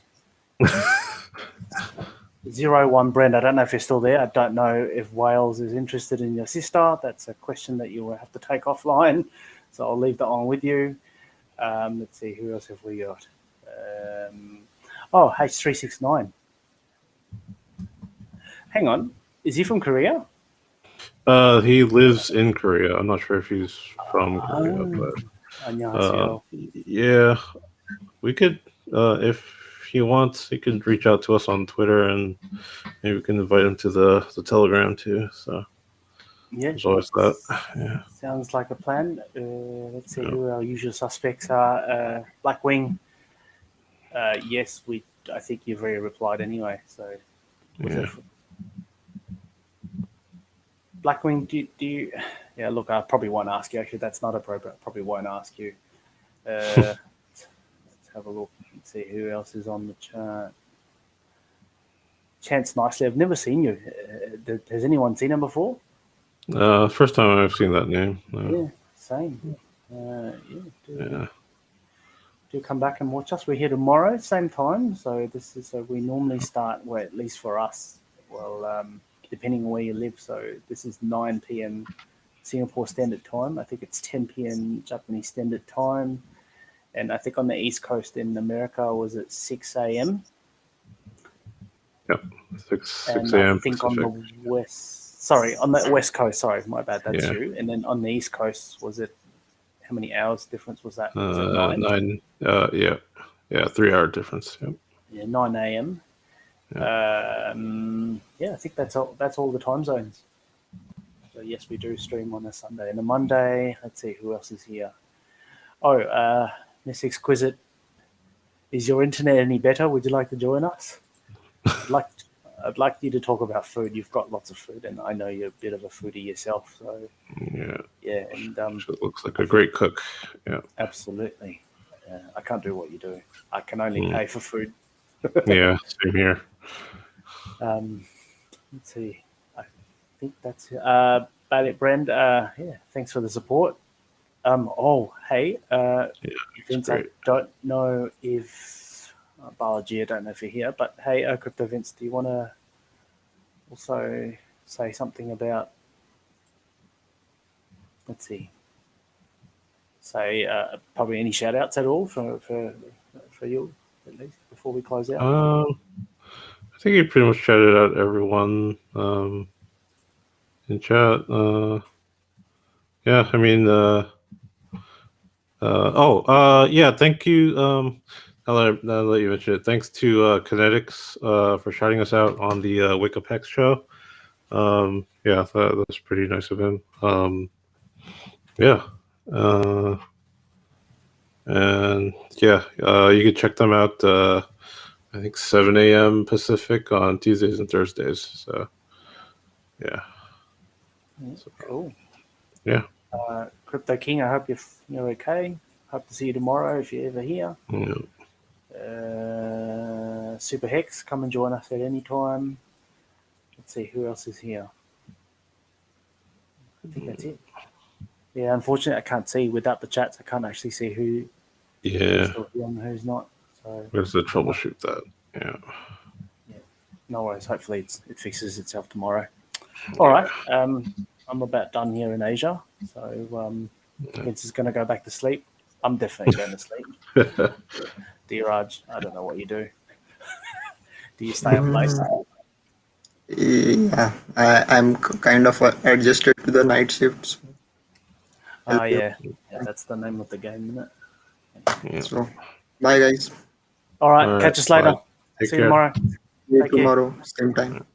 01 Brent. I don't know if you're still there. I don't know if Wales is interested in your sister. That's a question that you will have to take offline. So I'll leave that on with you. Let's see, who else have we got? H369. Hang on. Is he from Korea? He lives in Korea. I'm not sure if he's from Korea, but 안녕하세요. yeah, we could, if he wants, he could reach out to us on Twitter, and maybe we can invite him to the Telegram too. So Yeah, there's always that. Yeah. sounds like a plan. Let's see who our usual suspects are. Blackwing. Yes, I think you've already replied anyway. So, Yeah. Blackwing, do you? Yeah, look, I probably won't ask you. Actually, that's not appropriate. I probably won't ask you. Let's have a look and see who else is on the chart. Chance Nicely. I've never seen you. Has anyone seen him before? First time I've seen that name. Yeah, same. Do come back and watch us. We're here tomorrow, same time. So this is we normally start, well, at least for us. Well, depending on where you live. So this is 9 p.m. Singapore Standard Time. I think it's 10 p.m. Japanese Standard Time. And I think on the East Coast in America was at 6 a.m. Yep, 6 And a.m. I think Pacific. on the West Coast, sorry, my bad, that's you. And then on the East Coast, was it, how many hours difference was that? Was it 9? 9, yeah, 3 hour difference. Yep. Yeah, 9 a.m. I think that's all the time zones. So yes, we do stream on a Sunday and a Monday. Let's see who else is here. Miss Exquisite, is your internet any better? Would you like to join us? I'd like you to talk about food. You've got lots of food, and I know you're a bit of a foodie yourself. So yeah, and it looks like a great cook. Yeah, absolutely. I can't do what you do. I can only pay for food. Yeah, same here. Let's see. I think that's Ballet Brand. Thanks for the support. Vince, I don't know if Biology, I don't know if you're here, but hey, Crypto Vince, do you want to also say something about? Let's see. Say probably any shout outs at all for you at least before we close out. I think you pretty much shouted out everyone in chat. yeah, I mean, yeah, thank you. Now that you mentioned it, thanks to Kinetics for shouting us out on the Wake Up Hex show. Yeah, that was pretty nice of him. Yeah. And yeah, you can check them out. I think 7 a.m. Pacific on Tuesdays and Thursdays. So, yeah. Cool. Yeah. Crypto King, I hope you're okay. Hope to see you tomorrow if you're ever here. Yeah. Super Hex, come and join us at any time. Let's see who else is here. I think that's it. Yeah, unfortunately, I can't see without the chats. I can't actually see who's still here and who's not. So We have to troubleshoot that. Yeah. No worries. Hopefully, it fixes itself tomorrow. All right. I'm about done here in Asia. So Vince is going to go back to sleep. I'm definitely going to sleep. Dheeraj, I don't know what you do. Do you stay up late? Yeah, I'm kind of adjusted to the night shifts. Oh, yeah. That's the name of the game, isn't it? Yeah. So, bye guys. All right. Catch us later. Take See you care. tomorrow. See you Take care. tomorrow, same time.